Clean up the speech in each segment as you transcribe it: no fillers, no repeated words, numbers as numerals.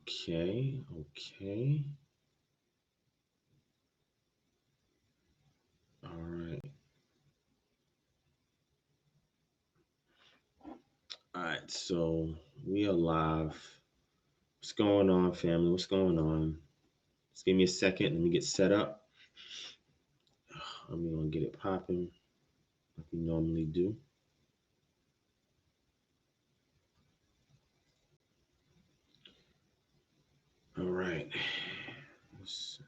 Okay, okay. All right. All right, so we are live. What's going on, family? What's going on? Just give me a second. Let me get set up. I'm gonna get it popping like we normally do. All right. Let's-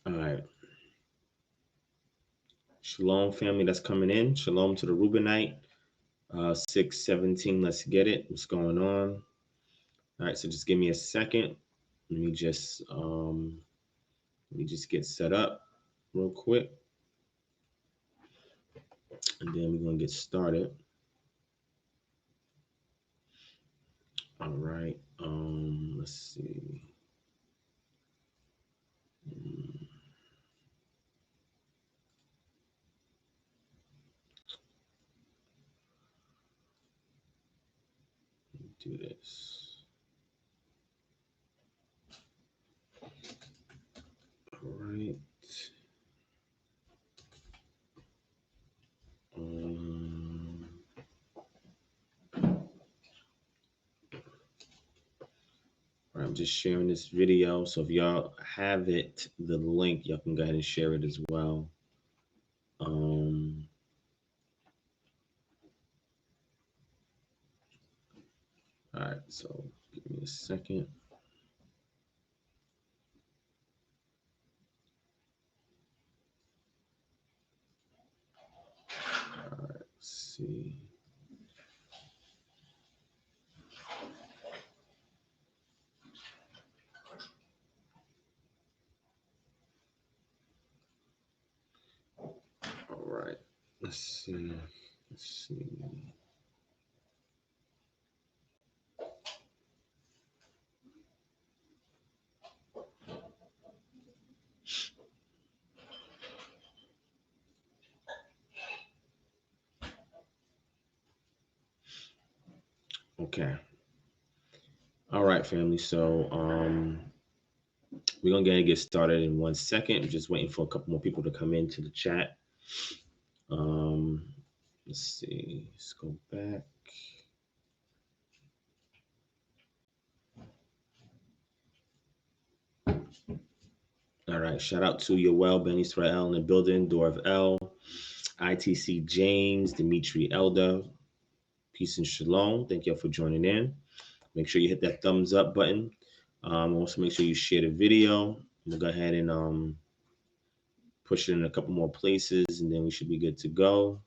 All right. Shalom, family that's coming in. Shalom to the Reubenite. 617. Let's get it. What's going on? All right. So just give me a second. Let me just get set up real quick, and then we're gonna get started. All right. Let's see. Do this. All right. Um, all right, I'm just sharing this video. So if y'all have it, the link, y'all can go ahead and share it as well. All right, so give me a second. All right, let's see. All right, let's see. Let's see. Okay. All right, family. So we're gonna get started in 1 second. I'm just waiting for a couple more people to come into the chat. Let's see. Let's go back. All right. Shout out to Yoel, Ben Israel in the building, Dorv L, ITC James, Dimitri Elder. Peace and shalom. Thank you all for joining in. Make sure you hit that thumbs up button. Also, make sure you share the video. We'll go ahead and push it in a couple more places, and then we should be good to go.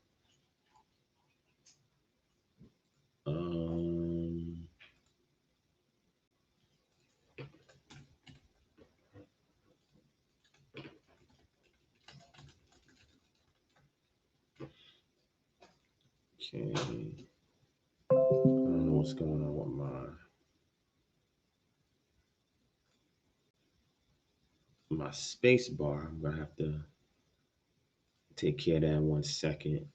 Okay. I don't know what's going on with my space bar. I'm gonna have to take care of that in 1 second.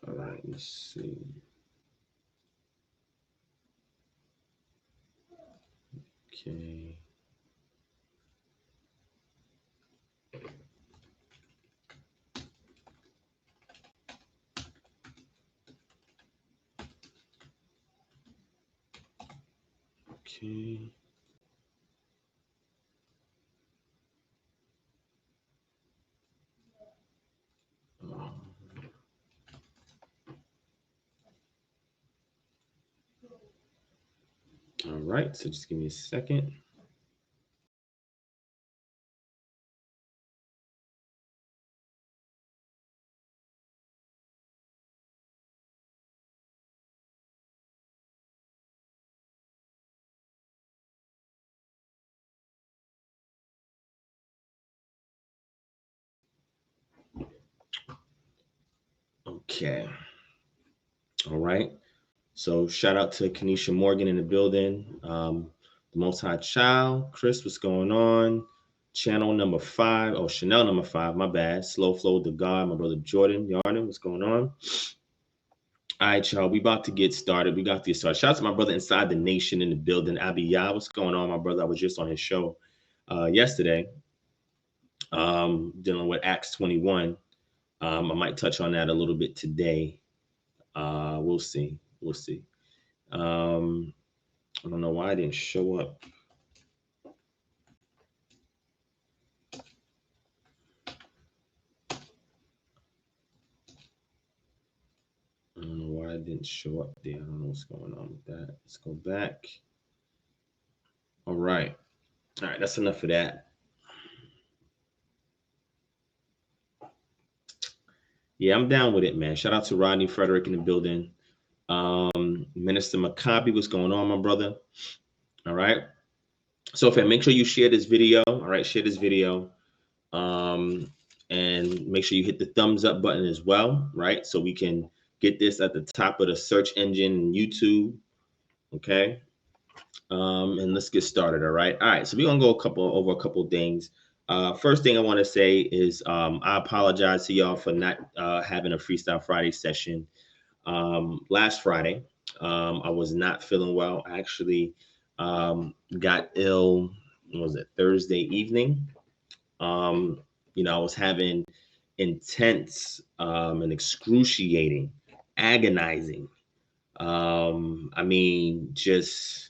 All right, let's see. Okay. Okay. All right, so just give me a second. Okay. All right. So shout out to Kenesha Morgan in the building. The Most High Child. Chris, what's going on? Channel number 5. Oh, Chanel number 5. My bad. Slow Flow to God. My brother Jordan Yarden. What's going on? All right, y'all. We about to get started. We got to get started. Shout out to my brother inside the nation in the building, Abiyah. What's going on, my brother? I was just on his show yesterday, dealing with Acts 21. I might touch on that a little bit today. We'll see. We'll see. I don't know why I didn't show up. I don't know why I didn't show up there. I don't know what's going on with that. Let's go back. All right. All right. That's enough of that. Yeah, I'm down with it, man. Shout out to Rodney Frederick in the building. Minister Maccabi, what's going on, my brother? All right. So, make sure you share this video. All right. Share this video. And make sure you hit the thumbs up button as well. Right. So we can get this at the top of the search engine, YouTube. Okay. And let's get started. All right. All right. So we're gonna go over a couple things. First thing I want to say is I apologize to y'all for not having a Freestyle Friday session last Friday. I was not feeling well. I actually got ill. What was it Thursday evening? I was having intense and excruciating, agonizing. Just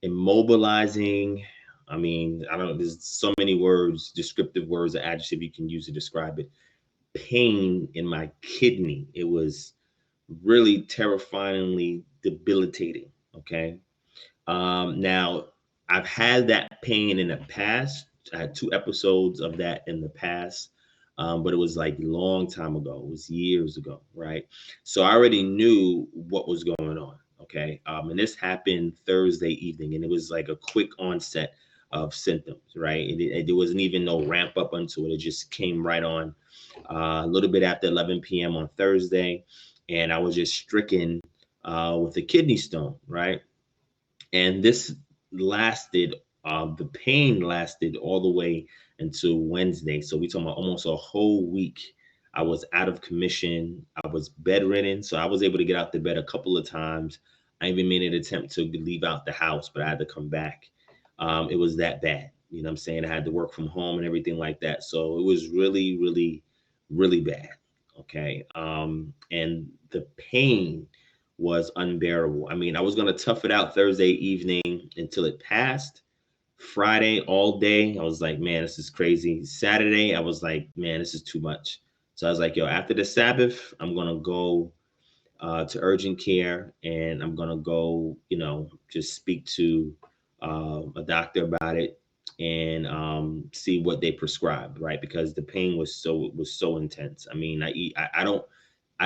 immobilizing. I don't know. There's so many words, descriptive words, or adjective you can use to describe it. Pain in my kidney. It was really terrifyingly debilitating. Okay. Now I've had that pain in the past. I had 2 episodes of that in the past. But it was like a long time ago. It was years ago, right? So I already knew what was going on. Okay. And this happened Thursday evening, and it was like a quick onset of symptoms, right? There wasn't even no ramp up unto it. It just came right on a little bit after 11 p.m. on Thursday. And I was just stricken with a kidney stone, right? And this lasted, the pain lasted all the way until Wednesday. So we talking about almost a whole week. I was out of commission. I was bedridden. So I was able to get out the bed a couple of times. I even made an attempt to leave out the house, but I had to come back. It was that bad. You know what I'm saying? I had to work from home and everything like that. So it was really, really, really bad. Okay. And the pain was unbearable. I was going to tough it out Thursday evening until it passed. Friday all day, I was like, man, this is crazy. Saturday, I was like, man, this is too much. So I was like, yo, after the Sabbath, I'm going to go to urgent care, and I'm going to go, just speak to a doctor about it and see what they prescribed, right? Because the pain was so intense. I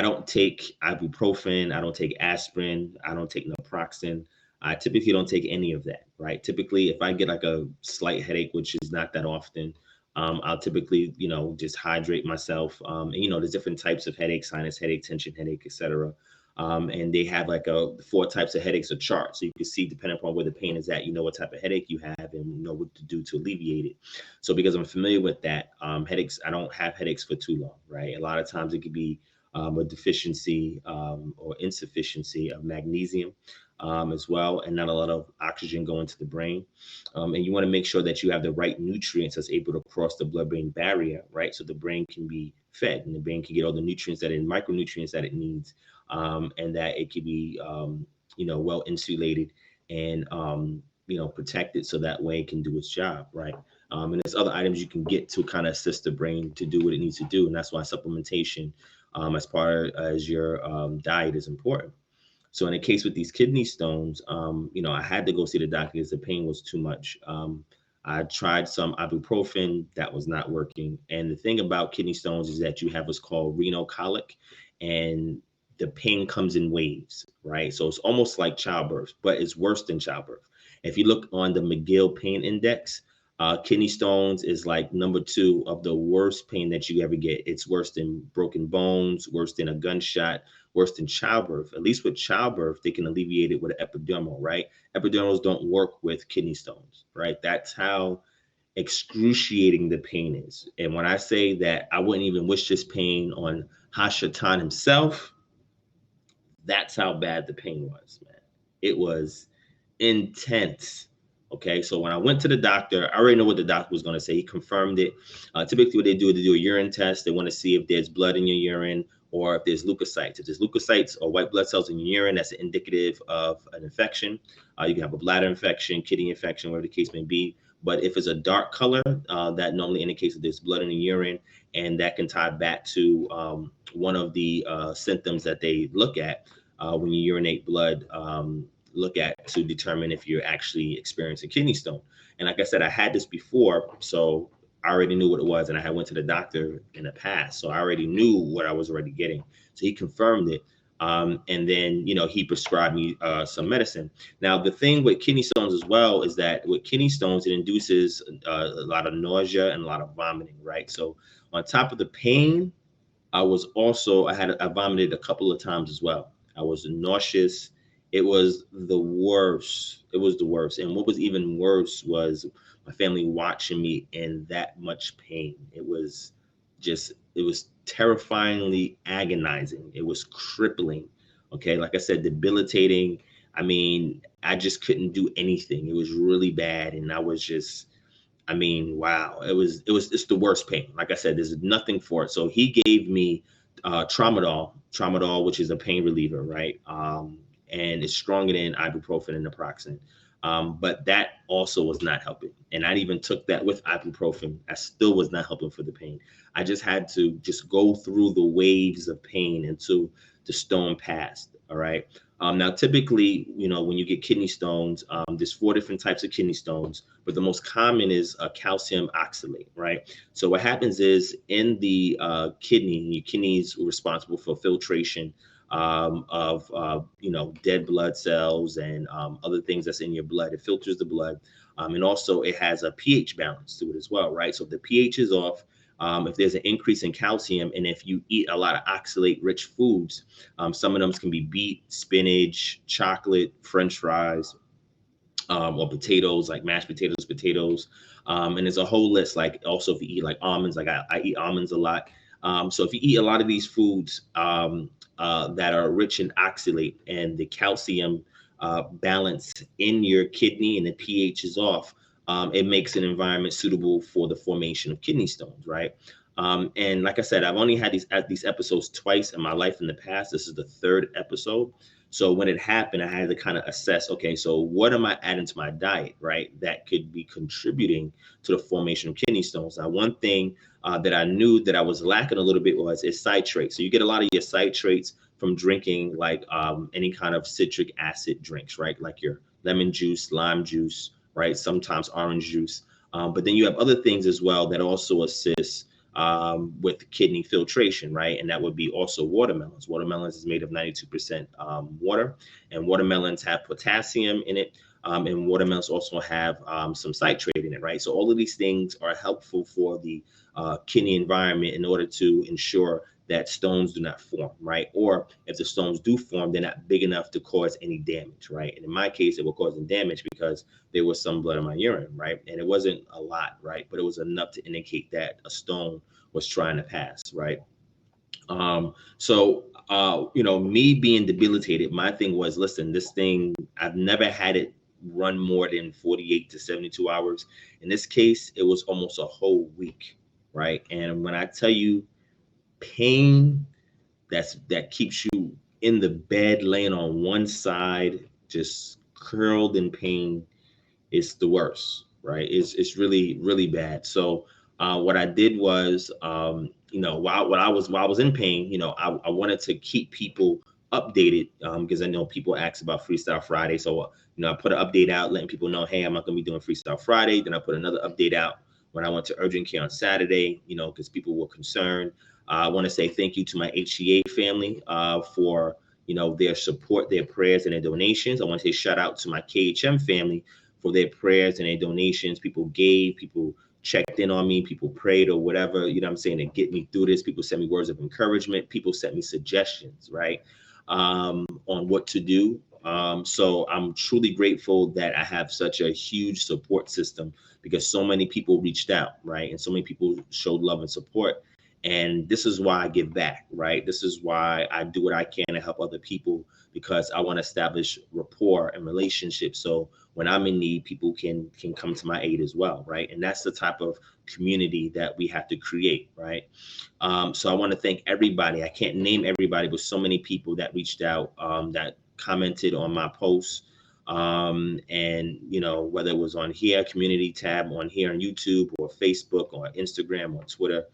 don't take ibuprofen. I don't take aspirin. I don't take naproxen. I typically don't take any of that, right? Typically, if I get like a slight headache, which is not that often, I'll typically, just hydrate myself. There's different types of headaches: sinus headache, tension headache, etc. And they have like 4 types of headaches, a chart. So you can see, depending upon where the pain is at, you know what type of headache you have and you know what to do to alleviate it. So because I'm familiar with that, headaches, I don't have headaches for too long, right? A lot of times it could be a deficiency or insufficiency of magnesium as well, and not a lot of oxygen going to the brain. And you want to make sure that you have the right nutrients that's able to cross the blood-brain barrier, right? So the brain can be fed and the brain can get all the nutrients micronutrients that it needs, and that it can be, well insulated and, protected, so that way it can do its job, right? And there's other items you can get to kind of assist the brain to do what it needs to do, and that's why supplementation as part as your diet is important. So in the case with these kidney stones, I had to go see the doctor because the pain was too much. I tried some ibuprofen, that was not working. And the thing about kidney stones is that you have what's called renal colic, and the pain comes in waves, right? So it's almost like childbirth, but it's worse than childbirth. If you look on the McGill Pain Index, kidney stones is like number 2 of the worst pain that you ever get. It's worse than broken bones, worse than a gunshot, worse than childbirth. At least with childbirth, they can alleviate it with an epidural, right? Epidurals don't work with kidney stones, right? That's how excruciating the pain is. And when I say that I wouldn't even wish this pain on Hashatan himself, that's how bad the pain was, man. It was intense. Okay, so when I went to the doctor, I already know what the doctor was going to say. He confirmed it. Typically, what they do is they do a urine test. They want to see if there's blood in your urine or if there's leukocytes. If there's leukocytes or white blood cells in your urine, that's indicative of an infection. You can have a bladder infection, kidney infection, whatever the case may be. But if it's a dark color, that normally indicates that there's blood in the urine, and that can tie back to one of the symptoms that they look at when you urinate blood. Look at to determine if you're actually experiencing kidney stone. And like I said, I had this before, so I already knew what it was, and I had went to the doctor in the past, so I already knew what I was already getting. So he confirmed it, and then he prescribed me some medicine. Now the thing with kidney stones as well is that with kidney stones, it induces a lot of nausea and a lot of vomiting, right? So on top of the pain, I vomited a couple of times as well. I was nauseous. It was the worst. It was the worst. And what was even worse was my family watching me in that much pain. It was terrifyingly agonizing. It was crippling. Okay. Like I said, debilitating. I mean, I just couldn't do anything. It was really bad. And I was just, wow, it's the worst pain. Like I said, there's nothing for it. So he gave me tramadol, which is a pain reliever, right? And it's stronger than ibuprofen and naproxen. But that also was not helping. And I even took that with ibuprofen. I still was not helping for the pain. I just had to go through the waves of pain until the stone passed. All right. Now, typically, when you get kidney stones, there's 4 different types of kidney stones, but the most common is a calcium oxalate, right? So what happens is in the your kidneys are responsible for filtration of dead blood cells and other things that's in your blood. It filters the blood, and also it has a pH balance to it as well, right? So if the pH is off, if there's an increase in calcium, and if you eat a lot of oxalate-rich foods, some of them can be beet, spinach, chocolate, French fries, or potatoes, like mashed potatoes, and there's a whole list. Like also if you eat like almonds, like I eat almonds a lot. So if you eat a lot of these foods that are rich in oxalate and the calcium balance in your kidney and the pH is off, it makes an environment suitable for the formation of kidney stones, right? And like I said, I've only had these episodes twice in my life in the past. This is the 3rd episode. So when it happened, I had to kind of assess, okay, so what am I adding to my diet, right? That could be contributing to the formation of kidney stones. Now, one thing that I knew that I was lacking a little bit is citrates. So you get a lot of your citrates from drinking like any kind of citric acid drinks, right? Like your lemon juice, lime juice, right? Sometimes orange juice. But then you have other things as well that also assist with kidney filtration, right? And that would be also watermelons. Watermelons is made of 92% water, and watermelons have potassium in it. And watermelons also have some citrate in it, right? So all of these things are helpful for the kidney environment in order to ensure that stones do not form, right? Or if the stones do form, they're not big enough to cause any damage, right? And in my case, it will cause damage because there was some blood in my urine, right? And it wasn't a lot, right? But it was enough to indicate that a stone was trying to pass, right? Me being debilitated, my thing was, listen, this thing, I've never had it run more than 48 to 72 hours. In this case, it was almost a whole week, right? And when I tell you pain, that keeps you in the bed, laying on one side, just curled in pain, it's the worst, right? It's really, really bad. So what I did was, while I was in pain, I wanted to keep people updated because I know people ask about Freestyle Friday. So, I put an update out letting people know, hey, I'm not going to be doing Freestyle Friday. Then I put another update out when I went to urgent care on Saturday, because people were concerned. I want to say thank you to my HCA family for, their support, their prayers, and their donations. I want to say shout out to my KHM family for their prayers and their donations. People gave, people checked in on me, people prayed or whatever, I'm saying, to get me through this. People sent me words of encouragement. People sent me suggestions, right, on what to do. So I'm truly grateful that I have such a huge support system because so many people reached out, right? And so many people showed love and support. And this is why I give back, right? This is why I do what I can to help other people, because I want to establish rapport and relationships. So when I'm in need, people can come to my aid as well, right? And that's the type of community that we have to create, right? So I want to thank everybody. I can't name everybody, but so many people that reached out, that commented on my posts. And, whether it was on here, community tab on here on YouTube or Facebook or Instagram or Twitter,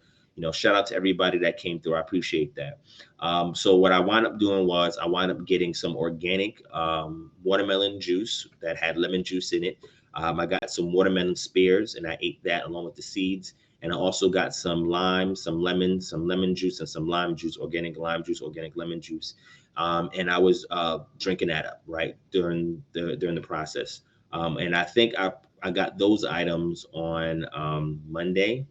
shout out to everybody that came through. I appreciate that. So what I wound up doing was I wound up getting some organic watermelon juice that had lemon juice in it. I got some watermelon spears and I ate that along with the seeds. And I also got some lime, some lemon juice, and some lime juice, organic lime juice, organic lemon juice. And I was drinking that up, right, during the process. And I think I got those items on Monday.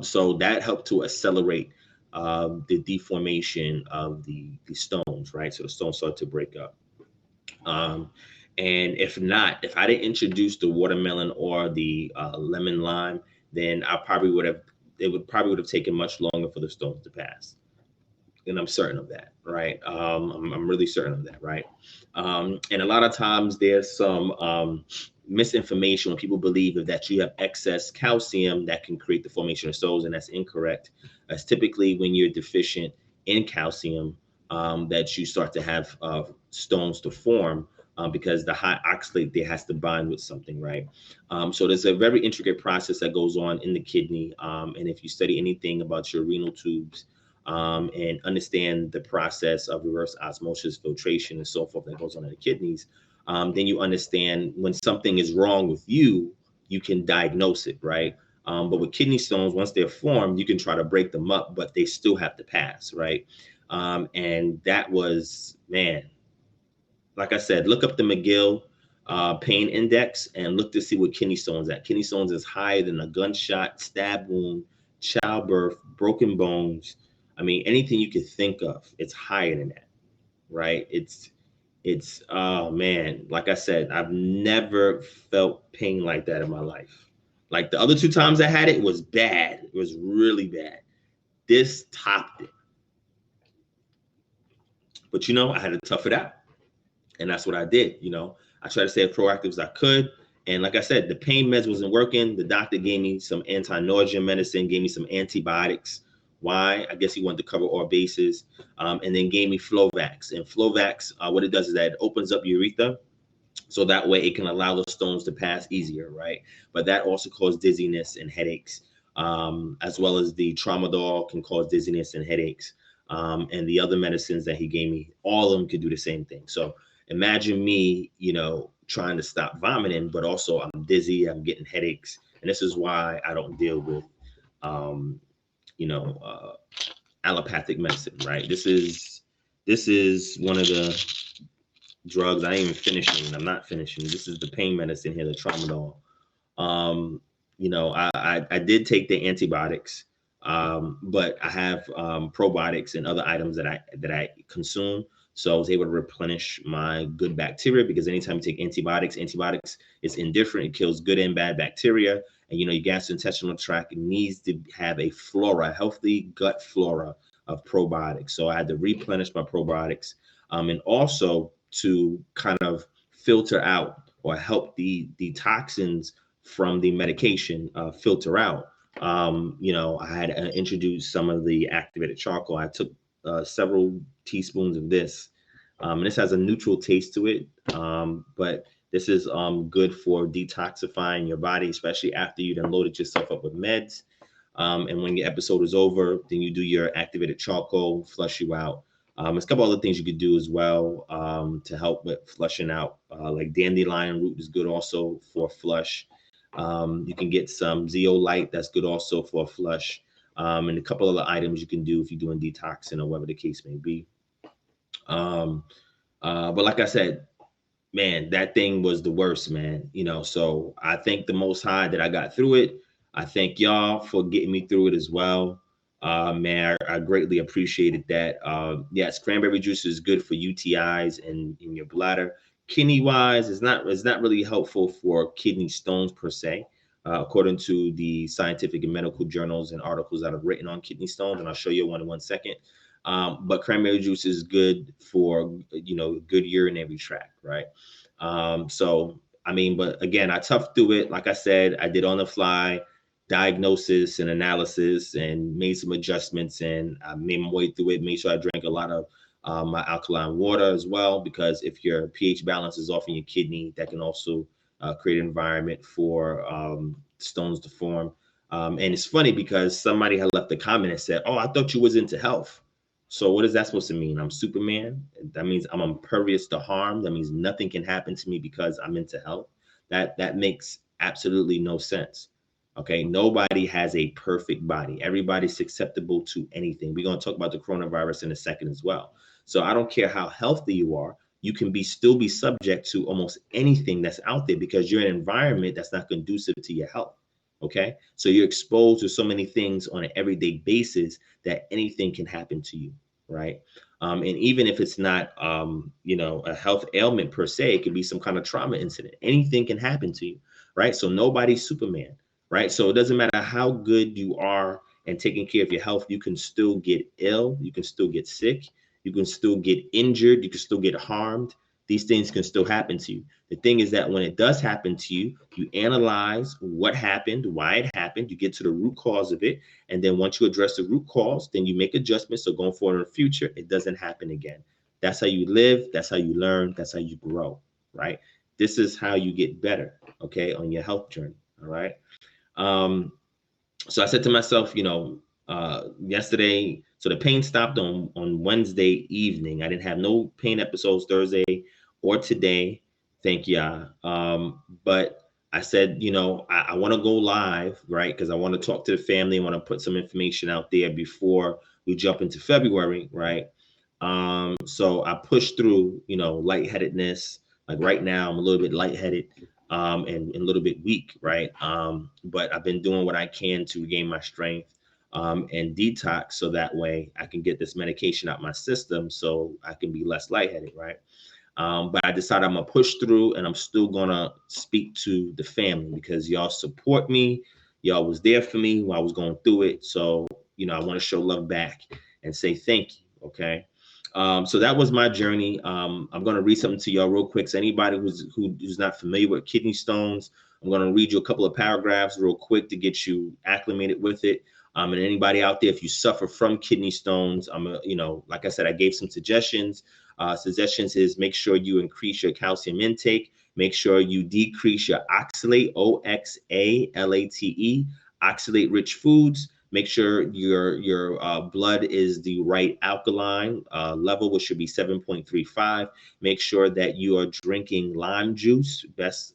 So that helped to accelerate the deformation of the stones, right? So the stones started to break up. And if I didn't introduce the watermelon or the lemon lime, then it would probably have taken much longer for the stones to pass. And I'm certain of that, right? I'm really certain of that, right? And a lot of times there's some misinformation when people believe that you have excess calcium that can create the formation of stones, and that's incorrect. That's typically when you're deficient in calcium that you start to have stones to form because the high oxalate there has to bind with something, right? So there's a very intricate process that goes on in the kidney. And if you study anything about your renal tubes, and understand the process of reverse osmosis, filtration, and so forth that goes on in the kidneys, then you understand when something is wrong with you, you can diagnose it, right? But with kidney stones, once they're formed, you can try to break them up, but they still have to pass, right? And that was, man, like I said, look up the McGill pain index and look to see what kidney stones at. Kidney stones is higher than a gunshot, stab wound, childbirth, broken bones. I mean, anything you could think of, it's higher than that, right? It's oh man, like I said, I've never felt pain like that in my life. Like the other two times I had it was bad. It was really bad. This topped it. But I had to tough it out. And that's what I did. I tried to stay as proactive as I could. And like I said, the pain meds wasn't working. The doctor gave me some anti-nausea medicine, gave me some antibiotics. Why? I guess he wanted to cover all bases. And then gave me Flovax. And Flovax, what it does is that it opens up your urethra. So that way it can allow the stones to pass easier, right? But that also causes dizziness and headaches, as well as the tramadol can cause dizziness and headaches. And the other medicines that he gave me, all of them could do the same thing. So imagine me, trying to stop vomiting, but also I'm dizzy, I'm getting headaches. And this is why I don't deal with, allopathic medicine, right? This is one of the drugs I ain't even finishing. I'm not finishing. This is the pain medicine here, the tramadol. I did take the antibiotics, but I have probiotics and other items that I consume. So I was able to replenish my good bacteria, because anytime you take antibiotics is indifferent. It kills good and bad bacteria. And, your gastrointestinal tract needs to have a flora, healthy gut flora of probiotics. So I had to replenish my probiotics, and also to kind of filter out or help the toxins from the medication filter out. I had introduced some of the activated charcoal. I took several teaspoons of this. And this has a neutral taste to it, but this is good for detoxifying your body, especially after you done loaded yourself up with meds. And when your episode is over, then you do your activated charcoal, flush you out. There's a couple other things you could do as well to help with flushing out. Like dandelion root is good also for flush. You can get some zeolite, that's good also for a flush. And a couple other items you can do if you're doing detoxing or whatever the case may be. But like I said, man, that thing was the worst, man. So I thank the Most High that I got through it. I thank y'all for getting me through it as well. Man, I greatly appreciated that. Yes, cranberry juice is good for UTIs and in your bladder. Kidney wise, it's not really helpful for kidney stones per se, according to the scientific and medical journals and articles that are written on kidney stones. And I'll show you one in 1 second. But cranberry juice is good for, good urinary tract, right? So, I mean, but again, I toughed through it. Like I said, I did on the fly diagnosis and analysis and made some adjustments, and I made my way through it, made sure I drank a lot of my alkaline water as well, because if your pH balance is off in your kidney, that can also create an environment for stones to form. And it's funny because somebody had left a comment and said, "Oh, I thought you was into health." So what is that supposed to mean? I'm Superman? That means I'm impervious to harm. That means nothing can happen to me because I'm into health. That makes absolutely no sense. Okay, nobody has a perfect body. Everybody's susceptible to anything. We're going to talk about the coronavirus in a second as well. So I don't care how healthy you are, you can still be subject to almost anything that's out there because you're in an environment that's not conducive to your health. Okay, so you're exposed to so many things on an everyday basis that anything can happen to you, right? And even if it's not, a health ailment per se, it could be some kind of trauma incident. Anything can happen to you, right? So nobody's Superman, right? So it doesn't matter how good you are and taking care of your health, you can still get ill, you can still get sick, you can still get injured, you can still get harmed. These things can still happen to you. The thing is that when it does happen to you, you analyze what happened, why it happened, you get to the root cause of it. And then once you address the root cause, then you make adjustments. So going forward in the future, it doesn't happen again. That's how you live. That's how you learn. That's how you grow, right? This is how you get better, okay, on your health journey, all right? So I said to myself, yesterday, so the pain stopped on Wednesday evening. I didn't have no pain episodes Thursday or today. Thank ya. But I said, I want to go live, right? Because I want to talk to the family. I want to put some information out there before we jump into February, right? So I pushed through, lightheadedness. Like right now, I'm a little bit lightheaded. And a little bit weak, right? But I've been doing what I can to regain my strength and detox, so that way I can get this medication out my system so I can be less lightheaded, right? But I decided I'm gonna push through, and I'm still gonna speak to the family because y'all support me. Y'all was there for me while I was going through it. So, I want to show love back and say thank you, okay? So that was my journey. I'm going to read something to y'all real quick. So anybody who's not familiar with kidney stones, I'm going to read you a couple of paragraphs real quick to get you acclimated with it. And anybody out there, if you suffer from kidney stones, like I said, I gave some suggestions. Suggestions is make sure you increase your calcium intake. Make sure you decrease your oxalate, OXALATE, oxalate-rich foods. Make sure your blood is the right alkaline level, which should be 7.35. Make sure that you are drinking lime juice. Best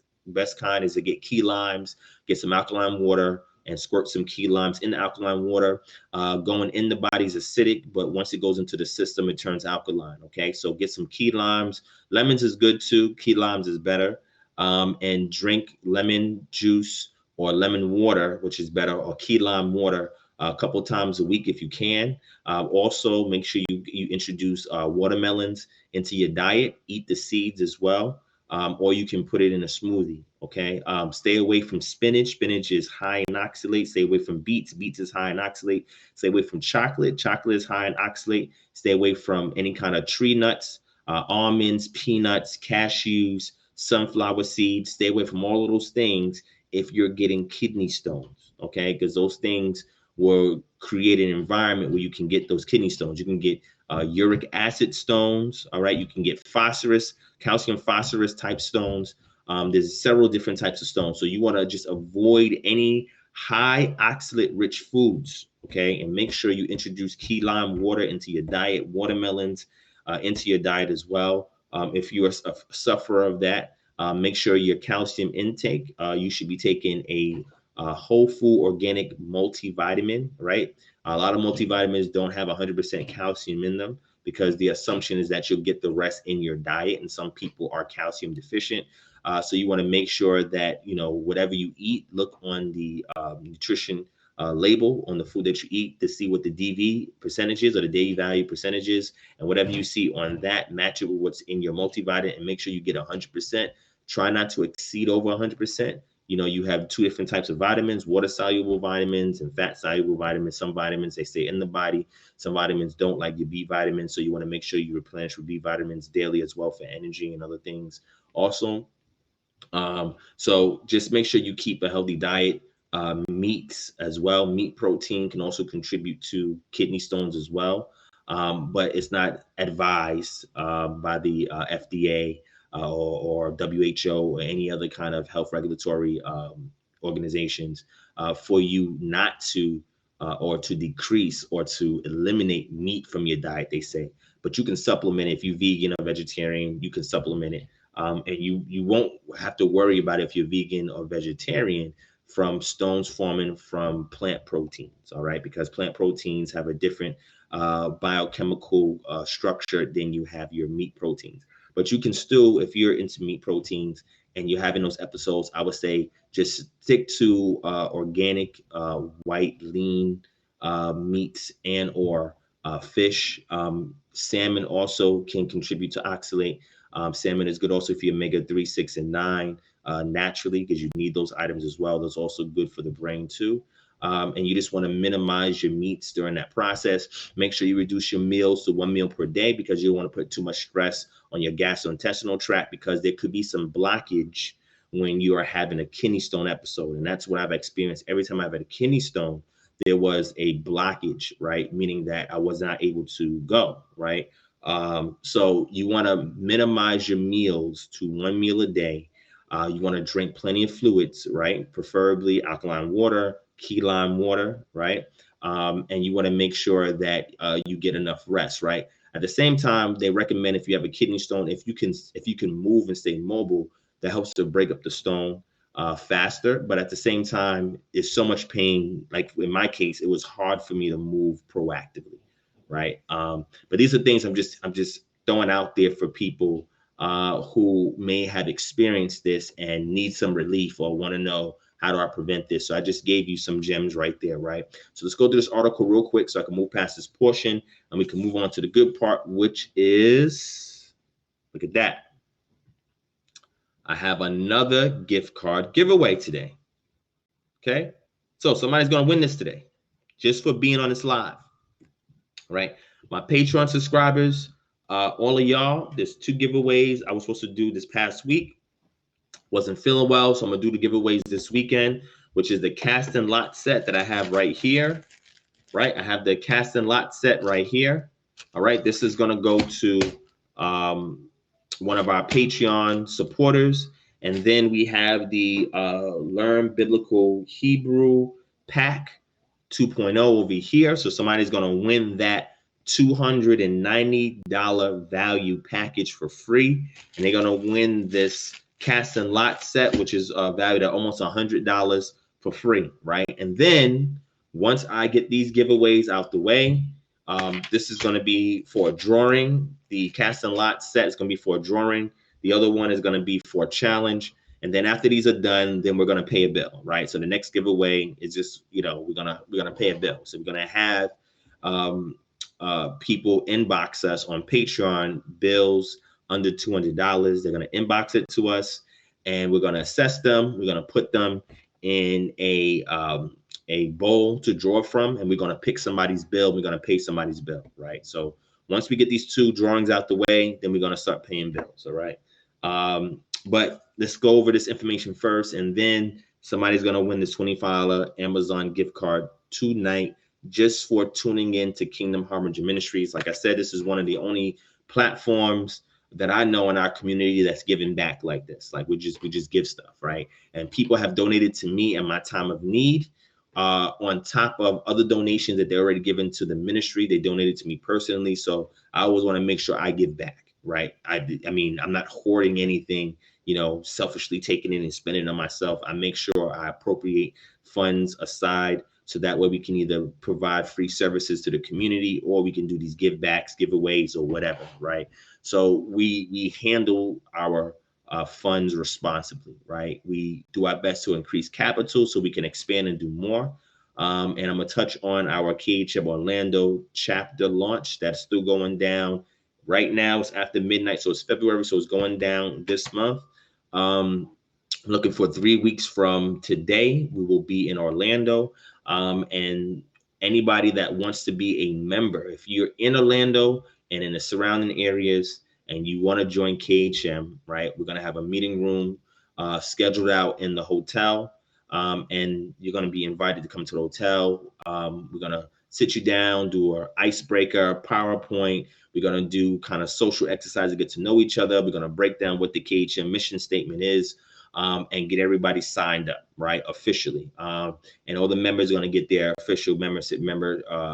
kind is to get key limes, get some alkaline water, and squirt some key limes in the alkaline water. Going in the body is acidic, but once it goes into the system, it turns alkaline. Okay, so get some key limes. Lemons is good too. Key limes is better. And drink lemon juice or lemon water, which is better, or key lime water a couple times a week if you can. Also, make sure you introduce watermelons into your diet. Eat the seeds as well, or you can put it in a smoothie. Okay. Stay away from spinach. Spinach is high in oxalate. Stay away from beets. Beets is high in oxalate. Stay away from chocolate. Chocolate is high in oxalate. Stay away from any kind of tree nuts, almonds, peanuts, cashews, sunflower seeds. Stay away from all of those things if you're getting kidney stones. Okay, because those things will create an environment where you can get those kidney stones. You can get uric acid stones. All right. You can get phosphorus, calcium phosphorus type stones. There's several different types of stones. So you want to just avoid any high oxalate rich foods. okay? And make sure you introduce key lime water into your diet, watermelons into your diet as well. If you're a sufferer of that, make sure your calcium intake, you should be taking a whole food organic multivitamin, right? A lot of multivitamins don't have 100% calcium in them because the assumption is that you'll get the rest in your diet, and some people are calcium deficient. So you want to make sure that, you know, whatever you eat, look on the nutrition label on the food that you eat to see what the DV percentages or the daily value percentages, and whatever you see on that, match it with what's in your multivitamin and make sure you get 100%. Try not to exceed over 100%. You know, you have two different types of vitamins, water soluble vitamins and fat soluble vitamins. Some vitamins, they stay in the body. Some vitamins don't, like your B vitamins. So you want to make sure you replenish with B vitamins daily as well for energy and other things also. So just make sure you keep a healthy diet. Meats as well. Meat protein can also contribute to kidney stones as well. But it's not advised by the FDA or WHO or any other kind of health regulatory organizations for you not to or to decrease or to eliminate meat from your diet, they say. But you can supplement it. If you're vegan or vegetarian, you can supplement it. And you won't have to worry about if you're vegan or vegetarian from stones forming from plant proteins, all right? Because plant proteins have a different biochemical structure than you have your meat proteins. But you can still, if you're into meat proteins and you're having those episodes, I would say just stick to organic, white, lean meats and or fish. Salmon also can contribute to oxalate. Salmon is good also for your omega-3, 6, and 9 naturally, because you need those items as well. That's also good for the brain too. And you just want to minimize your meats during that process. Make sure you reduce your meals to 1 meal per day, because you don't want to put too much stress on your gastrointestinal tract, because there could be some blockage when you are having a kidney stone episode. And that's what I've experienced. Every time I've had a kidney stone, there was a blockage, right? Meaning that I was not able to go, right? So you want to minimize your meals to 1 meal a day. You want to drink plenty of fluids, right? Preferably alkaline water, key lime water, right? And you want to make sure that you get enough rest, right? At the same time, they recommend if you have a kidney stone, if you can move and stay mobile, that helps to break up the stone faster. But at the same time, it's so much pain. Like in my case, it was hard for me to move proactively, right? But these are things I'm just throwing out there for people who may have experienced this and need some relief or want to know, how do I prevent this? So I just gave you some gems right there, right? So let's go through this article real quick so I can move past this portion and we can move on to the good part, which is, look at that. I have another gift card giveaway today. Okay. So somebody's going to win this today just for being on this live, right? My Patreon subscribers, all of y'all, there's 2 giveaways I was supposed to do this past week. Wasn't feeling well, so I'm gonna do the giveaways this weekend, which is the cast and lot set that I have right here, right? I have the cast and lot set right here. All right, this is gonna go to one of our Patreon supporters. And then we have the Learn Biblical Hebrew Pack 2.0 over here. So somebody's gonna win that $290 value package for free. And they're gonna win this cast and lot set, which is valued at almost $100 for free, right? And then once I get these giveaways out the way, this is going to be for a drawing. The cast and lot set is going to be for a drawing. The other one is going to be for a challenge. And then after these are done, then we're going to pay a bill, right? So the next giveaway is just, you know, we're gonna pay a bill. So we're going to have people inbox us on Patreon bills under $200. They're going to inbox it to us, and we're going to assess them. We're going to put them in a bowl to draw from, and we're going to pick somebody's bill. We're going to pay somebody's bill, right? So once we get these 2 drawings out the way, then we're going to start paying bills, all right? But let's go over this information first, and then somebody's going to win this $25 Amazon gift card tonight just for tuning in to Kingdom Harbinger Ministries. Like I said, this is one of the only platforms that I know in our community that's giving back like this. Like we just give stuff, right? And people have donated to me in my time of need, on top of other donations that they already given to the ministry. They donated to me personally. So I always want to make sure I give back, right? I mean, I'm not hoarding anything, selfishly taking it and spending it on myself. I make sure I appropriate funds aside so that way we can either provide free services to the community, or we can do these give backs, giveaways, or whatever, right? So we handle our funds responsibly, right? We do our best to increase capital so we can expand and do more. And I'm gonna touch on our KHM Orlando chapter launch that's still going down right now. It's after midnight, so it's February, so it's going down this month. Looking for 3 weeks from today, we will be in Orlando. And anybody that wants to be a member, if you're in Orlando and in the surrounding areas and you want to join KHM, right, we're going to have a meeting room scheduled out in the hotel. And you're going to be invited to come to the hotel. We're going to sit you down, do an icebreaker, PowerPoint. We're going to do kind of social exercise to get to know each other. We're going to break down what the KHM mission statement is. And get everybody signed up, right, officially. And all the members are going to get their official member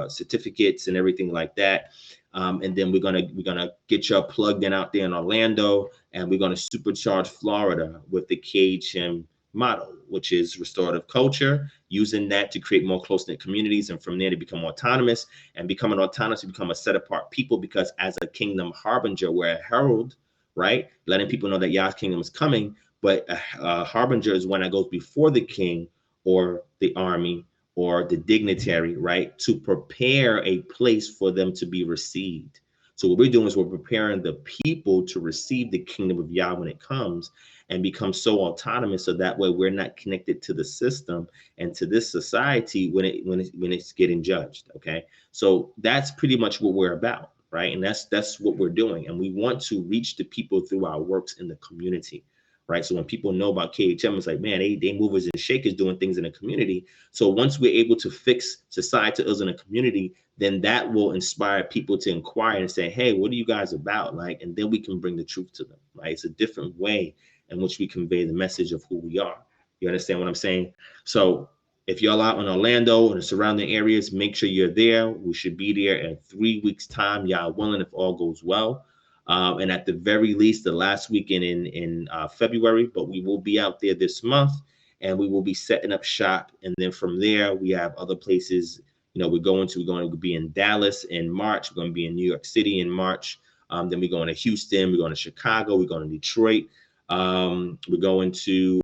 certificates and everything like that. And then we're gonna get you plugged in out there in Orlando, and we're gonna supercharge Florida with the KHM model, which is restorative culture, using that to create more close-knit communities, and from there to become autonomous. And becoming autonomous, to become a set-apart people, because as a kingdom harbinger, we're a herald, right, letting people know that Yah's kingdom is coming. But a harbinger is one that goes before the king or the army or the dignitary, right, to prepare a place for them to be received. So what we're doing is we're preparing the people to receive the kingdom of Yah when it comes, and become so autonomous, so that way we're not connected to the system and to this society when it's getting judged. Okay, so that's pretty much what we're about, right? And that's what we're doing, and we want to reach the people through our works in the community. Right. So when people know about KHM, it's like, man, they movers and shakers doing things in the community. So once we're able to fix societal ills in the community, then that will inspire people to inquire and say, hey, what are you guys about? Like, and then we can bring the truth to them. Right. It's a different way in which we convey the message of who we are. You understand what I'm saying? So if y'all out in Orlando and the surrounding areas, make sure you're there. We should be there in 3 weeks' time, y'all willing, if all goes well. And at the very least, the last weekend in February, but we will be out there this month, and we will be setting up shop. And then from there, we have other places, we're going to be in Dallas in March. We're going to be in New York City in March. Then we're going to Houston. We're going to Chicago. We're going to Detroit. We're going to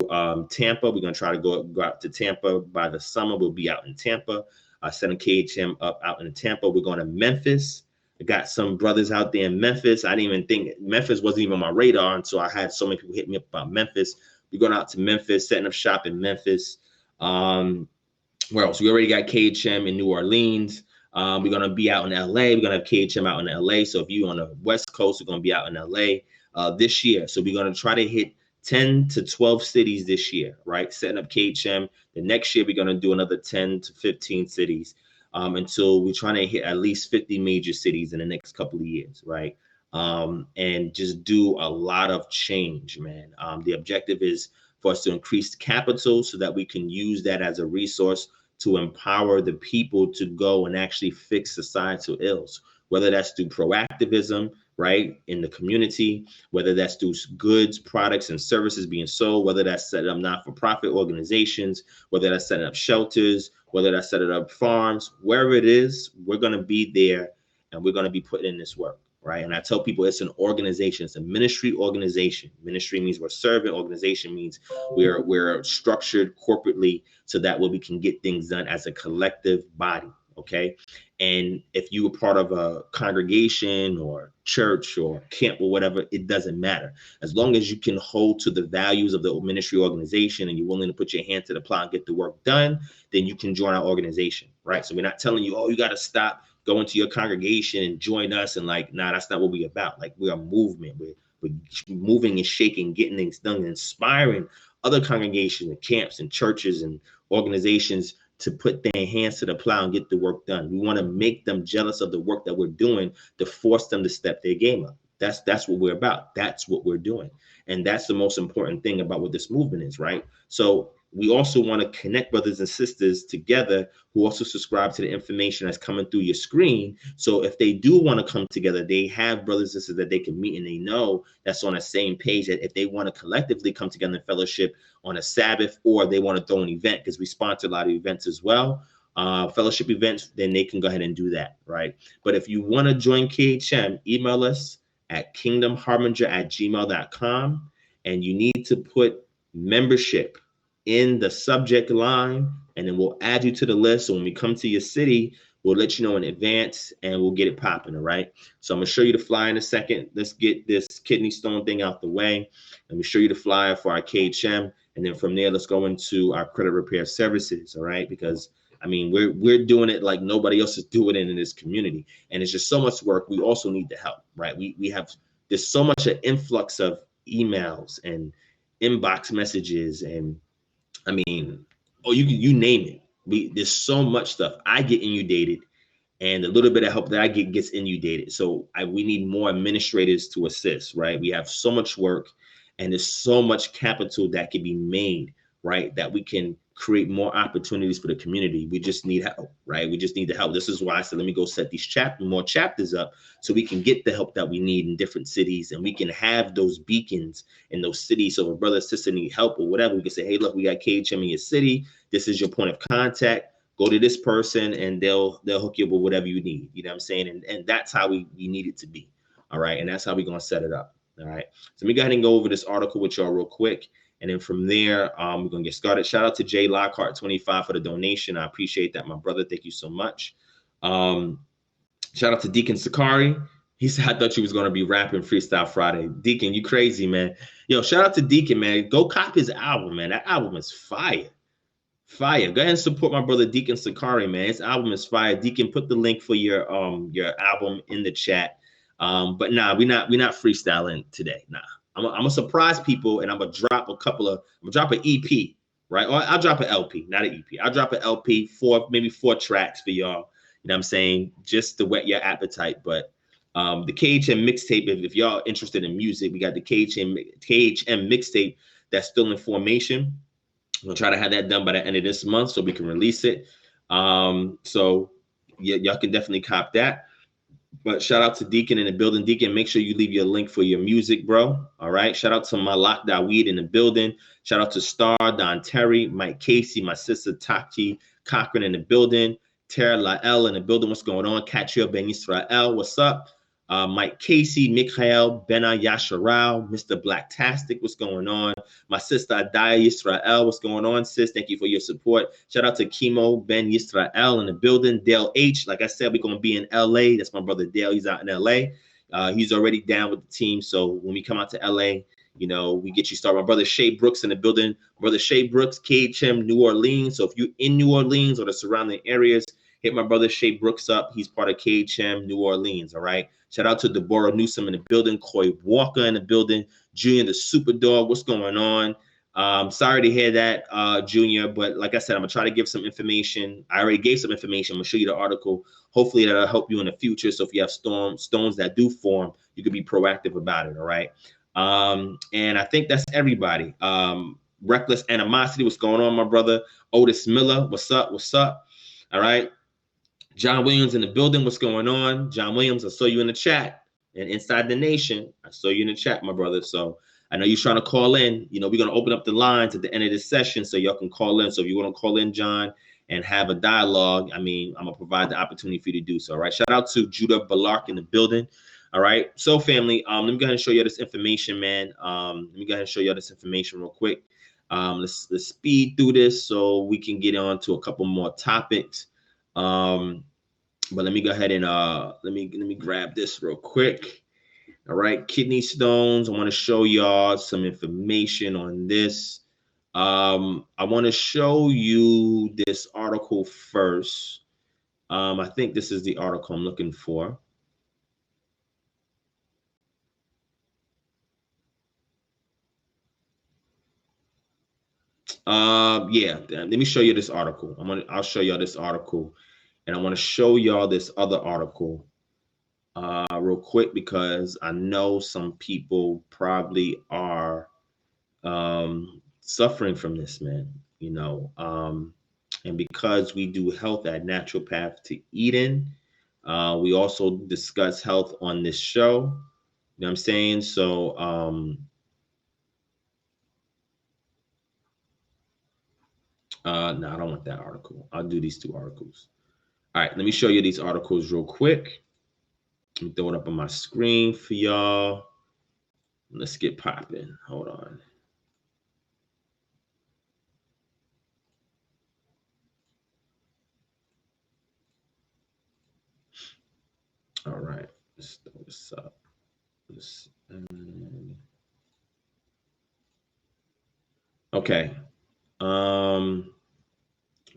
Tampa. We're going to try to go out to Tampa by the summer. We'll be out in Tampa, setting KHM up out in Tampa. We're going to Memphis. I got some brothers out there in Memphis. I didn't even think Memphis wasn't even on my radar until I had so many people hit me up about Memphis. We're going out to Memphis, setting up shop in Memphis. Where else? We already got KHM in New Orleans. We're going to be out in LA. We're going to have KHM out in LA. So if you're on the West Coast, we're going to be out in LA this year. So we're going to try to hit 10 to 12 cities this year, right? Setting up KHM. The next year, we're going to do another 10 to 15 cities. Until we're trying to hit at least 50 major cities in the next couple of years, right? And just do a lot of change, man. The objective is for us to increase capital so that we can use that as a resource to empower the people to go and actually fix societal ills, whether that's through proactivism, right, in the community, whether that's through goods, products, and services being sold, whether that's setting up not-for-profit organizations, whether that's setting up shelters, whether that's setting up farms, wherever it is, we're going to be there, and we're going to be putting in this work, right? And I tell people it's an organization. It's a ministry organization. Ministry means we're serving. Organization means we're structured corporately so that way we can get things done as a collective body, okay? And if you were part of a congregation or church or camp or whatever, it doesn't matter. As long as you can hold to the values of the ministry organization and you're willing to put your hand to the plow and get the work done, then you can join our organization, right? So we're not telling you, oh, you got to stop going to your congregation and join us. And like, nah, that's not what we're about. Like, we're a movement. We're moving and shaking, getting things done, and inspiring other congregations and camps and churches and organizations to put their hands to the plow and get the work done. We want to make them jealous of the work that we're doing to force them to step their game up. That's what we're about. That's what we're doing. And that's the most important thing about what this movement is, right? So we also want to connect brothers and sisters together who also subscribe to the information that's coming through your screen. So if they do want to come together, they have brothers and sisters that they can meet, and they know that's on the same page, that if they want to collectively come together in fellowship on a Sabbath, or they want to throw an event, because we sponsor a lot of events as well, fellowship events, then they can go ahead and do that, right? But if you want to join KHM, email us at kingdomharbinger@gmail.com, and you need to put membership in the subject line, and then we'll add you to the list. So when we come to your city, we'll let you know in advance, and we'll get it popping. All right. So I'm gonna show you the flyer in a second. Let's get this kidney stone thing out the way. Let me show you the flyer for our KHM, and then from there, let's go into our credit repair services. All right, because I mean, we're doing it like nobody else is doing it in this community, and it's just so much work. We also need the help, right? We have, there's so much an influx of emails and inbox messages, and I mean, you name it. There's so much stuff. I get inundated, and the little bit of help that I get gets inundated. So we need more administrators to assist, right? We have so much work, and there's so much capital that can be made, right? That we can create more opportunities for the community. We just need help, right? We just need the help. This is why I said, let me go set these more chapters up, so we can get the help that we need in different cities, and we can have those beacons in those cities. So if a brother or sister need help or whatever, we can say, hey, look, we got KHM in your city. This is your point of contact. Go to this person, and they'll hook you up with whatever you need. You know what I'm saying? And that's how we need it to be. All right. And that's how we're going to set it up. All right. So let me go ahead and go over this article with y'all real quick. And then from there, we're going to get started. Shout out to Jay Lockhart 25 for the donation. I appreciate that, my brother. Thank you so much. Shout out to Deacon Sakari. He said, I thought you was going to be rapping Freestyle Friday. Deacon, you crazy, man. Yo, shout out to Deacon, man. Go cop his album, man. That album is fire. Fire. Go ahead and support my brother Deacon Sakari, man. His album is fire. Deacon, put the link for your album in the chat. But nah, we're not freestyling today. Nah. I'm gonna surprise people, and I'm gonna drop an EP, right? Or I'll drop an LP, not an EP. I'll drop an LP, maybe four tracks for y'all. You know what I'm saying? Just to whet your appetite. But the KHM mixtape, if y'all interested in music, we got the KHM mixtape that's still in formation. We'll try to have that done by the end of this month so we can release it. So yeah, y'all can definitely cop that. But shout out to Deacon in the building. Deacon, make sure you leave your link for your music, bro. All right. Shout out to my Lock Daweed in the building. Shout out to Star, Don Terry, Mike Casey, my sister Taki Cochran in the building. Tara Lael in the building. What's going on? Katrina Ben Yisrael. What's up? Mike Casey, Mikhail, Bena Yasharal, Mr. Blacktastic, what's going on? My sister Adaya Yisrael, what's going on, sis? Thank you for your support. Shout out to Chemo Ben Yisrael in the building. Dale H, like I said, we're going to be in LA. That's my brother Dale. He's out in LA. He's already down with the team. So when we come out to LA, you know, we get you started. My brother Shay Brooks in the building. Brother Shay Brooks, KHM New Orleans. So if you're in New Orleans or the surrounding areas, hit my brother Shay Brooks up. He's part of KHM New Orleans. All right. Shout out to Deborah Newsom in the building. Coy Walker in the building. Junior the Super Dog. What's going on? Sorry to hear that, Junior. But like I said, I'm going to try to give some information. I already gave some information. I'm going to show you the article. Hopefully that'll help you in the future. So if you have stones that do form, you can be proactive about it. All right. And I think that's everybody. Reckless Animosity. What's going on, my brother? Otis Miller. What's up? What's up? All right. John Williams in the building. What's going on? John Williams, I saw you in the chat. And Inside the Nation, I saw you in the chat, my brother. So I know you're trying to call in. You know, we're going to open up the lines at the end of this session so y'all can call in. So if you want to call in, John, and have a dialogue, I mean, I'm going to provide the opportunity for you to do so. All right. Shout out to Judah Balark in the building. All right. So family, let me go ahead and show you this information, man. Let me go ahead and show you this information real quick. Let's speed through this so we can get on to a couple more topics. But let me go ahead and let me grab this real quick. All right, kidney stones. I want to show y'all some information on this. I want to show you this article first. I think this is the article I'm looking for. Yeah, let me show you this article. I'll show y'all this article. And I want to show y'all this other article real quick because I know some people probably are suffering from this, man. you know. And because we do health at naturopathtoeden, we also discuss health on this show. You know what I'm saying? So, no, I don't want that article. I'll do these 2 articles. All right, let me show you these articles real quick. Let me throw it up on my screen for y'all. Let's get popping. Hold on. All right, let's throw this up. Okay.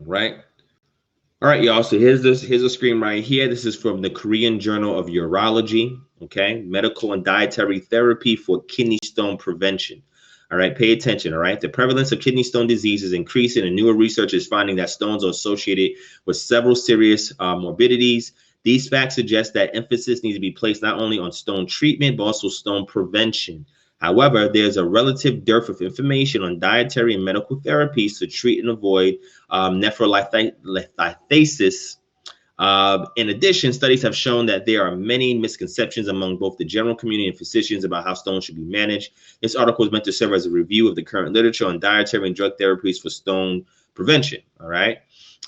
Right. All right, y'all. So here's a screen right here. This is from the Korean Journal of Urology. Okay, medical and dietary therapy for kidney stone prevention. All right, pay attention. All right, the prevalence of kidney stone disease is increasing, and newer research is finding that stones are associated with several serious morbidities. These facts suggest that emphasis needs to be placed not only on stone treatment, but also stone prevention. However, there's a relative dearth of information on dietary and medical therapies to treat and avoid nephrolithasis. In addition, studies have shown that there are many misconceptions among both the general community and physicians about how stones should be managed. This article is meant to serve as a review of the current literature on dietary and drug therapies for stone prevention. All right.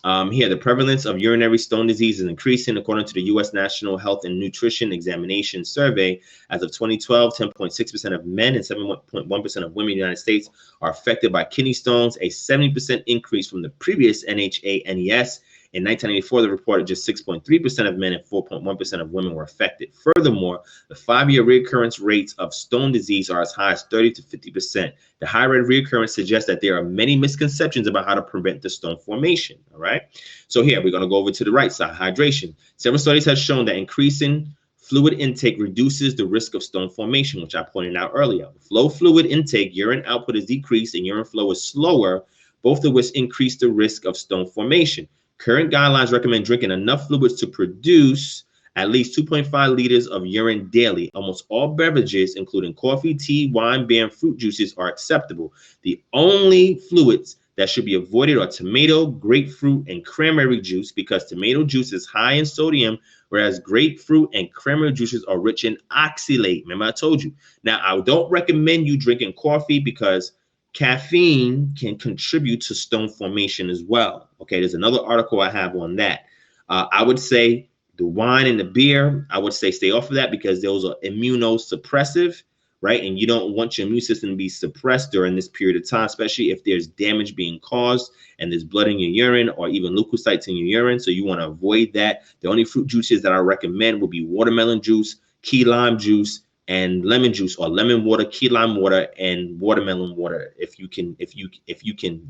Here, the prevalence of urinary stone disease is increasing according to the U.S. National Health and Nutrition Examination Survey. As of 2012, 10.6% of men and 7.1% of women in the United States are affected by kidney stones, a 70% increase from the previous NHA-NES. In 1984, the reported just 6.3% of men and 4.1% of women were affected. Furthermore, the 5-year reoccurrence rates of stone disease are as high as 30 to 50%. The high rate of reoccurrence suggests that there are many misconceptions about how to prevent the stone formation. All right. So here we're going to go over to the right side, hydration. Several studies have shown that increasing fluid intake reduces the risk of stone formation, which I pointed out earlier. Low fluid intake, urine output is decreased and urine flow is slower, both of which increase the risk of stone formation. Current guidelines recommend drinking enough fluids to produce at least 2.5 liters of urine daily. Almost all beverages, including coffee, tea, wine, beer, and fruit juices, are acceptable. The only fluids that should be avoided are tomato, grapefruit, and cranberry juice, because tomato juice is high in sodium, whereas grapefruit and cranberry juices are rich in oxalate. Remember, I told you. Now, I don't recommend you drinking coffee because caffeine can contribute to stone formation as well. Okay, there's another article I have on that. I would say the wine and the beer, I would say stay off of that because those are immunosuppressive, right? And you don't want your immune system to be suppressed during this period of time, especially if there's damage being caused and there's blood in your urine or even leukocytes in your urine. So you want to avoid that. The only fruit juices that I recommend would be watermelon juice, key lime juice, and lemon juice, or lemon water, key lime water, and watermelon water, if you can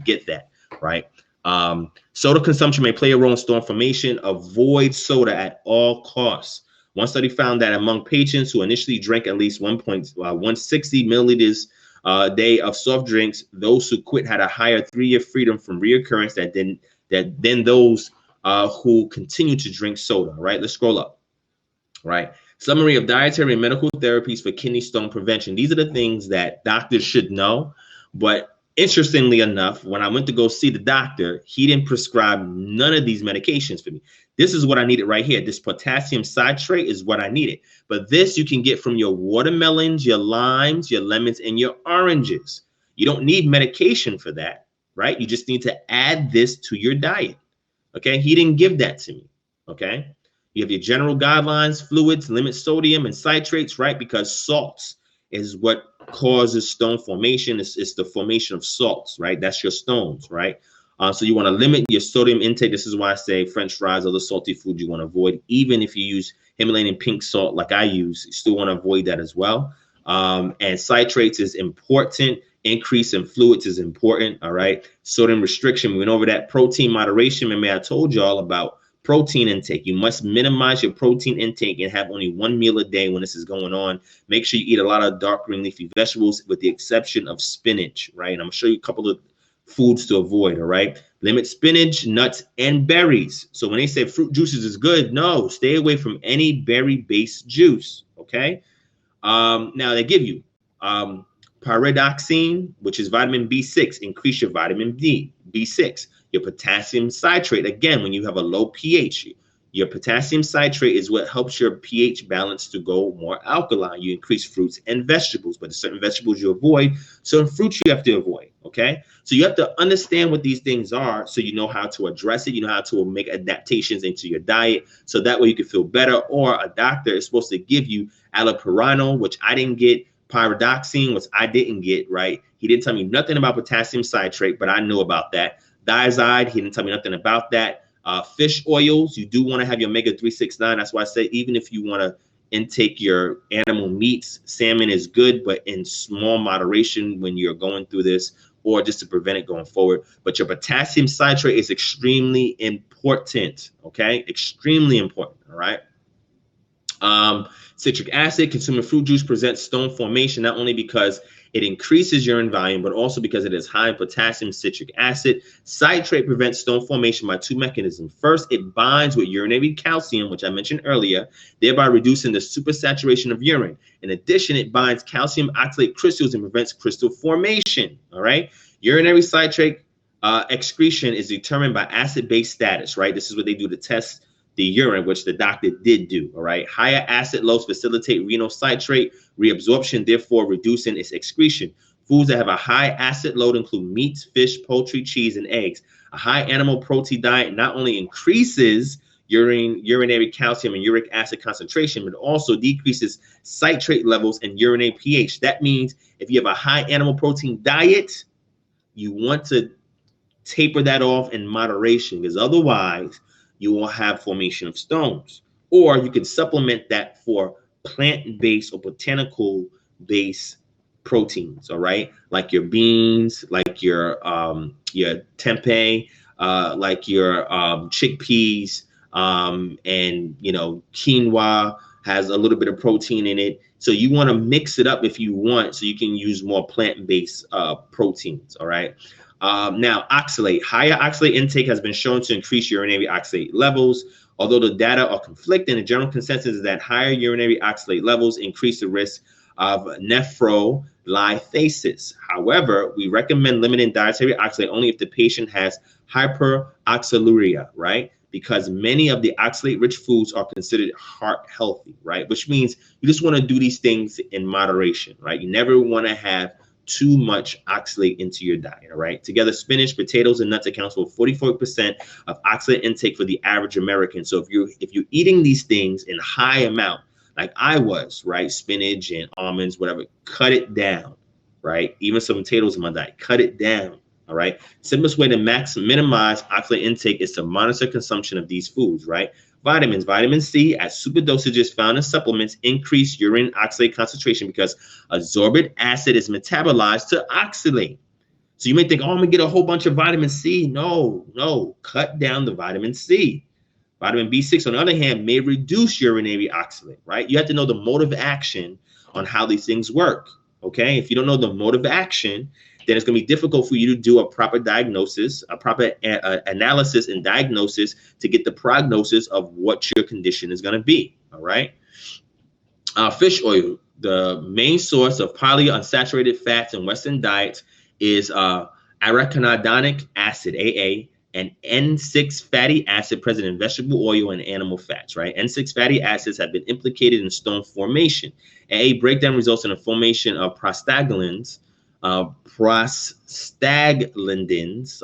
get that, right? Soda consumption may play a role in stone formation. Avoid soda at all costs. One study found that among patients who initially drank at least 160 milliliters a day of soft drinks, those who quit had a higher 3-year freedom from reoccurrence than those who continue to drink soda. Right? Let's scroll up. Right. Summary of dietary and medical therapies for kidney stone prevention. These are the things that doctors should know. But interestingly enough, when I went to go see the doctor, he didn't prescribe none of these medications for me. This is what I needed right here. This potassium citrate is what I needed. But this you can get from your watermelons, your limes, your lemons, and your oranges. You don't need medication for that, right? You just need to add this to your diet. Okay. He didn't give that to me. Okay. You have your general guidelines, fluids, limit sodium and citrates, right? Because salts is what causes stone formation. It's the formation of salts, right? That's your stones, right? So you want to limit your sodium intake. This is why I say French fries, other salty foods you want to avoid. Even if you use Himalayan pink salt like I use, you still want to avoid that as well. And citrates is important. Increase in fluids is important, all right? Sodium restriction, we went over that. Protein moderation, remember I told y'all about protein intake. You must minimize your protein intake and have only 1 meal a day when this is going on. Make sure you eat a lot of dark green leafy vegetables with the exception of spinach, right? And I'm going to show you a couple of foods to avoid, all right? Limit spinach, nuts, and berries. So when they say fruit juices is good, no, stay away from any berry-based juice, okay? Now they give you pyridoxine, which is vitamin B6, increase your vitamin D. B6. Your potassium citrate, again, when you have a low pH, your potassium citrate is what helps your pH balance to go more alkaline. You increase fruits and vegetables, but there's certain vegetables you avoid, certain fruits you have to avoid, okay? So you have to understand what these things are so you know how to address it. You know how to make adaptations into your diet so that way you can feel better. Or a doctor is supposed to give you allopurinol, which I didn't get, pyridoxine, which I didn't get, right? He didn't tell me nothing about potassium citrate, but I knew about that. Thiazide, he didn't tell me nothing about that. Fish oils, you do want to have your omega-369. That's why I say even if you want to intake your animal meats, salmon is good, but in small moderation when you're going through this, or just to prevent it going forward. But your potassium citrate is extremely important, okay? Extremely important, all right? Citric acid, consuming fruit juice presents stone formation, not only because it increases urine volume, but also because it is high in potassium citric acid. Citrate prevents stone formation by two mechanisms. First, it binds with urinary calcium, which I mentioned earlier, thereby reducing the supersaturation of urine. In addition, it binds calcium oxalate crystals and prevents crystal formation, all right? Urinary citrate excretion is determined by acid-base status, right? This is what they do to test the urine, which the doctor did do, all right? Higher acid loads facilitate renal citrate reabsorption, therefore reducing its excretion. Foods that have a high acid load include meats, fish, poultry, cheese, and eggs. A high animal protein diet not only increases urinary calcium and uric acid concentration, but also decreases citrate levels and urinary pH. That means if you have a high animal protein diet, you want to taper that off in moderation, because otherwise you will have formation of stones. Or you can supplement that for plant-based or botanical-based proteins, all right? Like your beans, like your tempeh, like your chickpeas, and, you know, quinoa has a little bit of protein in it. So you want to mix it up if you want, so you can use more plant-based proteins, all right? Now, oxalate. Higher oxalate intake has been shown to increase urinary oxalate levels. Although the data are conflicting, the general consensus is that higher urinary oxalate levels increase the risk of nephrolithasis. However, we recommend limiting dietary oxalate only if the patient has hyperoxaluria, right? Because many of the oxalate-rich foods are considered heart healthy, right? Which means you just want to do these things in moderation, right? You never want to have too much oxalate into your diet, all right? Together, spinach, potatoes, and nuts account for 44% of oxalate intake for the average American. So if you're eating these things in high amount, like I was, right? Spinach and almonds, whatever, cut it down, right? Even some potatoes in my diet, cut it down, all right? Simplest way to minimize oxalate intake is to monitor consumption of these foods, right? Vitamins. Vitamin C at super dosages found in supplements increase urine oxalate concentration because ascorbic acid is metabolized to oxalate. So you may think, oh, I'm gonna get a whole bunch of vitamin C. No, cut down the vitamin C. Vitamin B6, on the other hand, may reduce urinary oxalate, right? You have to know the mode of action on how these things work, okay? If you don't know the mode of action, then it's going to be difficult for you to do a proper diagnosis, a proper analysis and diagnosis to get the prognosis of what your condition is going to be, all right? Fish oil, the main source of polyunsaturated fats in Western diets is arachidonic acid, AA, and N6 fatty acid present in vegetable oil and animal fats, right? N6 fatty acids have been implicated in stone formation. AA breakdown results in the formation of prostaglandins, I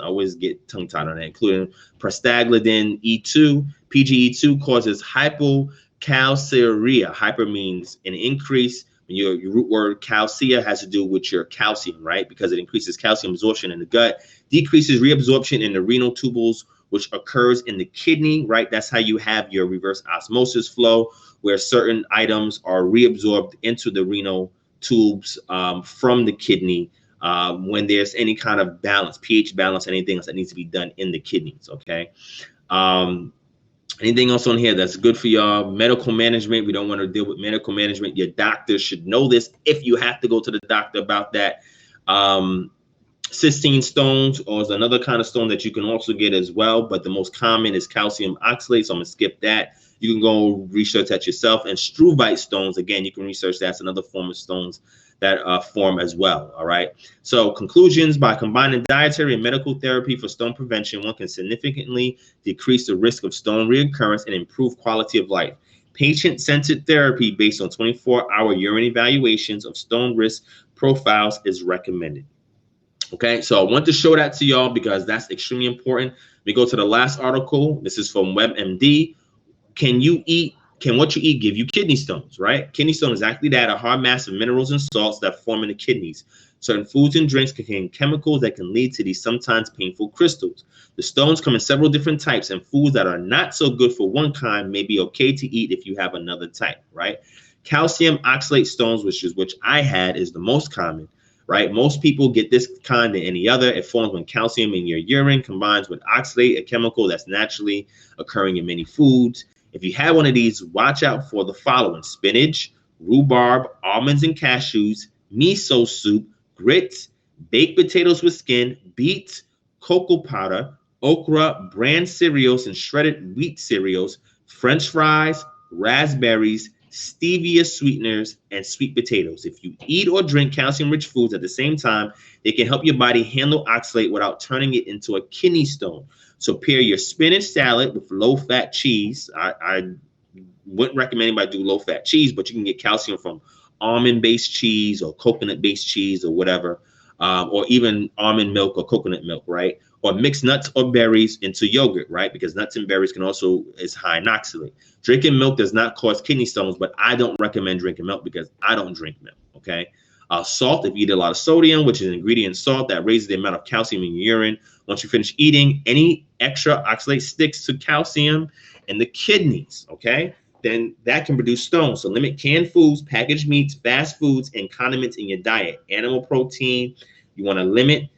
always get tongue-tied on that, including prostaglandin E2. PGE2 causes hypocalciuria. Hyper means an increase. Your root word calcia has to do with your calcium, right? Because it increases calcium absorption in the gut, decreases reabsorption in the renal tubules, which occurs in the kidney, right? That's how you have your reverse osmosis flow, where certain items are reabsorbed into the renal tubes from the kidney when there's any kind of balance, pH balance, anything else that needs to be done in the kidneys, okay? Anything else on here that's good for y'all? Medical management. We don't want to deal with medical management. Your doctor should know this if you have to go to the doctor about that. Cystine stones, or is another kind of stone that you can also get as well, but the most common is calcium oxalate, so I'm gonna skip that. You can go research that yourself. And struvite stones, again, you can research that's another form of stones that form as well. All right. So conclusions: by combining dietary and medical therapy for stone prevention, one can significantly decrease the risk of stone reoccurrence and improve quality of life. Patient-centered therapy based on 24-hour urine evaluations of stone risk profiles is recommended. Okay, so I want to show that to y'all because that's extremely important. We go to the last article. This is from WebMD. Can what you eat give you kidney stones, right? Kidney stone is exactly that, a hard mass of minerals and salts that form in the kidneys. Certain foods and drinks contain chemicals that can lead to these sometimes painful crystals. The stones come in several different types, and foods that are not so good for one kind may be okay to eat if you have another type, right? Calcium oxalate stones, which I had, is the most common, right? Most people get this kind than any other. It forms when calcium in your urine combines with oxalate, a chemical that's naturally occurring in many foods. If you have one of these, watch out for the following: spinach, rhubarb, almonds and cashews, miso soup, grits, baked potatoes with skin, beets, cocoa powder, okra, bran cereals and shredded wheat cereals, French fries, raspberries, stevia sweeteners, and sweet potatoes. If you eat or drink calcium-rich foods at the same time, they can help your body handle oxalate without turning it into a kidney stone. So pair your spinach salad with low-fat cheese. I wouldn't recommend anybody do low-fat cheese, but you can get calcium from almond-based cheese or coconut-based cheese or whatever, or even almond milk or coconut milk, right? Or mix nuts or berries into yogurt, right? Because nuts and berries is high in oxalate. Drinking milk does not cause kidney stones, but I don't recommend drinking milk because I don't drink milk, okay? Salt, if you eat a lot of sodium, which is an ingredient in salt that raises the amount of calcium in your urine. Once you finish eating, any extra oxalate sticks to calcium in the kidneys, okay? Then that can produce stones. So limit canned foods, packaged meats, fast foods, and condiments in your diet. Animal protein, you want to limit.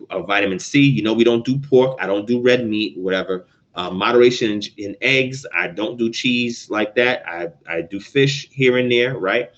Vitamin C, you know, we don't do pork. I don't do red meat, whatever. Moderation in eggs. I don't do cheese like that. I do fish here and there, right?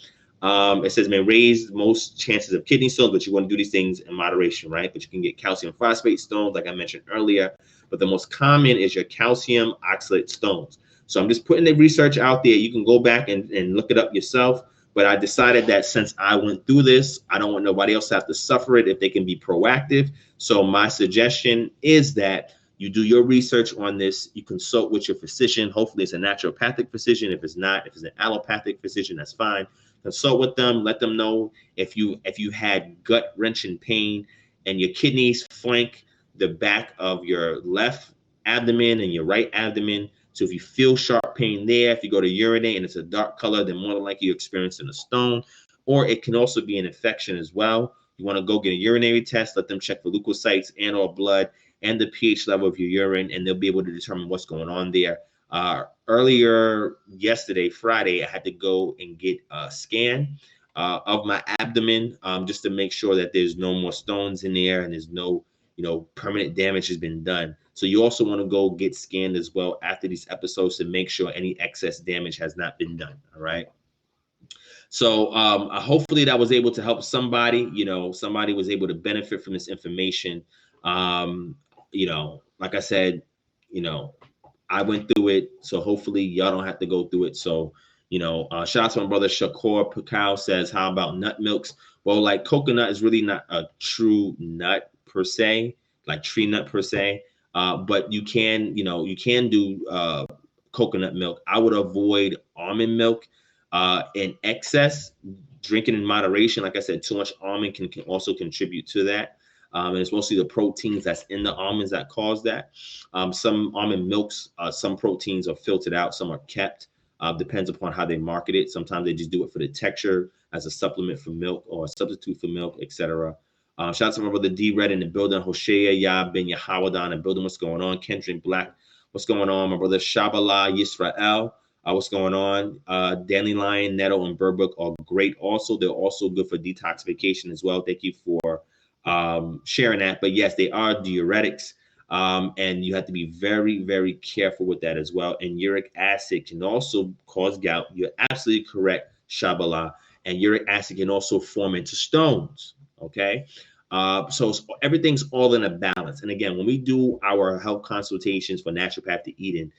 It says may raise most chances of kidney stones, but you want to do these things in moderation, right? But you can get calcium phosphate stones, like I mentioned earlier. But the most common is your calcium oxalate stones. So I'm just putting the research out there. You can go back and look it up yourself. But I decided that since I went through this, I don't want nobody else to have to suffer it if they can be proactive. So my suggestion is that you do your research on this. You consult with your physician. Hopefully it's a naturopathic physician. If it's not, if it's an allopathic physician, that's fine. Consult with them. Let them know if you had gut wrenching pain and your kidneys flank the back of your left abdomen and your right abdomen. So if you feel sharp pain there, if you go to urinate and it's a dark color, then more than likely you're experiencing a stone. Or it can also be an infection as well. You want to go get a urinary test, let them check for leukocytes and or blood and the pH level of your urine, and they'll be able to determine what's going on there. Earlier yesterday, Friday, I had to go and get a scan of my abdomen just to make sure that there's no more stones in there and there's no, permanent damage has been done. So you also want to go get scanned as well after these episodes to make sure any excess damage has not been done. All right. So hopefully that was able to help somebody. Somebody was able to benefit from this information. Like I said, I went through it, so hopefully y'all don't have to go through it. So, shout out to my brother Shakur Pakau says, how about nut milks? Well, like coconut is really not a true nut per se, like tree nut per se. But you can do coconut milk. I would avoid almond milk in excess. Drinking in moderation. Like I said, too much almond can also contribute to that. And it's mostly the proteins that's in the almonds that cause that. Some almond milks, some proteins are filtered out, some are kept. Depends upon how they market it. Sometimes they just do it for the texture as a supplement for milk or a substitute for milk, etc. Shout out to my brother D Red in the building. Hoshea Yah Ben Yahawadan in the building. What's going on? Kendrick Black. What's going on? My brother Shabala Yisrael. What's going on? Dandelion, nettle, and burdock are great. Also, they're also good for detoxification as well. Thank you for sharing that. But yes, they are diuretics. And you have to be very, very careful with that as well. And uric acid can also cause gout. You're absolutely correct, Shabala. And uric acid can also form into stones. Okay. So everything's all in a balance. And again, when we do our health consultations for naturopathic Eden,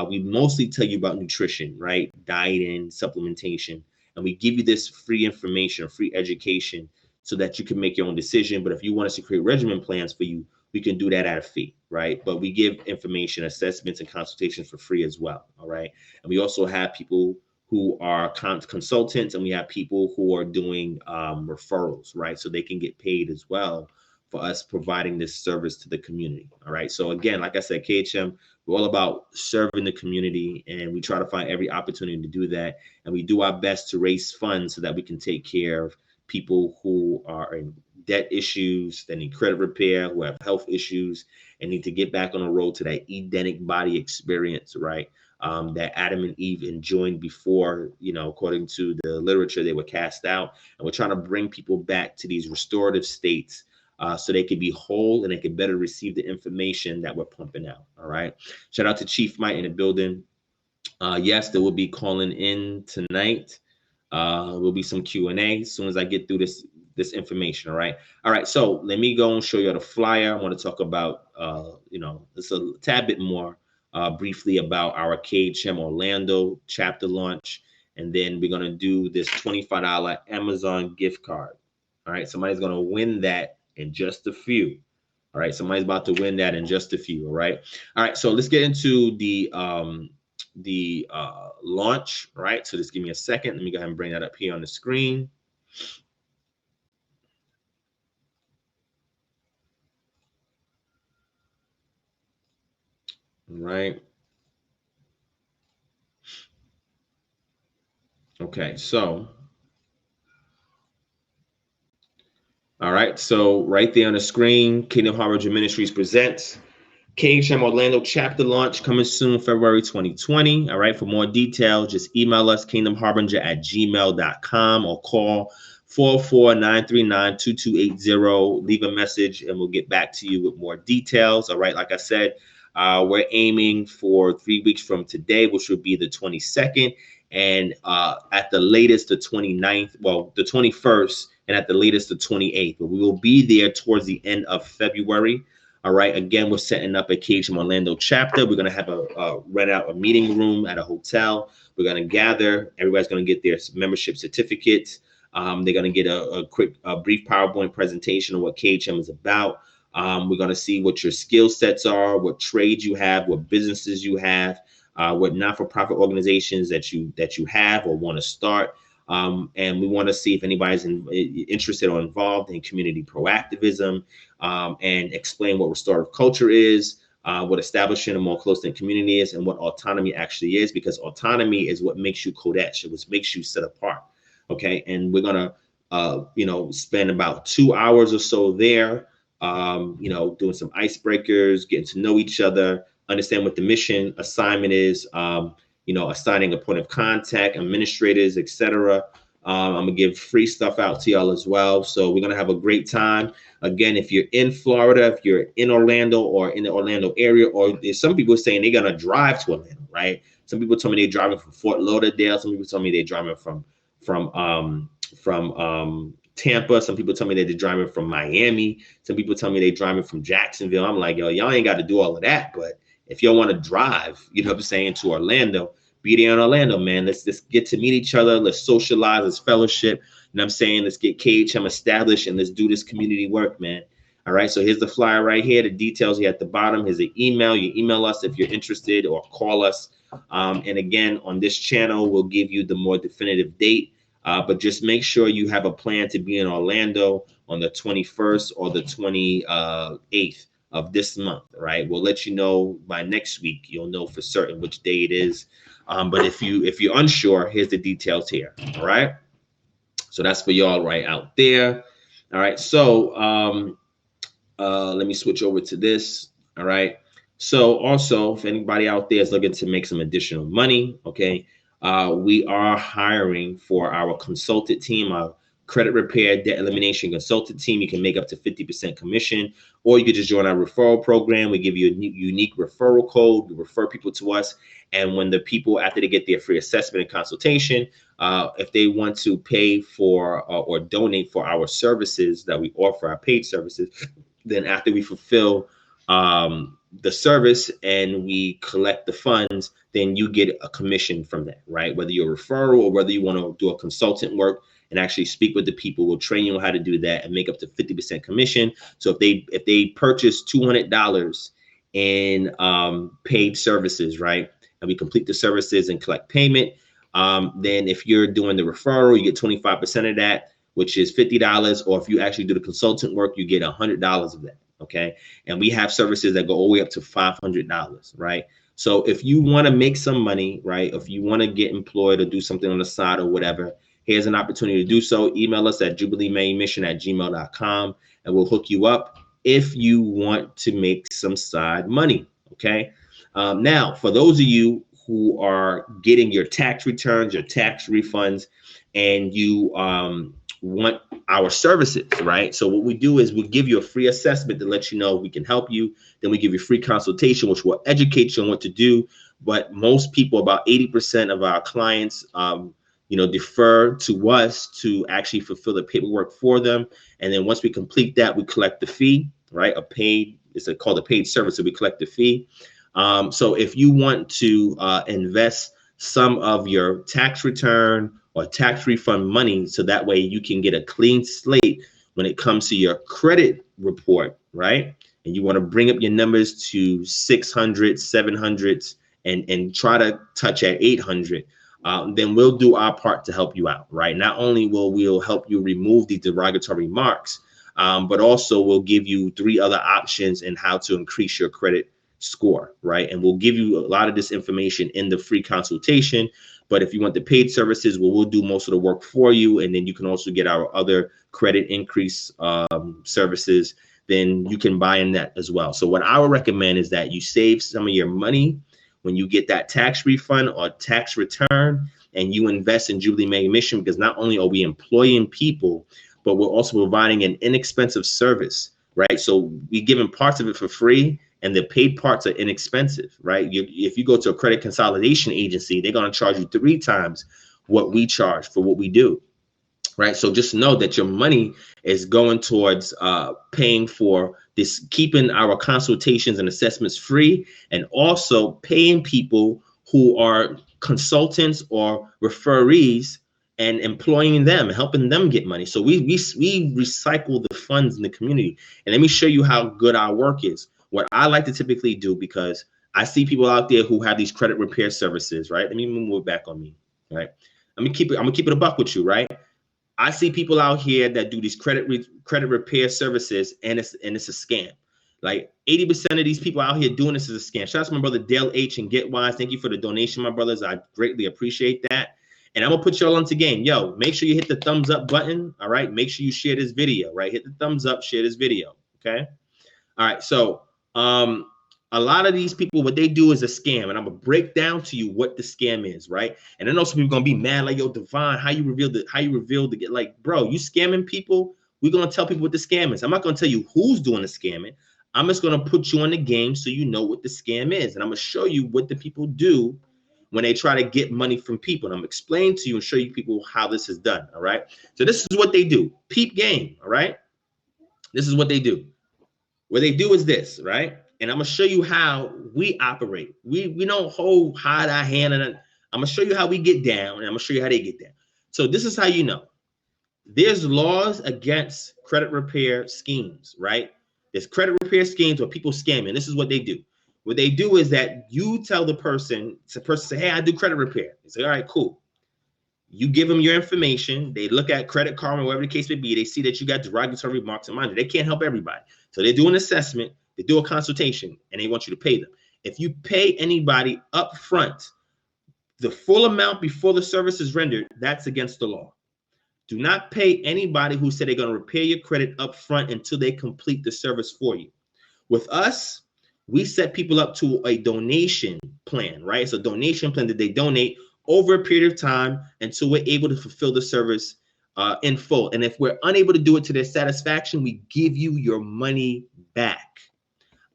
we mostly tell you about nutrition, right? Dieting, supplementation. And we give you this free information, free education, so that you can make your own decision. But if you want us to create regimen plans for you, we can do that at a fee, right? But we give information, assessments, and consultations for free as well, all right? And we also have people who are consultants, and we have people who are doing referrals, right? So they can get paid as well for us providing this service to the community, all right? So again, like I said, KHM, we're all about serving the community, and we try to find every opportunity to do that. And we do our best to raise funds so that we can take care of people who are in debt issues, that need credit repair, who have health issues, and need to get back on the road to that Edenic body experience, right? That Adam and Eve enjoyed before, according to the literature, they were cast out. And we're trying to bring people back to these restorative states so they can be whole and they can better receive the information that we're pumping out. All right. Shout out to Chief Mike in the building. Yes, there will be calling in tonight. Will be some Q&A as soon as I get through this information. All right. So let me go and show you the flyer. I want to talk about, it's a tad bit more briefly about our KHM Orlando chapter launch. And then we're going to do this $25 Amazon gift card. All right. Somebody's going to win that in just a few. All right. Somebody's about to win that in just a few. All right. So let's get into the launch, right? So just give me a second. Let me go ahead and bring that up here on the screen. All right. Okay, so all right, so right there on the screen, Kingdom Harbinger Ministries presents KHM Orlando chapter launch coming soon, February 2020. All right, for more details, just email us kingdomharbinger@gmail.com or call 449392280. Leave a message and we'll get back to you with more details. All right, like I said, we're aiming for 3 weeks from today, which will be the 22nd, and at the latest the 29th, well, the 21st, and at the latest the 28th. But we will be there towards the end of February. All right. Again, we're setting up a KHM Orlando chapter. We're going to have rent out a meeting room at a hotel. We're going to gather. Everybody's going to get their membership certificates. They're going to get a brief PowerPoint presentation of what KHM is about. We're going to see what your skill sets are, what trades you have, what businesses you have, what not-for-profit organizations that you have or want to start. And we want to see if anybody's interested or involved in community proactivism, and explain what restorative culture is, what establishing a more close-knit community is, and what autonomy actually is, because autonomy is what makes you Kodesh, it what makes you set apart. Okay, and we're gonna, spend about 2 hours or so there, doing some icebreakers, getting to know each other, understand what the mission assignment is. Assigning a point of contact, administrators, etc. I'm gonna give free stuff out to y'all as well. So we're gonna have a great time. Again, if you're in Florida, if you're in Orlando or in the Orlando area, or there's some people saying they're gonna drive to Orlando, right? Some people told me they're driving from Fort Lauderdale. Some people told me they're driving from Tampa. Some people tell me they're driving from Miami. Some people tell me they're driving from Jacksonville. I'm like, yo, y'all ain't got to do all of that, but if y'all want to drive, to Orlando, be there in Orlando, man. Let's just get to meet each other. Let's socialize, let's fellowship. Let's get KHM established and let's do this community work, man. All right. So here's the flyer right here. The details here at the bottom. Here's the email. You email us if you're interested or call us. And again, on this channel, we'll give you the more definitive date. But just make sure you have a plan to be in Orlando on the 21st or the 28th. Of this month, right? We'll let you know by next week. You'll know for certain which day it is. But if you're unsure, here's the details here. All right. So that's for y'all right out there. All right. So let me switch over to this. All right. So also, if anybody out there is looking to make some additional money, okay, we are hiring for our consultant team, our credit repair, debt elimination consultant team. You can make up to 50% commission, or you could just join our referral program. We give you a unique referral code. We refer people to us. And when the people, after they get their free assessment and consultation, if they want to pay for or donate for our services that we offer, our paid services, then after we fulfill the service and we collect the funds, then you get a commission from that, right? Whether you're a referral or whether you want to do a consultant work and actually speak with the people, we'll train you on how to do that and make up to 50% commission. So if they purchase $200 in paid services, right, and we complete the services and collect payment, then if you're doing the referral, you get 25% of that, which is $50. Or if you actually do the consultant work, you get $100 of that. Okay. And we have services that go all the way up to $500, right? So if you want to make some money, right, if you want to get employed or do something on the side or whatever, here's an opportunity to do so. Email us at jubileemanumission@gmail.com and we'll hook you up if you want to make some side money. Okay. Now, for those of you who are getting your tax returns, your tax refunds, and you want our services, right? So what we do is we give you a free assessment to let you know we can help you. Then we give you free consultation, which will educate you on what to do. But most people, about 80% of our clients, defer to us to actually fulfill the paperwork for them. And then once we complete that, we collect the fee, right? It's called a paid service, so we collect the fee. So if you want to invest some of your tax return or tax refund money, so that way you can get a clean slate when it comes to your credit report, right? And you want to bring up your numbers to 600, 700s and try to touch at 800, then we'll do our part to help you out, right? Not only will we help you remove the derogatory marks, but also we'll give you 3 other options in how to increase your credit score, right? And we'll give you a lot of this information in the free consultation. But if you want the paid services, we'll do most of the work for you. And then you can also get our other credit increase services. Then you can buy in that as well. So what I would recommend is that you save some of your money when you get that tax refund or tax return and you invest in Jubilee Manumission, because not only are we employing people, but we're also providing an inexpensive service, right? So we're giving parts of it for free, and the paid parts are inexpensive, right? If you go to a credit consolidation agency, they're going to charge you 3 times what we charge for what we do, right? So just know that your money is going towards paying for this, keeping our consultations and assessments free, and also paying people who are consultants or referees and employing them, helping them get money. So we recycle the funds in the community. And let me show you how good our work is. What I like to typically do, because I see people out there who have these credit repair services, right? Let me move it back on me, right? I'm gonna keep it a buck with you, right? I see people out here that do these credit repair services, and it's a scam. Like 80% of these people out here doing this is a scam. Shout out to my brother Dale H and Get Wise. Thank you for the donation, my brothers. I greatly appreciate that. And I'm gonna put y'all onto game. Yo, make sure you hit the thumbs up button. All right. Make sure you share this video, right? Hit the thumbs up, share this video. Okay. All right. So a lot of these people, what they do is a scam, and I'm gonna break down to you what the scam is, right? And I know some people are gonna be mad, like, yo, Divine, how you revealed to get, like, bro, you scamming people. We're gonna tell people what the scam is. I'm not gonna tell you who's doing the scamming. I'm just gonna put you on the game so you know what the scam is, and I'm gonna show you what the people do when they try to get money from people. And I'm gonna explain to you and show you people how this is done. All right. So this is what they do. Peep game. All right. This is what they do. What they do is this, right? And I'm gonna show you how we operate. We don't hide our hand, and I'm gonna show you how we get down, and I'm gonna show you how they get down. So this is how you know. There's laws against credit repair schemes, right? There's credit repair schemes where people scamming. This is what they do. What they do is that you tell the person say, hey, I do credit repair. They say, all right, cool. You give them your information. They look at Credit Karma, whatever the case may be. They see that you got derogatory remarks, and mind you, they can't help everybody. So they do an assessment, they do a consultation, and they want you to pay them. If you pay anybody up front the full amount before the service is rendered, that's against the law. Do not pay anybody who said they're going to repair your credit up front until they complete the service for you. With us, we set people up to a donation plan, right? It's a donation plan that they donate over a period of time until we're able to fulfill the service in full. And if we're unable to do it to their satisfaction, we give you your money back.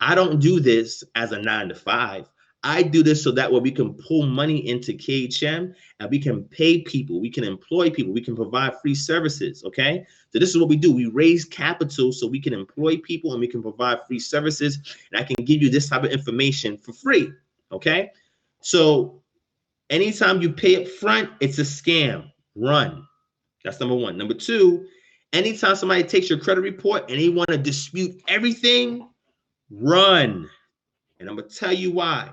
I don't do this as a 9 to 5. I do this so that way we can pull money into KHM and we can pay people, we can employ people, we can provide free services, okay? So this is what we do. We raise capital so we can employ people and we can provide free services, and I can give you this type of information for free, okay? So anytime you pay up front, it's a scam. Run. That's number one. Number two, anytime somebody takes your credit report and they want to dispute everything, run. And I'm going to tell you why.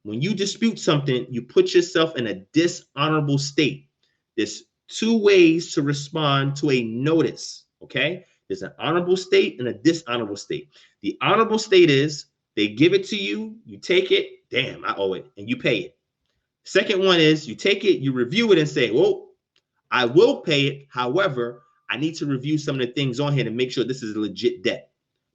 When you dispute something, you put yourself in a dishonorable state. There's two ways to respond to a notice, okay? There's an honorable state and a dishonorable state. The honorable state is they give it to you, you take it, damn, I owe it, and you pay it. Second one is you take it, you review it and say, well, I will pay it. However, I need to review some of the things on here to make sure this is a legit debt.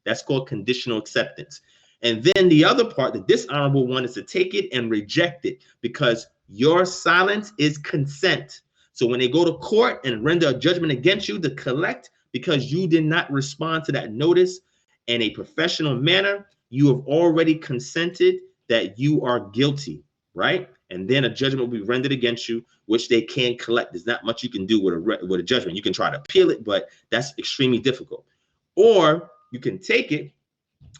That's called conditional acceptance. And then the other part, the dishonorable one, is to take it and reject it because your silence is consent. So when they go to court and render a judgment against you to collect because you did not respond to that notice in a professional manner, you have already consented that you are guilty, right? And then a judgment will be rendered against you, which they can collect. There's not much you can do with a judgment. You can try to appeal it, but that's extremely difficult. Or you can take it.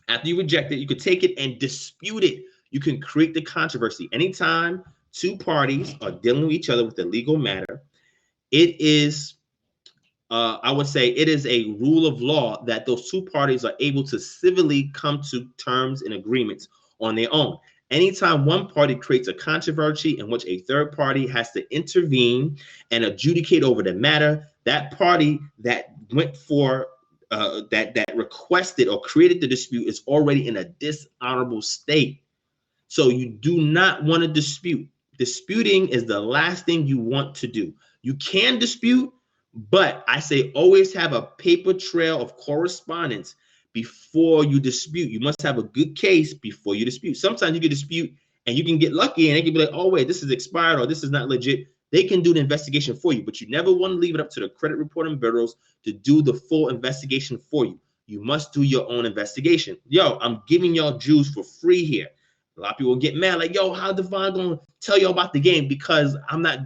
After you reject it, you could take it and dispute it. You can create the controversy. Anytime two parties are dealing with each other with a legal matter, it is, I would say, it is a rule of law that those two parties are able to civilly come to terms and agreements on their own. Anytime one party creates a controversy in which a third party has to intervene and adjudicate over the matter, that party that went for that requested or created the dispute is already in a dishonorable state. So you do not want to dispute. Disputing is the last thing you want to do. You can dispute, but I say always have a paper trail of correspondence before you dispute. You must have a good case before you dispute. Sometimes you can dispute and you can get lucky and they can be like, oh, wait, this is expired or this is not legit. They can do the investigation for you, but you never want to leave it up to the credit reporting bureaus to do the full investigation for you. You must do your own investigation. Yo, I'm giving y'all Jews for free here. A lot of people get mad like, yo, how Divine gonna tell you about the game? Because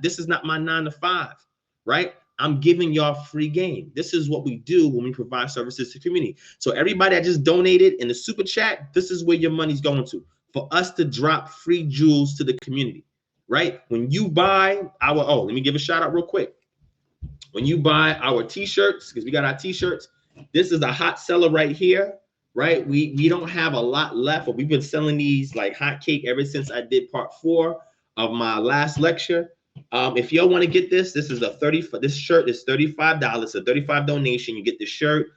this is not my 9 to 5, right? I'm giving y'all free game. This is what we do when we provide services to the community. So everybody that just donated in the super chat, this is where your money's going to, for us to drop free jewels to the community. Right? When you buy let me give a shout out real quick. When you buy our t-shirts, because we got our t-shirts, this is a hot seller right here, right? We don't have a lot left, but we've been selling these like hotcake ever since I did part 4 of my last lecture. If y'all want to get this is this shirt is $35, a $35 donation. You get the shirt,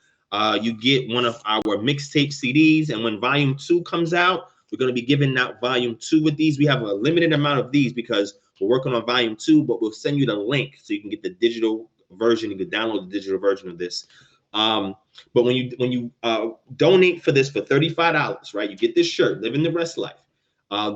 you get one of our mixtape CDs, and when volume 2 comes out, we're going to be giving out volume 2 with these. We have a limited amount of these because we're working on volume 2, but we'll send you the link so you can get the digital version. You can download the digital version of this. But when you donate for this for $35, right, you get this shirt, Living the Rest Life.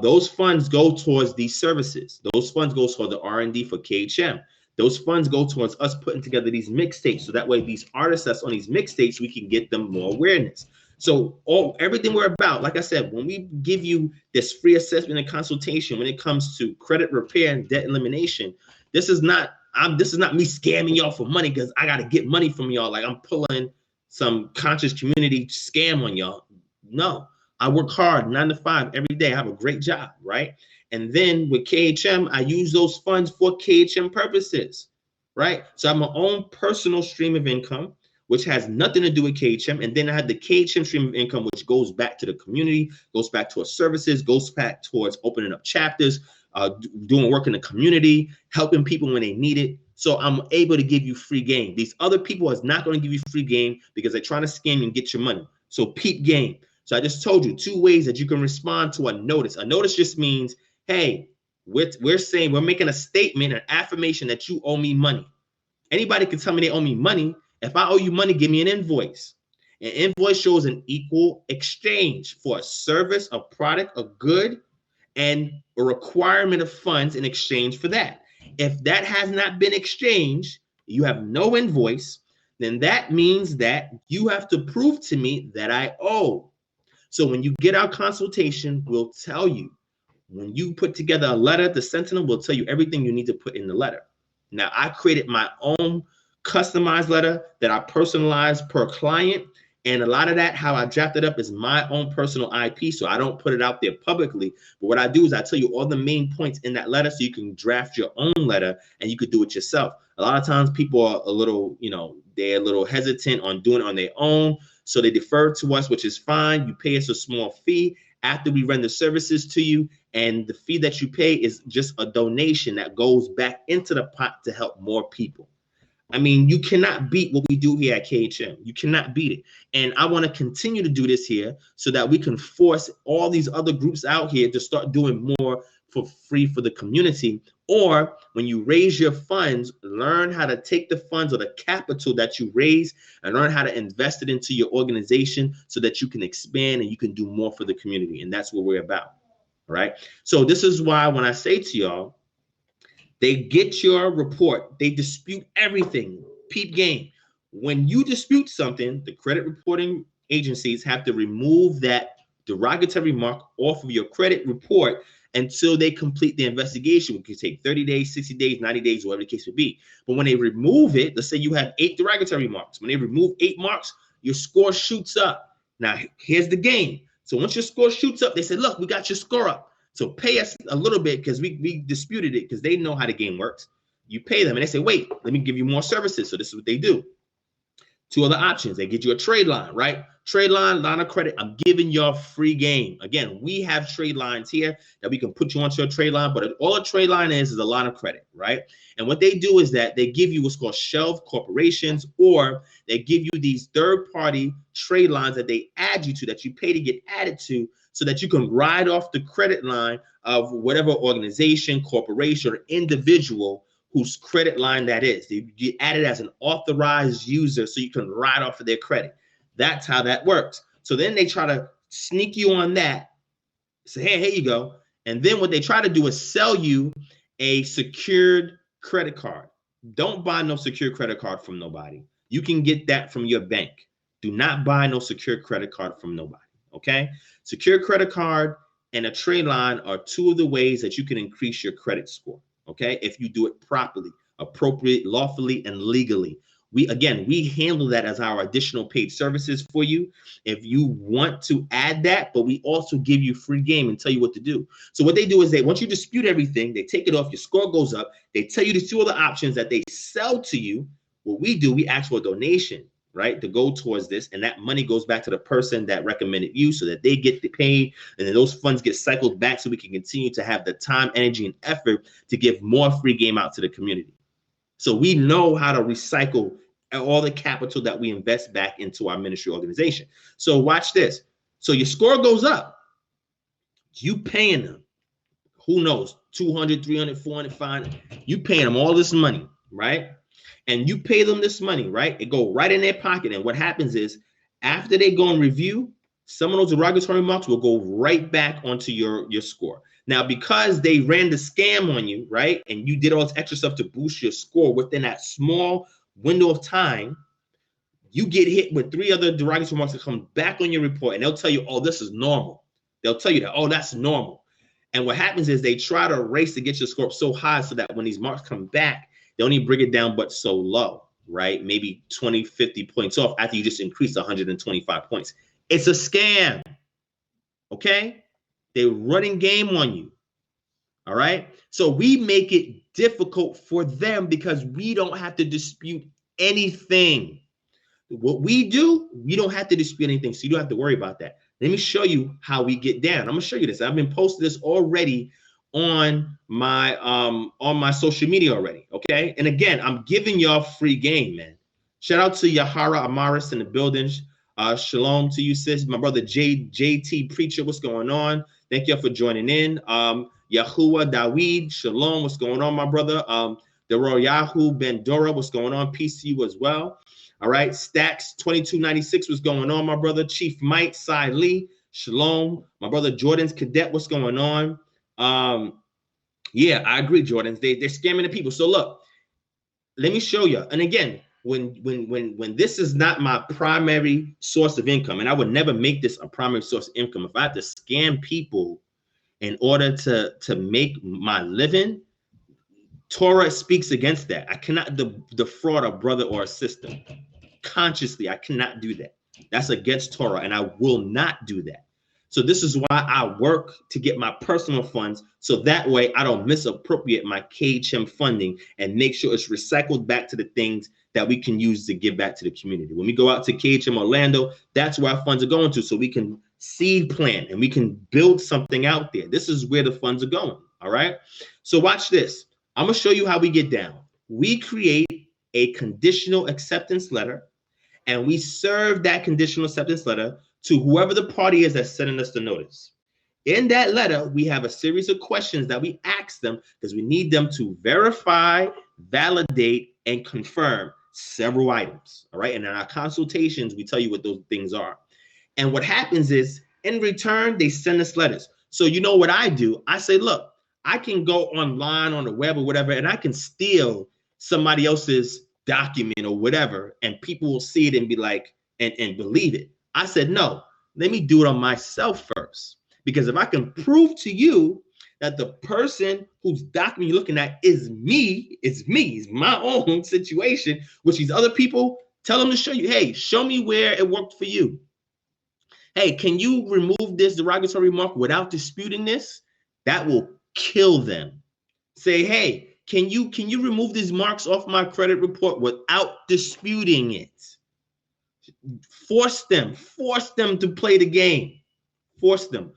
Those funds go towards these services. Those funds go towards the R&D for KHM. Those funds go towards us putting together these mixtapes. So that way these artists that's on these mixtapes, we can get them more awareness. So everything we're about, like I said, when we give you this free assessment and consultation, when it comes to credit repair and debt elimination, this is not me scamming y'all for money because I got to get money from y'all. Like I'm pulling some conscious community scam on y'all. No, I work hard 9 to 5 every day. I have a great job, right? And then with KHM, I use those funds for KHM purposes, right? So I have my own personal stream of income, which has nothing to do with KHM. And then I have the KHM stream of income, which goes back to the community, goes back to our services, goes back towards opening up chapters, doing work in the community, helping people when they need it. So I'm able to give you free game. These other people is not going to give you free game because they're trying to scam you and get your money. So peep game. So I just told you 2 ways that you can respond to a notice. A notice just means, hey, we're saying, we're making a statement, an affirmation that you owe me money. Anybody can tell me they owe me money. If I owe you money, give me an invoice. An invoice shows an equal exchange for a service, a product, a good, and a requirement of funds in exchange for that. If that has not been exchanged, you have no invoice, then that means that you have to prove to me that I owe. So when you get our consultation, we'll tell you When you put together a letter, the Sentinel will tell you everything you need to put in the letter. Now, I created my own customized letter that I personalized per client. And a lot of that, how I drafted up, is my own personal IP. So I don't put it out there publicly. But what I do is I tell you all the main points in that letter so you can draft your own letter and you could do it yourself. A lot of times people are a little, they're a little hesitant on doing it on their own. So they defer to us, which is fine. You pay us a small fee after we render services to you. And the fee that you pay is just a donation that goes back into the pot to help more people. I mean, you cannot beat what we do here at KHM. You cannot beat it. And I want to continue to do this here so that we can force all these other groups out here to start doing more for free for the community. Or when you raise your funds, learn how to take the funds or the capital that you raise and learn how to invest it into your organization so that you can expand and you can do more for the community. And that's what we're about. All right. So this is why when I say to y'all, they get your report, they dispute everything. Peep game. When you dispute something, the credit reporting agencies have to remove that derogatory mark off of your credit report until they complete the investigation. It could take 30 days, 60 days, 90 days, whatever the case would be. But when they remove it, let's say you have 8 derogatory marks. When they remove 8 marks, your score shoots up. Now, here's the game. So once your score shoots up, they say, look, we got your score up. So pay us a little bit because we disputed it because they know how the game works. You pay them and they say, wait, let me give you more services. So this is what they do. 2 other options. They get you a trade line, right? Trade line of credit. I'm giving you a free game. Again, we have trade lines here that we can put you onto a trade line, but all a trade line is a line of credit, right? And what they do is that they give you what's called shelf corporations, or they give you these third-party trade lines that they add you to, that you pay to get added to, so that you can ride off the credit line of whatever organization, corporation, or individual whose credit line that is. They get added as an authorized user so you can ride off of their credit. That's how that works. So then they try to sneak you on that. Say, hey, here you go. And then what they try to do is sell you a secured credit card. Don't buy no secured credit card from nobody. You can get that from your bank. Do not buy no secured credit card from nobody. Okay? Secure credit card and a trade line are 2 of the ways that you can increase your credit score. Okay, if you do it properly, appropriate, lawfully, and legally. We handle that as our additional paid services for you if you want to add that, but we also give you free game and tell you what to do. So what they do is once you dispute everything, they take it off, your score goes up, they tell you the 2 other options that they sell to you. What we do, we ask for a donation, right, to go towards this, and that money goes back to the person that recommended you so that they get paid, and then those funds get cycled back so we can continue to have the time, energy, and effort to give more free game out to the community. So we know how to recycle all the capital that we invest back into our ministry organization. So watch this. So your score goes up. You paying them, who knows, 200, 300, 400, 500. You paying them all this money, right? And you pay them this money, right? It go right in their pocket. And what happens is after they go and review, some of those derogatory marks will go right back onto your score. Now, because they ran the scam on you, right? And you did all this extra stuff to boost your score within that small window of time, you get hit with 3 other derogatory marks that come back on your report, and they'll tell you, oh, this is normal. They'll tell you that, oh, that's normal. And what happens is they try to race to get your score up so high so that when these marks come back, they only bring it down but so low, right? Maybe 20, 50 points off after you just increase 125 points. It's a scam, okay? They're running game on you, all right? So we make it difficult for them because we don't have to dispute anything. What we do, we don't have to dispute anything, so you don't have to worry about that. Let me show you how we get down. I'm going to show you this. I've been posting this already on my social media already, okay? And again, I'm giving y'all free game, man. Shout out to Yahara Amaris in the building. Shalom to you, sis. My brother JT Preacher, what's going on? Thank y'all for joining in. Yahuwah Dawid, shalom, what's going on, my brother? Deroyahu Bendora, what's going on? Peace to you as well. All right, Stacks 2296, what's going on, my brother? Chief Mike, Sai Lee, shalom. My brother Jordan's Cadet, what's going on? Yeah, I agree, Jordans. They're scamming the people. So look, let me show you. And again, when this is not my primary source of income, and I would never make this a primary source of income. If I have to scam people in order to make my living, Torah speaks against that. I cannot defraud a brother or a sister. Consciously, I cannot do that. That's against Torah, and I will not do that. So this is why I work to get my personal funds, so that way I don't misappropriate my KHM funding and make sure it's recycled back to the things that we can use to give back to the community. When we go out to KHM Orlando, that's where our funds are going to, so we can seed plant and we can build something out there. This is where the funds are going, all right? So watch this. I'm going to show you how we get down. We create a conditional acceptance letter, and we serve that conditional acceptance letter to whoever the party is that's sending us the notice. In that letter, we have a series of questions that we ask them because we need them to verify, validate, and confirm several items. All right. And in our consultations, we tell you what those things are. And what happens is, in return, they send us letters. So you know what I do? I say, look, I can go online on the web or whatever, and I can steal somebody else's document or whatever, and people will see it and be like, and believe it. I said, no, let me do it on myself first. Because if I can prove to you that the person whose document you're looking at is me, it's my own situation, which these other people, tell them to show you, hey, show me where it worked for you. Hey, can you remove this derogatory remark without disputing this? That will kill them. Say, hey, can you remove these marks off my credit report without disputing it? Force them to play the game. Force them.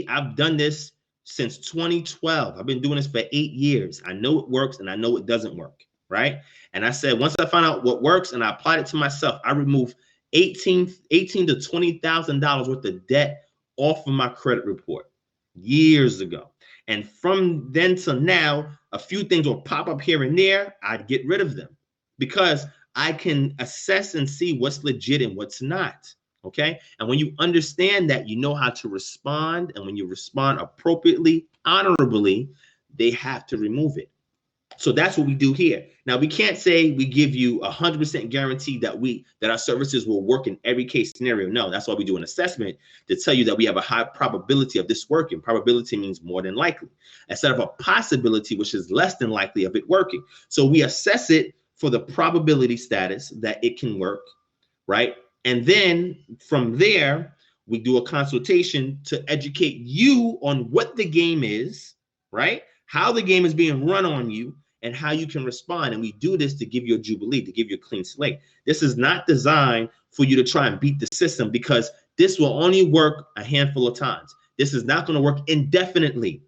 I've done this since 2012. I've been doing this for 8 years. I know it works and I know it doesn't work, right? And I said, once I found out what works and I applied it to myself, I removed $18,000 to $20,000 worth of debt off of my credit report years ago. And from then to now, a few things will pop up here and there. I'd get rid of them because I can assess and see what's legit and what's not. Okay. And when you understand that, you know how to respond. And when you respond appropriately, honorably, they have to remove it. So that's what we do here. Now, we can't say we give you 100% guarantee that our services will work in every case scenario. No, that's why we do an assessment to tell you that we have a high probability of this working. Probability means more than likely, instead of a possibility, which is less than likely of it working. So we assess it for the probability status that it can work, right? And then from there, we do a consultation to educate you on what the game is, right? How the game is being run on you and how you can respond. And we do this to give you a jubilee, to give you a clean slate. This is not designed for you to try and beat the system, because this will only work a handful of times. This is not going to work indefinitely,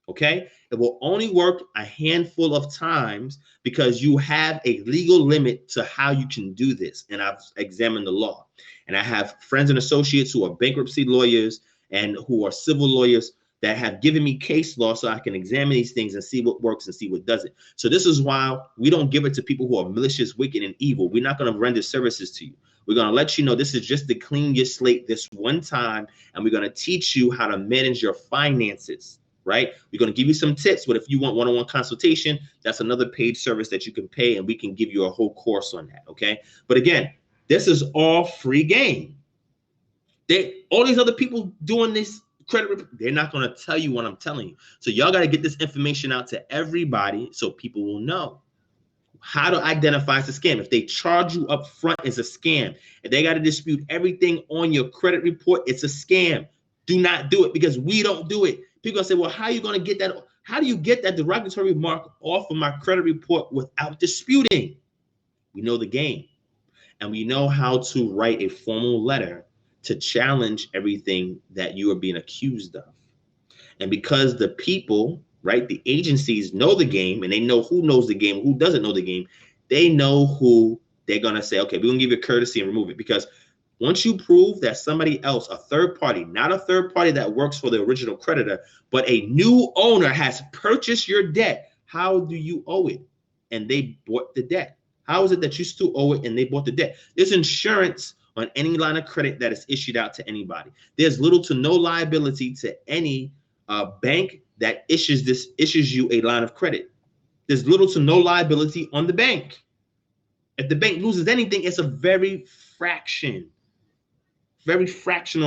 okay? It will only work a handful of times because you have a legal limit to how you can do this. And I've examined the law. And I have friends and associates who are bankruptcy lawyers and who are civil lawyers that have given me case law so I can examine these things and see what works and see what doesn't. So this is why we don't give it to people who are malicious, wicked, and evil. We're not going to render services to you. We're going to let you know this is just to clean your slate this one time, and we're going to teach you how to manage your finances, right? We're going to give you some tips, but if you want one-on-one consultation, that's another paid service that you can pay, and we can give you a whole course on that, okay? But again, this is all free game. All these other people doing this credit, they're not going to tell you what I'm telling you. So y'all got to get this information out to everybody so people will know how to identify it's a scam. If they charge you up front, it's a scam. If they got to dispute everything on your credit report, it's a scam. Do not do it, because we don't do it. People say, well, how are you going to get that? How do you get that derogatory mark off of my credit report without disputing? We know the game, and we know how to write a formal letter to challenge everything that you are being accused of. And because the people, right, the agencies know the game, and they know who knows the game, who doesn't know the game, they know who they're going to say, okay, we're going to give you a courtesy and remove it. Because once you prove that somebody else, a third party, not a third party that works for the original creditor, but a new owner has purchased your debt, how do you owe it? And they bought the debt. How is it that you still owe it and they bought the debt? There's insurance on any line of credit that is issued out to anybody. There's little to no liability to any bank that issues you a line of credit. There's little to no liability on the bank. If the bank loses anything, it's a very fractional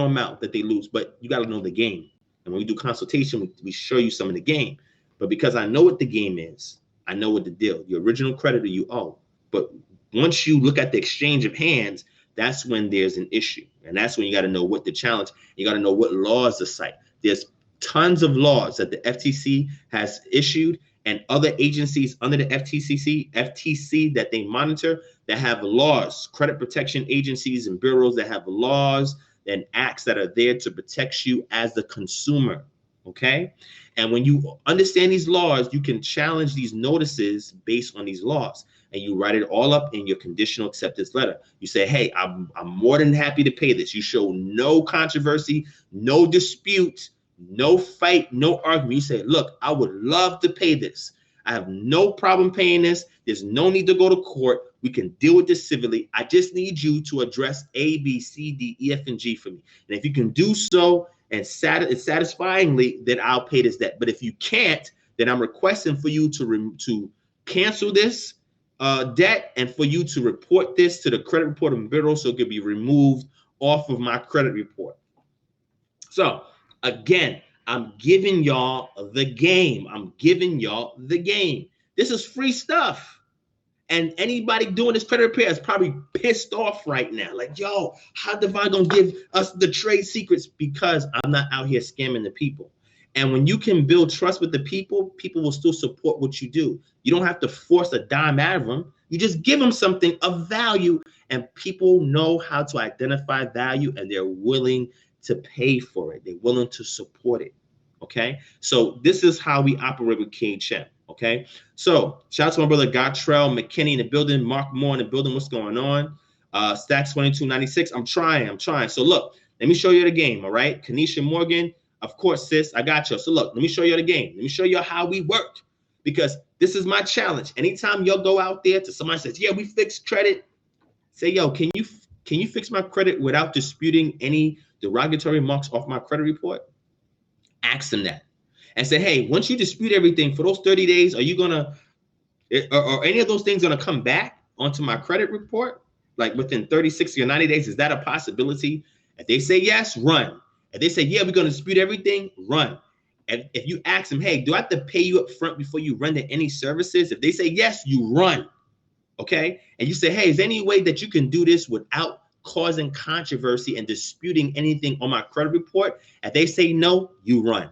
amount that they lose, but you got to know the game. And when we do consultation, we show you some of the game. But because I know what the game is, I know what the deal. The original creditor you owe. But once you look at the exchange of hands, that's when there's an issue. And that's when you got to know what the challenge, you got to know what laws to cite. There's tons of laws that the FTC has issued and other agencies under the FTC that they monitor that have laws, credit protection agencies and bureaus that have laws and acts that are there to protect you as the consumer. Okay. And when you understand these laws, you can challenge these notices based on these laws. And you write it all up in your conditional acceptance letter. You say, hey, I'm more than happy to pay this. You show no controversy, no dispute, no fight, no argument. You say, look, I would love to pay this. I have no problem paying this. There's no need to go to court. We can deal with this civilly. I just need you to address A, B, C, D, E, F, and G for me. And if you can do so and satisfyingly, then I'll pay this debt. But if you can't, then I'm requesting for you to cancel this debt and for you to report this to the credit reporting bureau so it can be removed off of my credit report. So again, I'm giving y'all the game. I'm giving y'all the game. This is free stuff. And anybody doing this credit repair is probably pissed off right now. Like, yo, how Divine gonna give us the trade secrets? Because I'm not out here scamming the people. And when you can build trust with the people, people will still support what you do. You don't have to force a dime out of them. You just give them something of value, and people know how to identify value, and they're willing to pay for it. They're willing to support it. Okay. So this is how we operate with KHM. Okay. So shout out to my brother Gottrell McKinney in the building, Mark Moore in the building. What's going on? Stacks 2296. I'm trying. So look, let me show you the game. All right. Kanisha Morgan. Of course, sis, I got you. So look, let me show you the game. Let me show you how we worked, because this is my challenge. Anytime y'all go out there to somebody says, yeah, we fixed credit, say, yo, can you fix my credit without disputing any derogatory marks off my credit report? Ask them that and say, hey, once you dispute everything for those 30 days, are you gonna, or any of those things gonna come back onto my credit report? Like within 30, 60, or 90 days, is that a possibility? If they say yes, run. If they say, yeah, we're gonna dispute everything, run. And if you ask them, hey, do I have to pay you up front before you render any services? If they say yes, you run. Okay. And you say, hey, is there any way that you can do this without causing controversy and disputing anything on my credit report? If they say no, you run.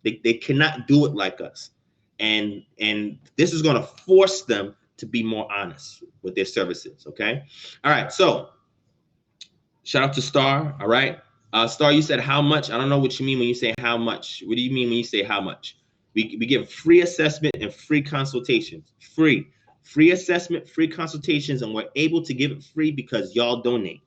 They cannot do it like us. And this is going to force them to be more honest with their services. Okay. All right. So shout out to Star. All right. Star, you said how much? I don't know what you mean when you say how much. What do you mean when you say how much? We give free assessment and free consultations. Free assessment, free consultations, and we're able to give it free because y'all donate.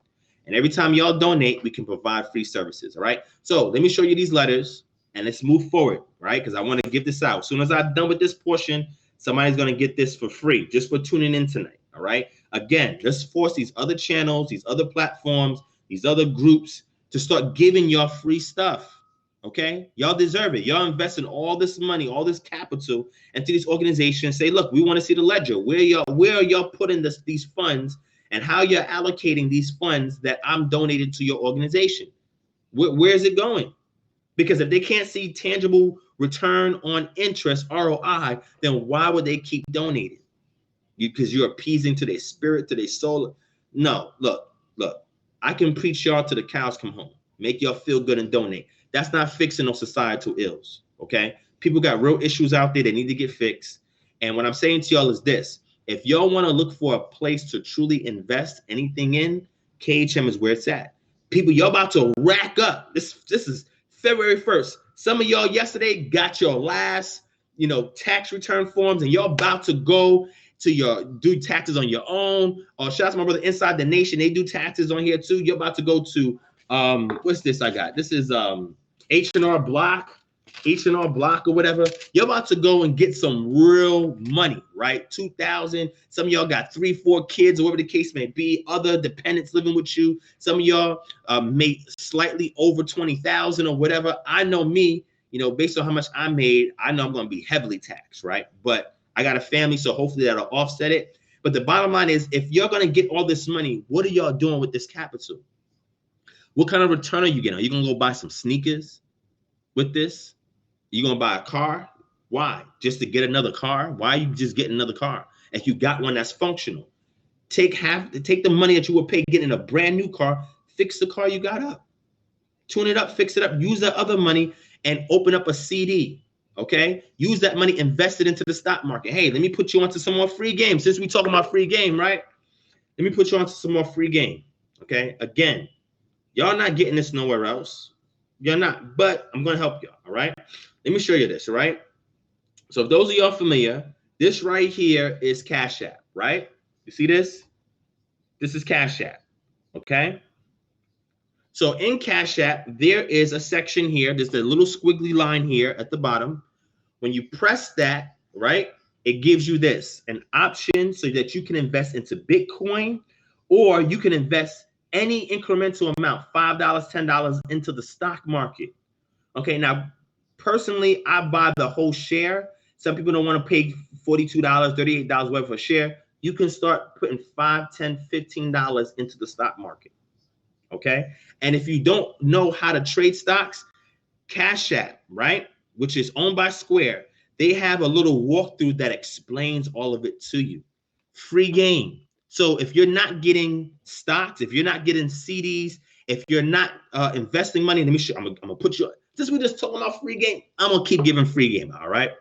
And every time y'all donate, we can provide free services. All right. So let me show you these letters and let's move forward, right? Because I want to give this out. As soon as I'm done with this portion, somebody's going to get this for free just for tuning in tonight. All right. Again, let's force these other channels, these other platforms, these other groups to start giving y'all free stuff. Okay, y'all deserve it. Y'all investing all this money, all this capital into these organizations. Say, look, we want to see the ledger. Where are y'all putting these funds, and how you're allocating these funds that I'm donating to your organization? Where is it going? Because if they can't see tangible return on interest, ROI, then why would they keep donating? Because you're appeasing to their spirit, to their soul. No, look. I can preach y'all to the cows come home, make y'all feel good and donate. That's not fixing no societal ills, okay? People got real issues out there that need to get fixed. And what I'm saying to y'all is this: if y'all want to look for a place to truly invest anything in, KHM is where it's at. People, y'all about to rack up. This is February 1st. Some of y'all yesterday got your last, tax return forms, and y'all about to go to do taxes on your own. Or shout out to my brother Inside the Nation. They do taxes on here too. You're about to go to, what's this I got? This is H&R Block or whatever. You're about to go and get some real money, right? 2,000. Some of y'all got 3, 4 kids, or whatever the case may be. Other dependents living with you. Some of y'all made slightly over 20,000 or whatever. I know me, based on how much I made, I know I'm going to be heavily taxed, right? But I got a family, so hopefully that'll offset it. But the bottom line is, if you're going to get all this money, what are y'all doing with this capital? What kind of return are you getting? Are you going to go buy some sneakers? with this? You gonna buy a car? Why? Just to get another car? Why are you just getting another car if you got one that's functional? Take the money that you would pay getting a brand new car, fix the car you got up, tune it up, fix it up, use that other money and open up a CD. Okay, use that money, invest it into the stock market. Hey, let me put you onto some more free games. Since we talking about free game, right? Let me put you onto some more free game. Okay, again, y'all not getting this nowhere else. You're not, but I'm gonna help y'all. All right, let me show you this. All right. So if those of y'all familiar, this right here is Cash App, right? You see this? This is Cash App. Okay. So in Cash App, there is a section here. There's a little squiggly line here at the bottom. When you press that, right, it gives you this, an option so that you can invest into Bitcoin, or you can invest any incremental amount, $5, $10 into the stock market. Okay, now, personally, I buy the whole share. Some people don't want to pay $42, $38, whatever for a share. You can start putting $5, $10, $15 into the stock market. Okay, and if you don't know how to trade stocks, Cash App, right, which is owned by Square, they have a little walkthrough that explains all of it to you. Free game. So if you're not getting stocks, if you're not getting CDs, if you're not investing money, let me show. I'm gonna put you. Since we just talking about free game, I'm gonna keep giving free game. All right.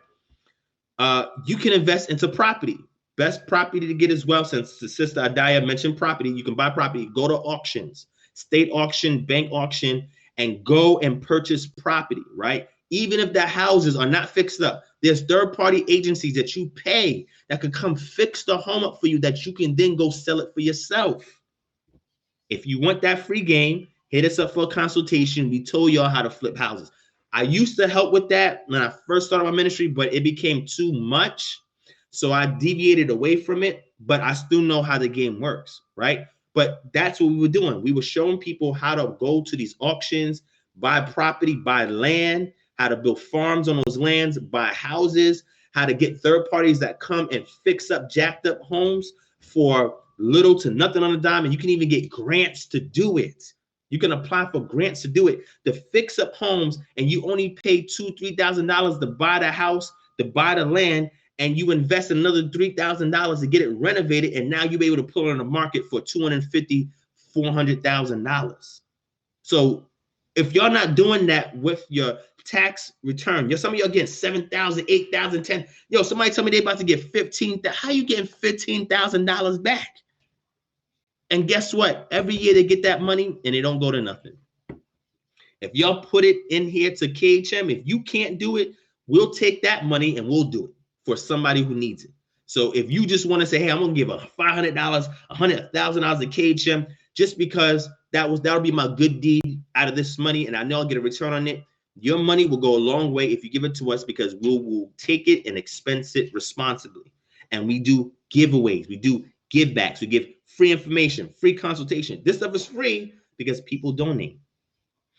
You can invest into property. Best property to get as well. Since the sister Adaya mentioned property, you can buy property. Go to auctions. State auction, bank auction, and go and purchase property, right? Even if the houses are not fixed up, there's third-party agencies that you pay that could come fix the home up for you that you can then go sell it for yourself. If you want that free game, hit us up for a consultation. We told y'all how to flip houses. I used to help with that when I first started my ministry, but it became too much. So I deviated away from it, but I still know how the game works, right? But that's what we were doing. We were showing people how to go to these auctions, buy property, buy land, how to build farms on those lands, buy houses, how to get third parties that come and fix up jacked up homes for little to nothing on a dime. And you can even get grants to do it. You can apply for grants to do it, to fix up homes, and you only pay $2,000, $3,000 to buy the house, to buy the land, and you invest another $3,000 to get it renovated, and now you'll be able to put it on the market for $250,000, $400,000. So if y'all not doing that with your tax return, some of y'all getting $7,000, $8,000, $10,000. Yo, somebody tell me they about to get $15,000. How you getting $15,000 back? And guess what? Every year they get that money and it don't go to nothing. If y'all put it in here to KHM, if you can't do it, we'll take that money and we'll do it for somebody who needs it. So if you just want to say, hey, I'm going to give a $500, $100,000 to KHM just because that'll be my good deed out of this money and I know I'll get a return on it, your money will go a long way if you give it to us, because we'll take it and expense it responsibly. And we do giveaways, we do give backs, we give free information, free consultation. This stuff is free because people donate.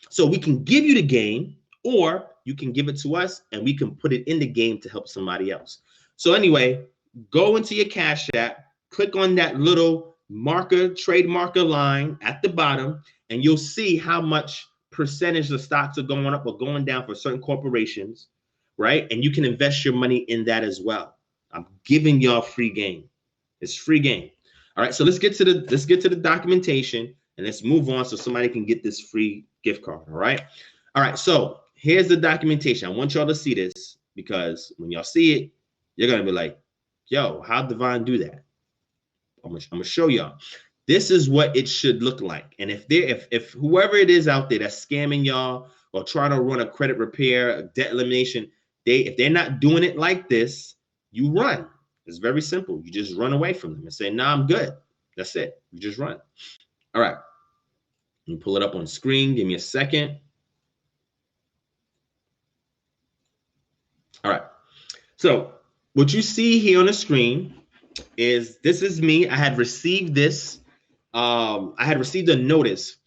So we can give you the game, or you can give it to us and we can put it in the game to help somebody else. So anyway, go into your Cash App, click on that little trade marker line at the bottom, and you'll see how much percentage the stocks are going up or going down for certain corporations, right? And you can invest your money in that as well. I'm giving y'all free game. It's free game. All right, so let's get to the documentation and let's move on so somebody can get this free gift card. All right. So here's the documentation. I want y'all to see this, because when y'all see it, you're gonna be like, yo, how'd Divine do that? I'm gonna show y'all. This is what it should look like. And if whoever it is out there that's scamming y'all or trying to run a credit repair, a debt elimination, if they're not doing it like this, you run. It's very simple. You just run away from them and say, nah, I'm good. That's it. You just run. All right. You pull it up on screen. Give me a second. All right. So what you see here on the screen is, this is me. I had received this. I had received a notice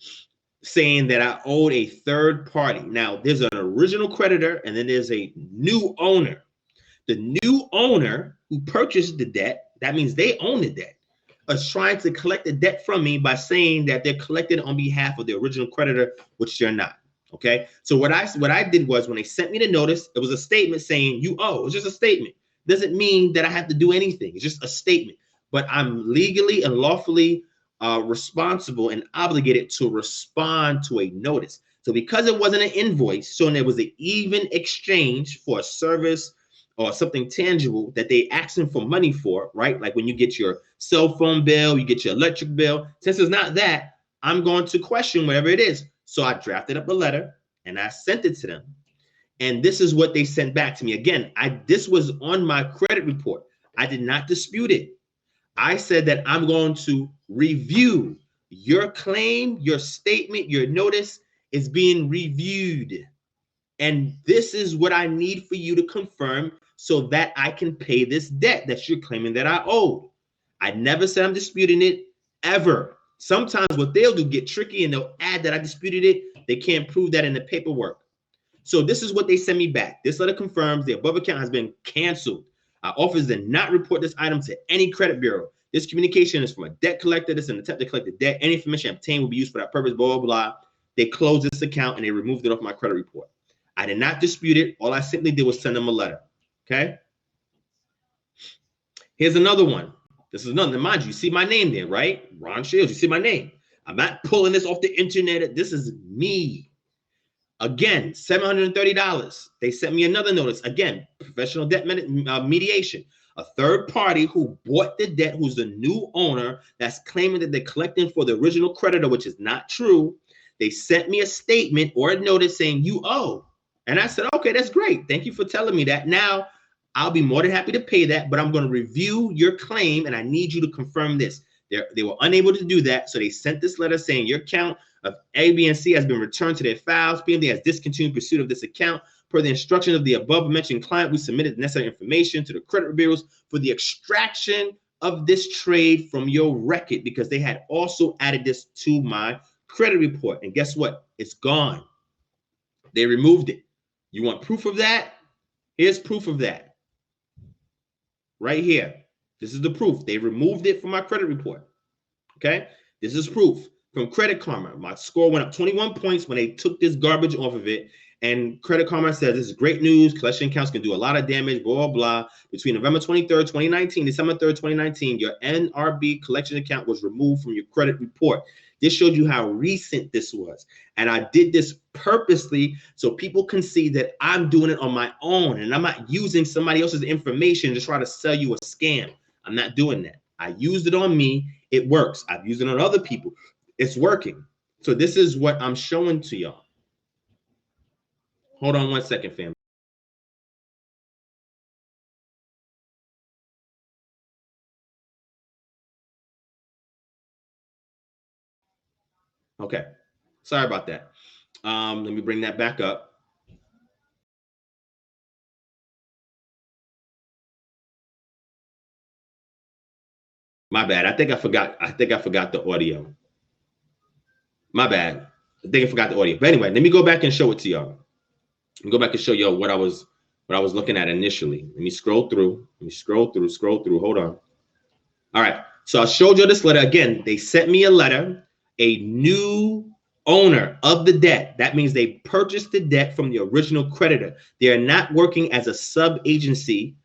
saying that I owed a third party. Now, there's an original creditor and then there's a new owner. The new owner who purchased the debt, that means they own the debt, is trying to collect the debt from me by saying that they're collecting on behalf of the original creditor, which they're not. Okay. So what I did was, when they sent me the notice, it was a statement saying you owe. It was just a statement. Doesn't mean that I have to do anything. It's just a statement. But I'm legally and lawfully responsible and obligated to respond to a notice. So because it wasn't an invoice, so there was an even exchange for a service or something tangible that they asking for money for, right? Like when you get your cell phone bill, you get your electric bill. Since it's not that, I'm going to question whatever it is. So I drafted up a letter and I sent it to them. And this is what they sent back to me. Again, this was on my credit report. I did not dispute it. I said that I'm going to review your claim, your statement, your notice is being reviewed. And this is what I need for you to confirm so that I can pay this debt that you're claiming that I owe. I never said I'm disputing it, ever. Sometimes what they'll do, get tricky, and they'll add that I disputed it. They can't prove that in the paperwork. So this is what they sent me back. This letter confirms the above account has been canceled. Our office did not report this item to any credit bureau. This communication is from a debt collector. This is an attempt to collect the debt. Any information obtained will be used for that purpose, blah, blah, blah. They closed this account and they removed it off my credit report. I did not dispute it. All I simply did was send them a letter. Okay. Here's another one. This is another. Mind you, see my name there, right? Ron Shields. You see my name. I'm not pulling this off the internet. This is me. Again, $730. They sent me another notice. Again, professional debt mediation. A third party who bought the debt, who's the new owner, that's claiming that they're collecting for the original creditor, which is not true. They sent me a statement or a notice saying you owe. And I said, okay, that's great. Thank you for telling me that. Now, I'll be more than happy to pay that, but I'm going to review your claim and I need you to confirm this. They were unable to do that. So they sent this letter saying your account of A, B, and C has been returned to their files. PMD has discontinued pursuit of this account. Per the instruction of the above mentioned client, we submitted the necessary information to the credit bureaus for the extraction of this trade from your record, because they had also added this to my credit report. And guess what? It's gone. They removed it. You want proof of that? Here's proof of that. Right here. This is the proof. They removed it from my credit report. Okay? This is proof from Credit Karma. My score went up 21 points when they took this garbage off of it. And Credit Karma says this is great news. Collection accounts can do a lot of damage, blah, blah, blah. Between November 23rd, 2019, December 3rd, 2019, your NRB collection account was removed from your credit report. This showed you how recent this was. And I did this purposely so people can see that I'm doing it on my own and I'm not using somebody else's information to try to sell you a scam. I'm not doing that. I used it on me. It works. I've used it on other people. It's working. So this is what I'm showing to y'all. Hold on one second, fam. Okay. Sorry about that. Let me bring that back up. My bad. I think I forgot the audio. My bad. I think I forgot the audio. But anyway, let me go back and show it to y'all. Let me go back and show y'all what I was looking at initially. Let me scroll through. Hold on. All right. So I showed you this letter. Again, they sent me a letter, a new owner of the debt. That means they purchased the debt from the original creditor. They are not working as a sub-agency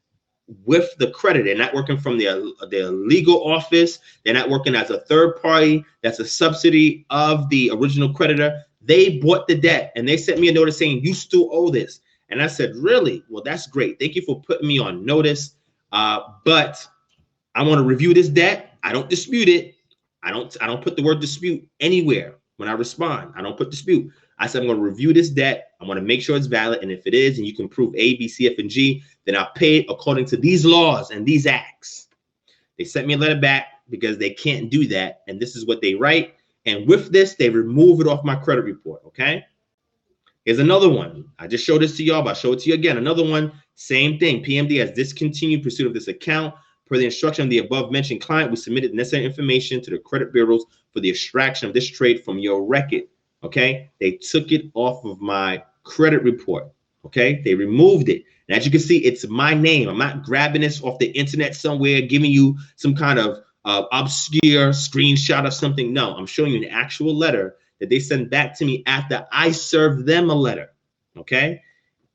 with the creditor. They're not working from their legal office. They're not working as a third party that's a subsidy of the original creditor. They bought the debt and they sent me a notice saying you still owe this. And I said, really? Well, that's great. Thank you for putting me on notice. But I want to review this debt. I don't dispute it. I don't put the word dispute anywhere when I respond. I don't put dispute. I said, I'm going to review this debt. I want to make sure it's valid. And if it is, and you can prove A, B, C, F, and G, then I'll pay it according to these laws and these acts. They sent me a letter back because they can't do that. And this is what they write. And with this, they remove it off my credit report. Okay. Here's another one. I just showed this to y'all, but I'll show it to you again. Another one, same thing. PMD has discontinued pursuit of this account. Per the instruction of the above mentioned client, we submitted necessary information to the credit bureaus for the extraction of this trade from your record. Okay. They took it off of my credit report. Okay. They removed it. And as you can see, it's my name. I'm not grabbing this off the internet somewhere, giving you some kind of obscure screenshot of something. No, I'm showing you an actual letter that they sent back to me after I served them a letter, okay?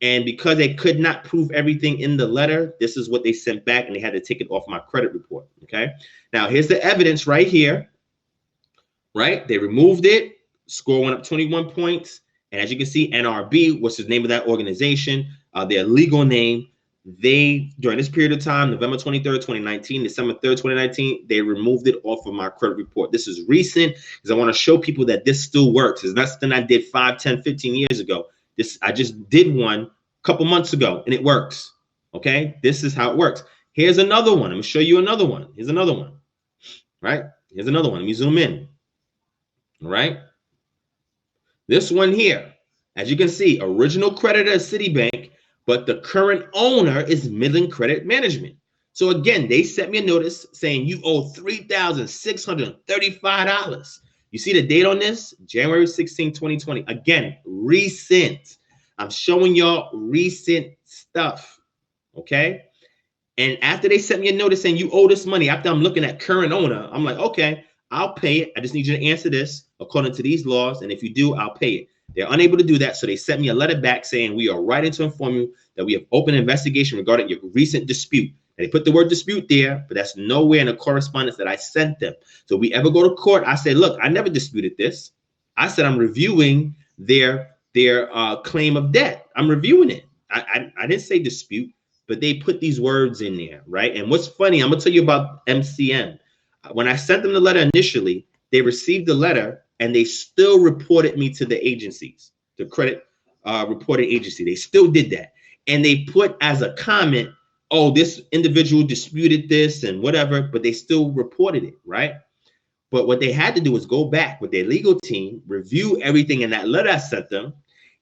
And because they could not prove everything in the letter, this is what they sent back, and they had to take it off my credit report, okay? Now, here's the evidence right here, right? They removed it, score went up 21 points, and as you can see, NRB, what's the name of that organization, their legal name, they, during this period of time, November 23rd, 2019, December 3rd, 2019, they removed it off of my credit report. This is recent because I want to show people that this still works. It's not something I did 5, 10, 15 years ago. I just did one a couple months ago, and it works, okay? This is how it works. Here's another one. I'm going to show you another one. Here's another one, right? Here's another one. Let me zoom in, all right? This one here, as you can see, original creditor is Citibank, but the current owner is Midland Credit Management. So again, they sent me a notice saying you owe $3,635. You see the date on this? January 16, 2020. Again, recent. I'm showing y'all recent stuff, okay? And after they sent me a notice saying you owe this money, after I'm looking at current owner, I'm like, okay, I'll pay it. I just need you to answer this according to these laws. And if you do, I'll pay it. They're unable to do that. So they sent me a letter back saying we are writing to inform you that we have opened an investigation regarding your recent dispute. And they put the word dispute there, but that's nowhere in the correspondence that I sent them. So if we ever go to court, I say, look, I never disputed this. I said I'm reviewing their claim of debt. I'm reviewing it. I didn't say dispute, but they put these words in there, right? And what's funny, I'm going to tell you about MCM. When I sent them the letter initially, they received the letter and they still reported me to the agencies, the credit reporting agency. They still did that. And they put as a comment, oh, this individual disputed this and whatever, but they still reported it, right? But what they had to do was go back with their legal team, review everything in that letter I sent them,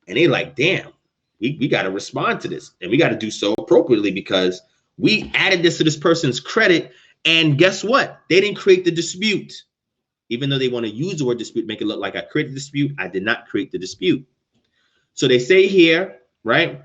and they're like, damn, we got to respond to this. And we got to do so appropriately because we added this to this person's credit. And guess what? They didn't create the dispute. Even though they want to use the word dispute, make it look like I created the dispute, I did not create the dispute. So they say here, right?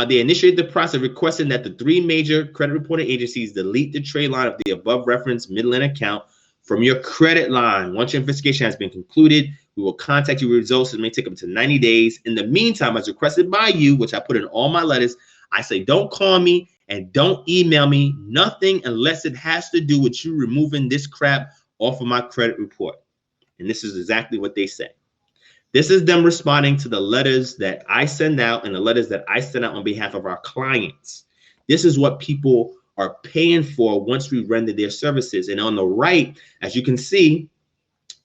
They initiated the process requesting that the 3 major credit reporting agencies delete the trade line of the above referenced Midland account from your credit line. Once your investigation has been concluded, we will contact you with results. It may take up to 90 days. In the meantime, as requested by you, which I put in all my letters, I say don't call me and don't email me, nothing unless it has to do with you removing this crap off of my credit report. And this is exactly what they say. This is them responding to the letters that I send out and the letters that I send out on behalf of our clients. This is what people are paying for once we render their services. And on the right, as you can see,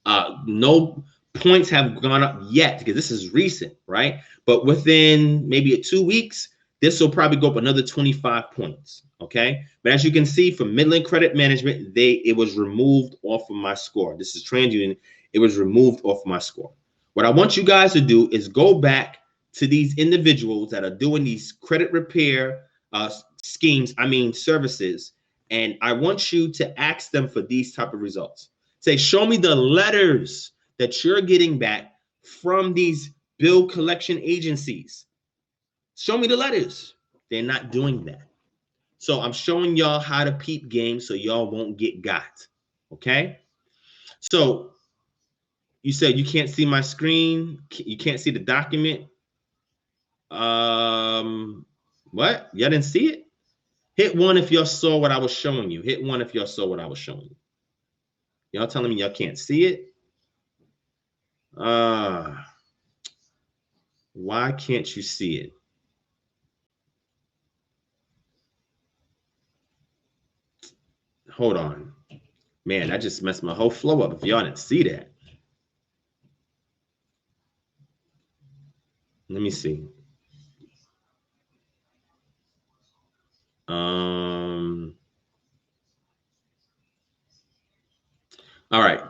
no points have gone up yet because this is recent, right? But within maybe 2 weeks, this will probably go up another 25 points, okay? But as you can see from Midland Credit Management, it was removed off of my score. This is TransUnion. It was removed off of my score. What I want you guys to do is go back to these individuals that are doing these credit repair services, and I want you to ask them for these type of results. Say, show me the letters that you're getting back from these bill collection agencies. Show me the letters. They're not doing that. So I'm showing y'all how to peep game so y'all won't get got. Okay? So you said you can't see my screen. You can't see the document. What? Y'all didn't see it? Hit 1 if y'all saw what I was showing you. Hit 1 if y'all saw what I was showing you. Y'all telling me y'all can't see it? Why can't you see it? Hold on. Man, that just messed my whole flow up if y'all didn't see that. Let me see. All right.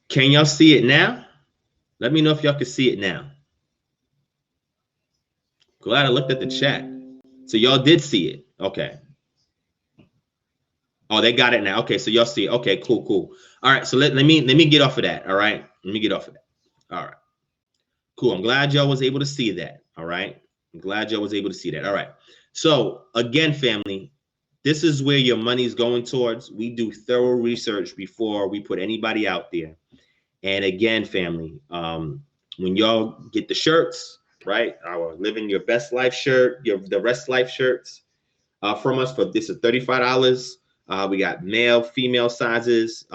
Can y'all see it now? Let me know if y'all can see it now. Glad I looked at the chat. So y'all did see it. Okay. Oh, they got it now. Okay, so y'all see it. Okay, cool. All right, so let me get off of that. All right. Let me get off of that. All right. Cool. I'm glad y'all was able to see that. All right. I'm glad y'all was able to see that. All right. So again, family, this is where your money is going towards. We do thorough research before we put anybody out there. And again, family, when y'all get the shirts, right? Our Living Your Best Life shirt, the Rest Life shirts from us. For this is $35. We got male, female sizes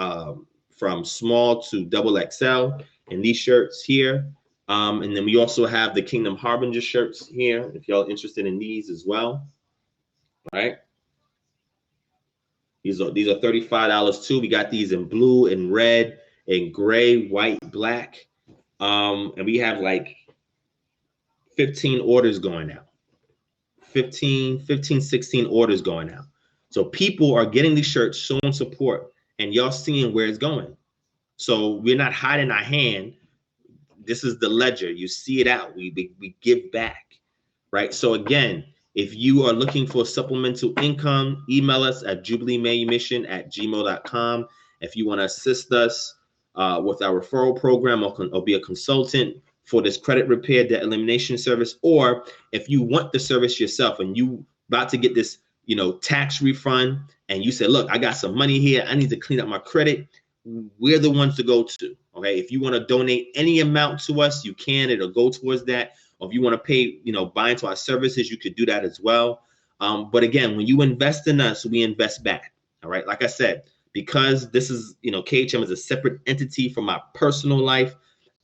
from small to double XL in these shirts here. And then we also have the Kingdom Harbinger shirts here, if y'all interested in these as well, right? These are $35 too. We got these in blue and red and gray, white, black. And we have like 15 orders going out. 15, 16 orders going out. So people are getting these shirts, showing support, and y'all seeing where it's going. So we're not hiding our hand. This is the ledger. You see it out. We give back, right? So again, if you are looking for supplemental income, email us at jubileemanumission@gmail.com. If you want to assist us with our referral program or be a consultant for this credit repair, debt elimination service, or if you want the service yourself and you about to get this, tax refund, and you say, look, I got some money here, I need to clean up my credit, we're the ones to go to. Okay, if you want to donate any amount to us, you can. It'll go towards that. Or if you want to pay, buy into our services, you could do that as well. But again, when you invest in us, we invest back. All right, like I said, because this is, KHM is a separate entity from my personal life,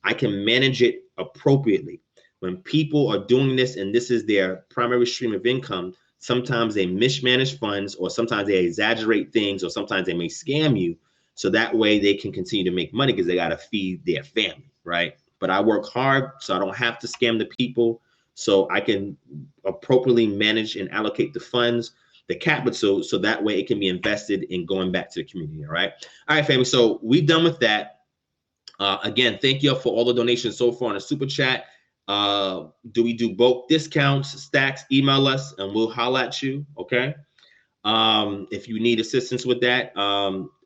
I can manage it appropriately. When people are doing this and this is their primary stream of income, sometimes they mismanage funds, or sometimes they exaggerate things, or sometimes they may scam you. So that way they can continue to make money because they got to feed their family, right? But I work hard so I don't have to scam the people, so I can appropriately manage and allocate the funds, the capital, so that way it can be invested in going back to the community, all right? All right, family, so we're done with that. Again, thank you for all the donations so far on the Super Chat. Do we do bulk discounts, stacks? Email us and we'll holler at you, okay? If you need assistance with that,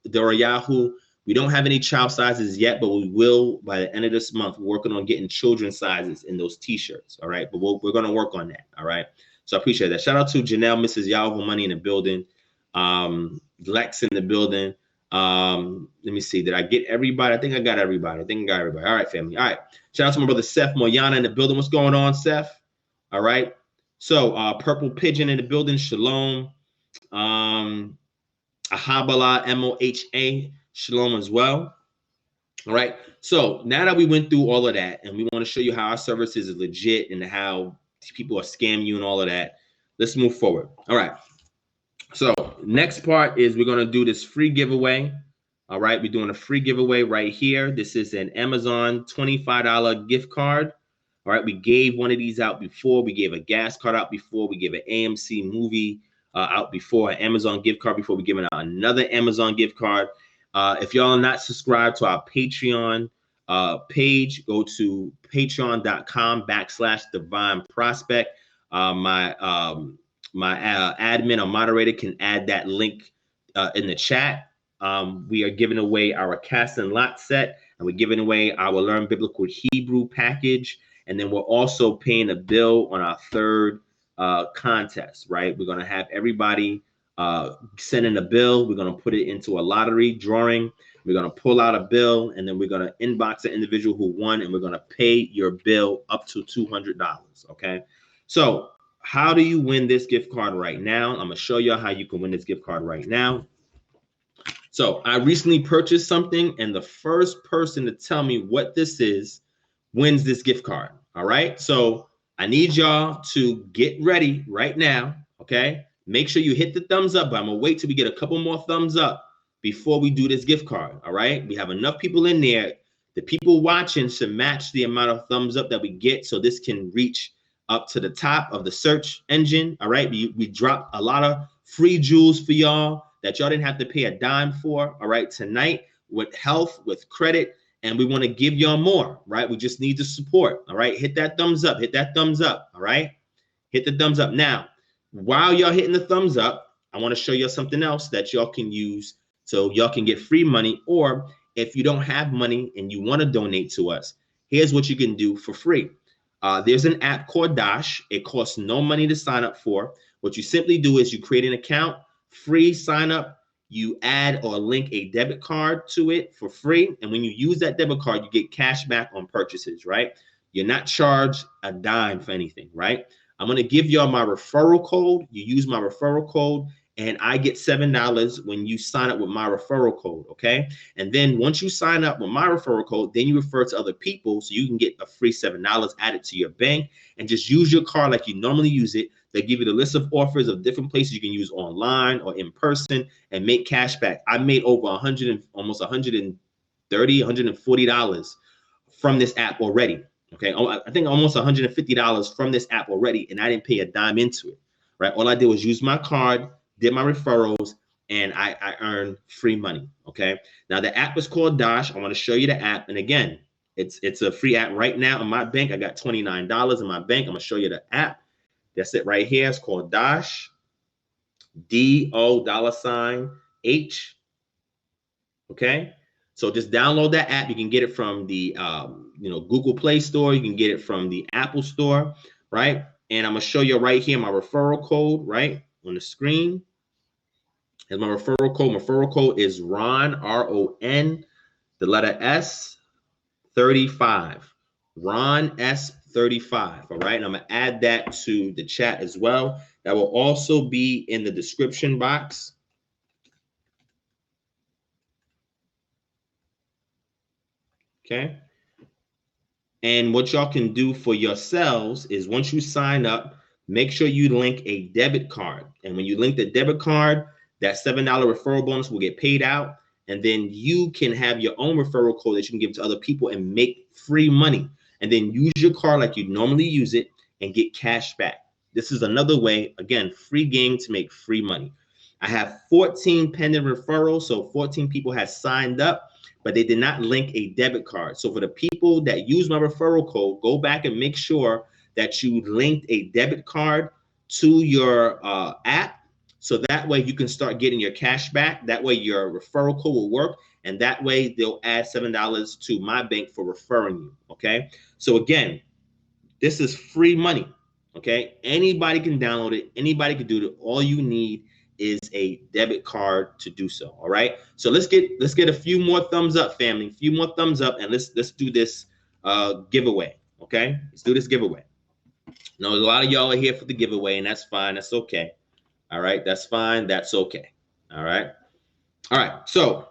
Dora Yahoo, we don't have any child sizes yet, but we will by the end of this month. We're working on getting children's sizes in those t-shirts, all right? But we're going to work on that, all right? So I appreciate that. Shout out to Janelle, Mrs. Yahoo Money in the building, Lex in the building. Let me see. Did I get everybody? I think I got everybody. All right, family. All right. Shout out to my brother Seth Moyana in the building. What's going on, Seth? All right. So Purple Pigeon in the building. Shalom. Ahabala, MOHA. Shalom as well. All right. So now that we went through all of that and we want to show you how our services is legit and how people are scamming you and all of that, let's move forward. All right. So next part is we're going to do this free giveaway. All right. We're doing a free giveaway right here. This is an Amazon $25 gift card. All right. We gave one of these out before. We gave a gas card out before. We gave an AMC movie out before, an Amazon gift card before. We're giving out another Amazon gift card. If y'all are not subscribed to our Patreon page, go to patreon.com/DivineProspect. My admin or moderator can add that link in the chat. We are giving away our cast and lot set, and we're giving away our Learn Biblical Hebrew package. And then we're also paying a bill on our third contest, right? We're going to have everybody send in a bill. We're going to put it into a lottery drawing. We're going to pull out a bill, and then we're going to inbox the individual who won, and we're going to pay your bill up to $200. Okay. So how do you win this gift card right now? I'm going to show you how you can win this gift card right now. So I recently purchased something, and the first person to tell me what this is wins this gift card. All right. So I need y'all to get ready right now. Okay. Make sure you hit the thumbs up, but I'm going to wait till we get a couple more thumbs up before we do this gift card. All right. We have enough people in there. The people watching should match the amount of thumbs up that we get, so this can reach up to the top of the search engine. All right. We dropped a lot of free jewels for y'all that y'all didn't have to pay a dime for. All right. Tonight with health, with credit, and we want to give y'all more, right? We just need the support. All right. Hit that thumbs up. Hit that thumbs up. All right. Hit the thumbs up. Now, while y'all hitting the thumbs up, I want to show you something else that y'all can use so y'all can get free money. Or if you don't have money and you want to donate to us, here's what you can do for free. There's an app called Dash. It costs no money to sign up for. What you simply do is you create an account, free sign up, you add or link a debit card to it for free. And when you use that debit card, you get cash back on purchases, right? You're not charged a dime for anything, right? I'm going to give y'all my referral code. You use my referral code and I get $7 when you sign up with my referral code, okay? And then once you sign up with my referral code, then you refer to other people so you can get a free $7 added to your bank, and just use your card like you normally use it. They give you the list of offers of different places you can use online or in person and make cash back. I made over almost $130, $140 from this app already. Okay, I think almost $150 from this app already, and I didn't pay a dime into it, right? All I did was use my card, did my referrals, and I earned free money, okay? Now, the app is called Dosh. I want to show you the app, and again, it's a free app right now in my bank. I got $29 in my bank. I'm going to show you the app. That's it right here. It's called Dosh, $H, okay? So just download that app. You can get it from the Google Play Store. You can get it from the Apple Store, right? And I'm gonna show you right here my referral code, right, on the screen. And my referral code. My referral code is Ron, R-O-N, the letter S, 35. Ron S 35. All right. And I'm gonna add that to the chat as well. That will also be in the description box. Okay. And what y'all can do for yourselves is once you sign up, make sure you link a debit card. And when you link the debit card, that $7 referral bonus will get paid out. And then you can have your own referral code that you can give to other people and make free money. And then use your card like you normally use it and get cash back. This is another way, again, free game to make free money. I have 14 pending referrals. So 14 people have signed up, but they did not link a debit card. So for the people that use my referral code, go back and make sure that you linked a debit card to your app. So that way you can start getting your cash back. That way your referral code will work. And that way they'll add $7 to my bank for referring you, okay? So again, this is free money, okay? Anybody can download it. Anybody can do it. All you need is a debit card to do so, all right? So let's get a few more thumbs up, family. A few more thumbs up, and let's do this giveaway, okay? Let's do this giveaway. Now, a lot of y'all are here for the giveaway, and that's fine. That's okay. All right, that's fine. That's okay. All right. All right. So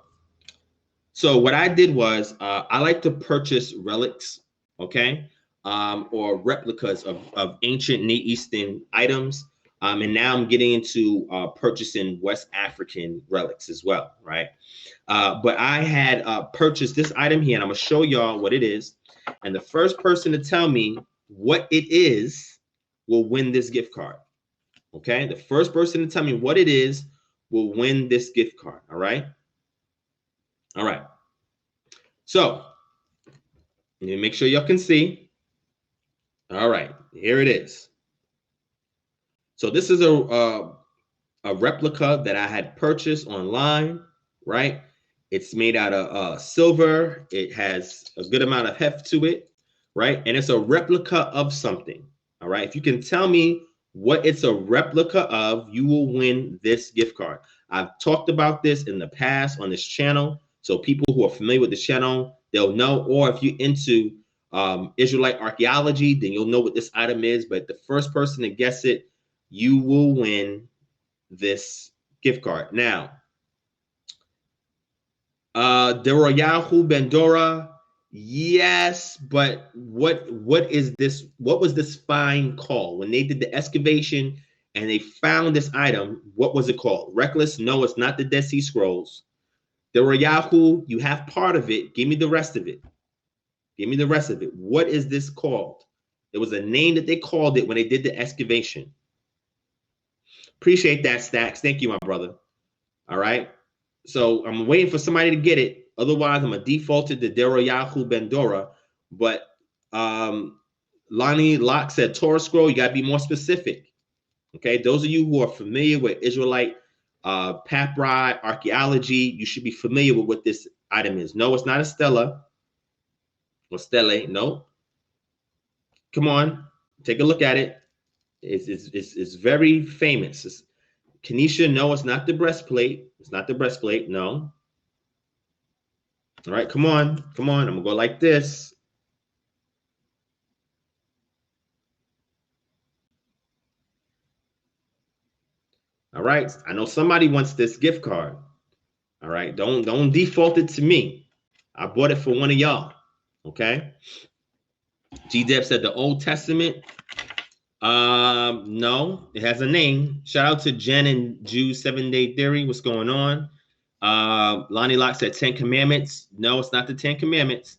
what I did was I like to purchase relics, okay, or replicas of ancient Near Eastern items. And now I'm getting into purchasing West African relics as well, right? But I had purchased this item here, and I'm going to show y'all what it is. And the first person to tell me what it is will win this gift card. Okay, the first person to tell me what it is will win this gift card. All right. All right. So let me make sure y'all can see. All right, here it is. So this is a replica that I had purchased online, right? It's made out of silver. It has a good amount of heft to it, right? And it's a replica of something. All right. If you can tell me what it's a replica of, you will win this gift card. I've talked about this in the past on this channel. So people who are familiar with the channel, they'll know, or if you're into Israelite archaeology, then you'll know what this item is. But the first person to guess it, you will win this gift card. Now, Deroyahu Bendora, yes, but what is this? What was this find called? When they did the excavation and they found this item, what was it called? Reckless? No, it's not the Dead Sea Scrolls. Deroyahu, you have part of it. Give me the rest of it. Give me the rest of it. What is this called? There was a name that they called it when they did the excavation. Appreciate that, Stacks. Thank you, my brother. All right. So I'm waiting for somebody to get it. Otherwise, I'm going to default it to Deroyahu Bendora. But Lonnie Locke said Torah scroll. You got to be more specific. Okay. Those of you who are familiar with Israelite papyri archaeology, you should be familiar with what this item is. No, it's not a stela or stele. No. Come on. Take a look at it. It's very famous. Kenesha, no, it's not the breastplate. It's not the breastplate. No. All right, come on. Come on. I'm going to go like this. All right. I know somebody wants this gift card. All right. Don't default it to me. I bought it for one of y'all. Okay. G-Deb said the Old Testament. No, it has a name. Shout out to Jen and Jews 7-Day Theory. What's going on? Lonnie Locke said 10 Commandments. No, it's not the 10 Commandments.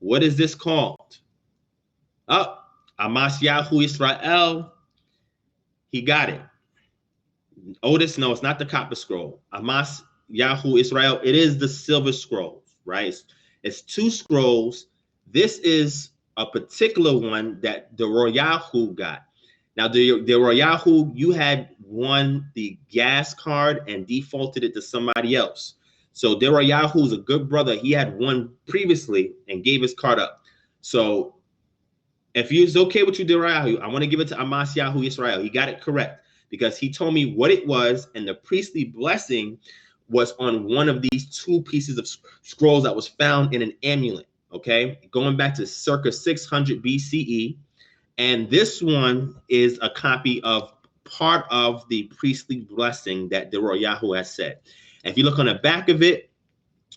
What is this called? Oh, Amas Yahu Israel. He got it. Otis, no, it's not the copper scroll. Amas Yahu Israel. It is the silver scroll, right? It's 2 scrolls. This is a particular one that the Royahu got. Now, the Royahu, you had won the gas card and defaulted it to somebody else. So the Royahu is a good brother. He had won previously and gave his card up. So if it's okay with you, Derayahu, I want to give it to Amas Yahu Israel. He got it correct because he told me what it was, and the priestly blessing was on one of these 2 pieces of scrolls that was found in an amulet. Okay, going back to circa 600 BCE. And this one is a copy of part of the priestly blessing that the Royahu has said. And if you look on the back of it,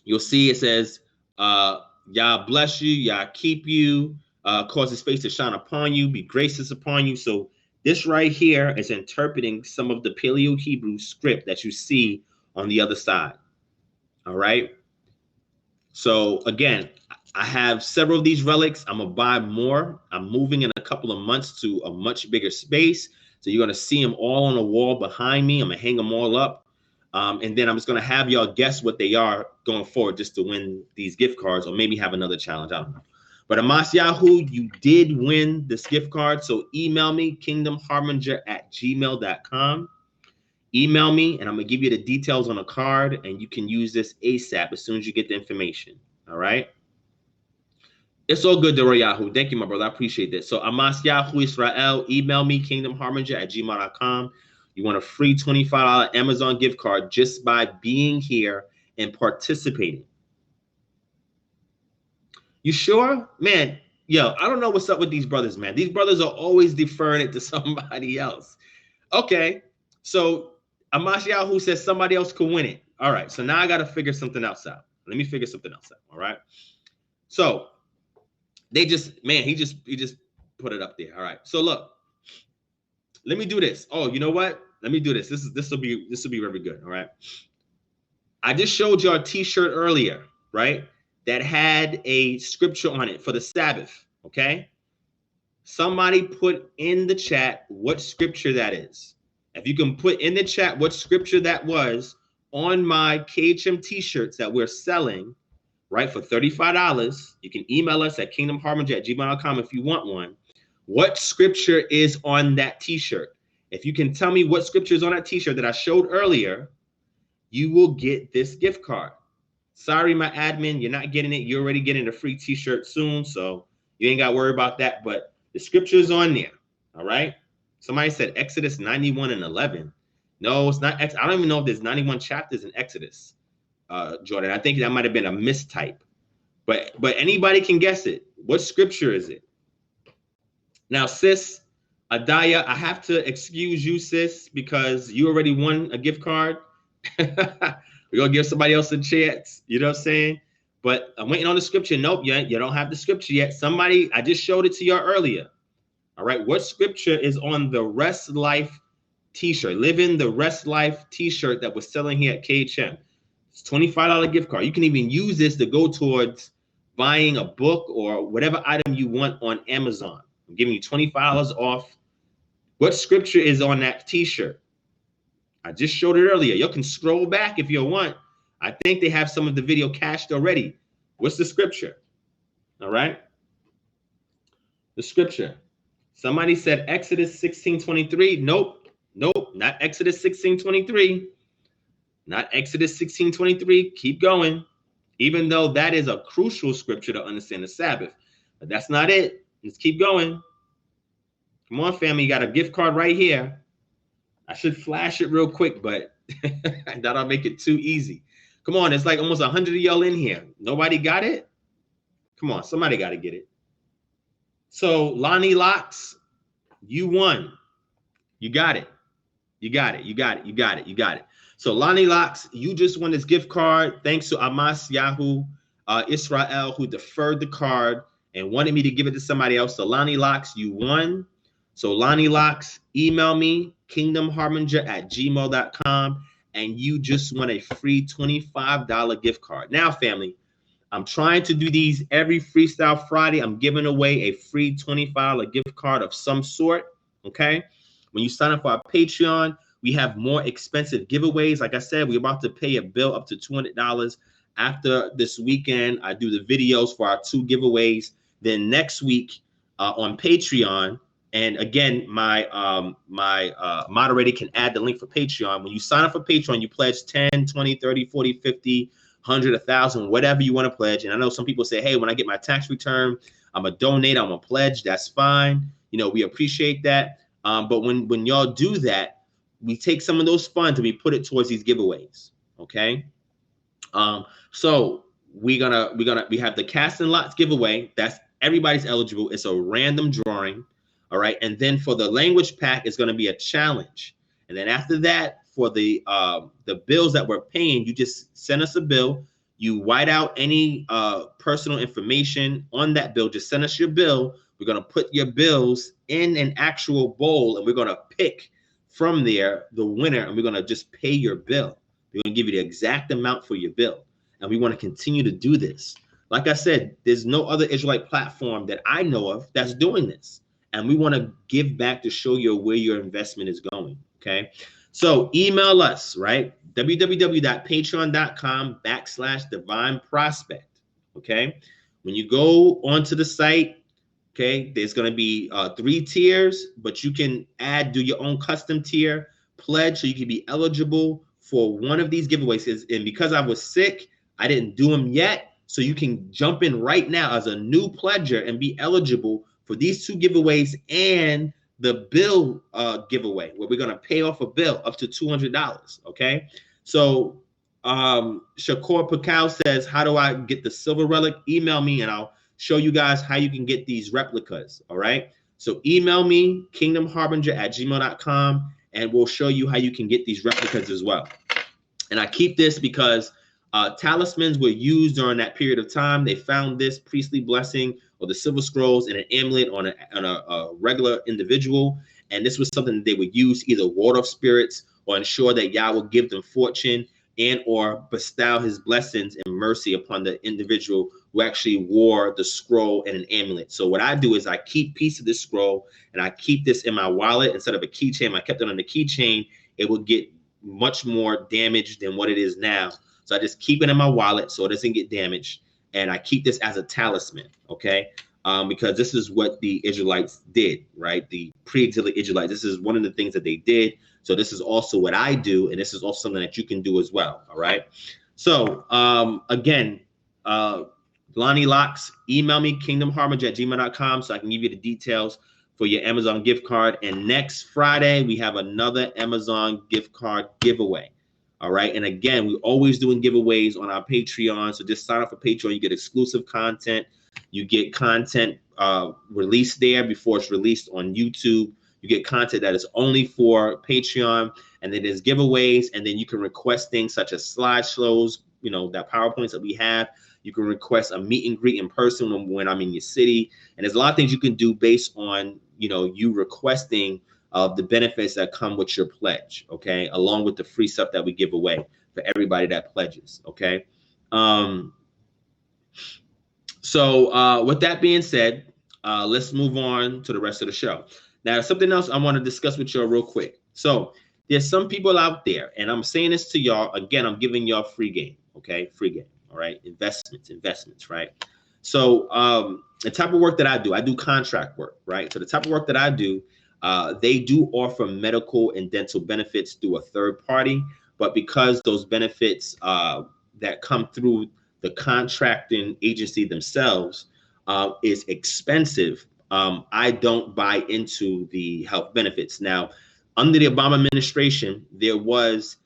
you'll see it says, Yah bless you, Yah keep you, cause his face to shine upon you, be gracious upon you. So this right here is interpreting some of the Paleo-Hebrew script that you see on the other side. All right. So again, I have several of these relics. I'm going to buy more. I'm moving in a couple of months to a much bigger space. So you're going to see them all on the wall behind me. I'm going to hang them all up. And then I'm just going to have y'all guess what they are going forward just to win these gift cards or maybe have another challenge. I don't know. But Amas Yahu, you did win this gift card. So email me, kingdomharbinger@gmail.com. Email me, and I'm going to give you the details on a card, and you can use this ASAP as soon as you get the information. All right? It's all good, Doroyahu. Thank you, my brother. I appreciate this. So Amas Yahu Israel, email me, kingdomharbinger@gmail.com. You want a free $25 Amazon gift card just by being here and participating. You sure? Man, yo, I don't know what's up with these brothers, man. These brothers are always deferring it to somebody else. Okay, so Amas Yahu says somebody else could win it. All right, so now I got to figure something else out. Let me figure something else out, all right? So they just, man, he just put it up there. All right. So look, let me do this. Oh, you know what? Let me do this. This will be very good. All right. I just showed you a t-shirt earlier, right? That had a scripture on it for the Sabbath. Okay. Somebody put in the chat what scripture that is. If you can put in the chat what scripture that was on my KHM t-shirts that we're selling, right, for $35, you can email us at kingdomharbinger@gmail.com if you want one. What scripture is on that t-shirt? If you can tell me what scripture is on that t-shirt that I showed earlier, you will get this gift card. Sorry, my admin, you're not getting it. You're already getting a free t-shirt soon, so you ain't got to worry about that. But the scripture is on there, all right? Somebody said Exodus 91:11. No, it's not. I don't even know if there's 91 chapters in Exodus. Jordan, I think that might have been a mistype, but anybody can guess it. What scripture is it? Now, sis Adaya, I have to excuse you, sis, because you already won a gift card. We're gonna give somebody else a chance. You know what I'm saying? But I'm waiting on the scripture. Nope, you don't have the scripture yet. Somebody, I just showed it to you earlier. All right, what scripture is on the Rest Life t-shirt? Living the Rest Life t-shirt that we're selling here at KHM. It's $25 gift card. You can even use this to go towards buying a book or whatever item you want on Amazon. I'm giving you $25 off. What scripture is on that t-shirt? I just showed it earlier. You can scroll back if you want. I think they have some of the video cached already. What's the scripture? All right. The scripture. Somebody said Exodus 16:23. Nope, not Exodus 16:23. Not Exodus 16:23. Keep going. Even though that is a crucial scripture to understand the Sabbath. But that's not it. Let's keep going. Come on, family. You got a gift card right here. I should flash it real quick, but that'll make it too easy. Come on, it's like almost 100 of y'all in here. Nobody got it? Come on, somebody got to get it. So Lonnie Locks, you won. You got it. You got it. You got it. You got it. You got it. So Lonnie Locks, you just won this gift card. Thanks to Amas Yahoo Israel, who deferred the card and wanted me to give it to somebody else. So Lonnie Locks, you won. So Lonnie Locks, email me, kingdomharbinger@gmail.com, and you just won a free $25 gift card. Now, family, I'm trying to do these every Freestyle Friday. I'm giving away a free $25 gift card of some sort, okay? When you sign up for our Patreon, we have more expensive giveaways. Like I said, we're about to pay a bill up to $200. After this weekend, I do the videos for our 2 giveaways. Then next week on Patreon, and again, my moderator can add the link for Patreon. When you sign up for Patreon, you pledge 10, 20, 30, 40, 50, 100, 1,000, whatever you want to pledge. And I know some people say, hey, when I get my tax return, I'm a donate, I'm a pledge. That's fine. You know, we appreciate that. But when y'all do that, we take some of those funds and we put it towards these giveaways. Okay. So we have the Cast and Lots giveaway. That's everybody's eligible. It's a random drawing. All right. And then for the language pack, it's going to be a challenge. And then after that, for the bills that we're paying, you just send us a bill. You white out any personal information on that bill. Just send us your bill. We're going to put your bills in an actual bowl, and we're going to pick from there the winner, and we're going to just pay your bill. We're going to give you the exact amount for your bill. And we want to continue to do this. Like I said, there's no other Israelite platform that I know of that's doing this. And we want to give back to show you where your investment is going. Okay. So email us, right? www.patreon.com/DivineProspect. Okay. When you go onto the site, okay, there's going to be 3 tiers, but you can do your own custom tier, pledge, so you can be eligible for one of these giveaways. And because I was sick, I didn't do them yet. So you can jump in right now as a new pledger and be eligible for these 2 giveaways and the bill giveaway, where we're going to pay off a bill up to $200. Okay. So Shakur Pakal says, how do I get the silver relic? Email me and I'll show you guys how you can get these replicas. All right. So email me, kingdomharbinger@gmail.com, and we'll show you how you can get these replicas as well. And I keep this because talismans were used during that period of time. They found this priestly blessing or the silver scrolls in an amulet on a regular individual. And this was something that they would use, either ward off spirits or ensure that Yah will give them fortune and or bestow his blessings and mercy upon the individual who actually wore the scroll and an amulet. So what I do is I keep piece of this scroll and I keep this in my wallet instead of a keychain. I kept it on the keychain. It would get much more damaged than what it is now. So I just keep it in my wallet so it doesn't get damaged. And I keep this as a talisman, okay? Because this is what the Israelites did, right? The pre-exilic Israelites, this is one of the things that they did. So this is also what I do, and this is also something that you can do as well, all right? So again, Lonnie Locks, email me, kingdomharbinger@gmail.com, so I can give you the details for your Amazon gift card. And next Friday, we have another Amazon gift card giveaway. All right. And again, we're always doing giveaways on our Patreon. So just sign up for Patreon. You get exclusive content. You get content released there before it's released on YouTube. You get content that is only for Patreon. And then there's giveaways. And then you can request things such as slideshows, you know, that PowerPoints that we have. You can request a meet and greet in person when I'm in your city. And there's a lot of things you can do based on, you know, you requesting of the benefits that come with your pledge, okay, along with the free stuff that we give away for everybody that pledges, okay? So with that being said, let's move on to the rest of the show. Now, something else I want to discuss with y'all real quick. So there's some people out there, and I'm saying this to y'all, again, I'm giving y'all free game, okay? Free game, all right? Investments, right? So the type of work that I do contract work, right? So the type of work that I do, they do offer medical and dental benefits through a third party, but because those benefits that come through the contracting agency themselves is expensive, I don't buy into the health benefits. Now, Under the Obama administration, there was,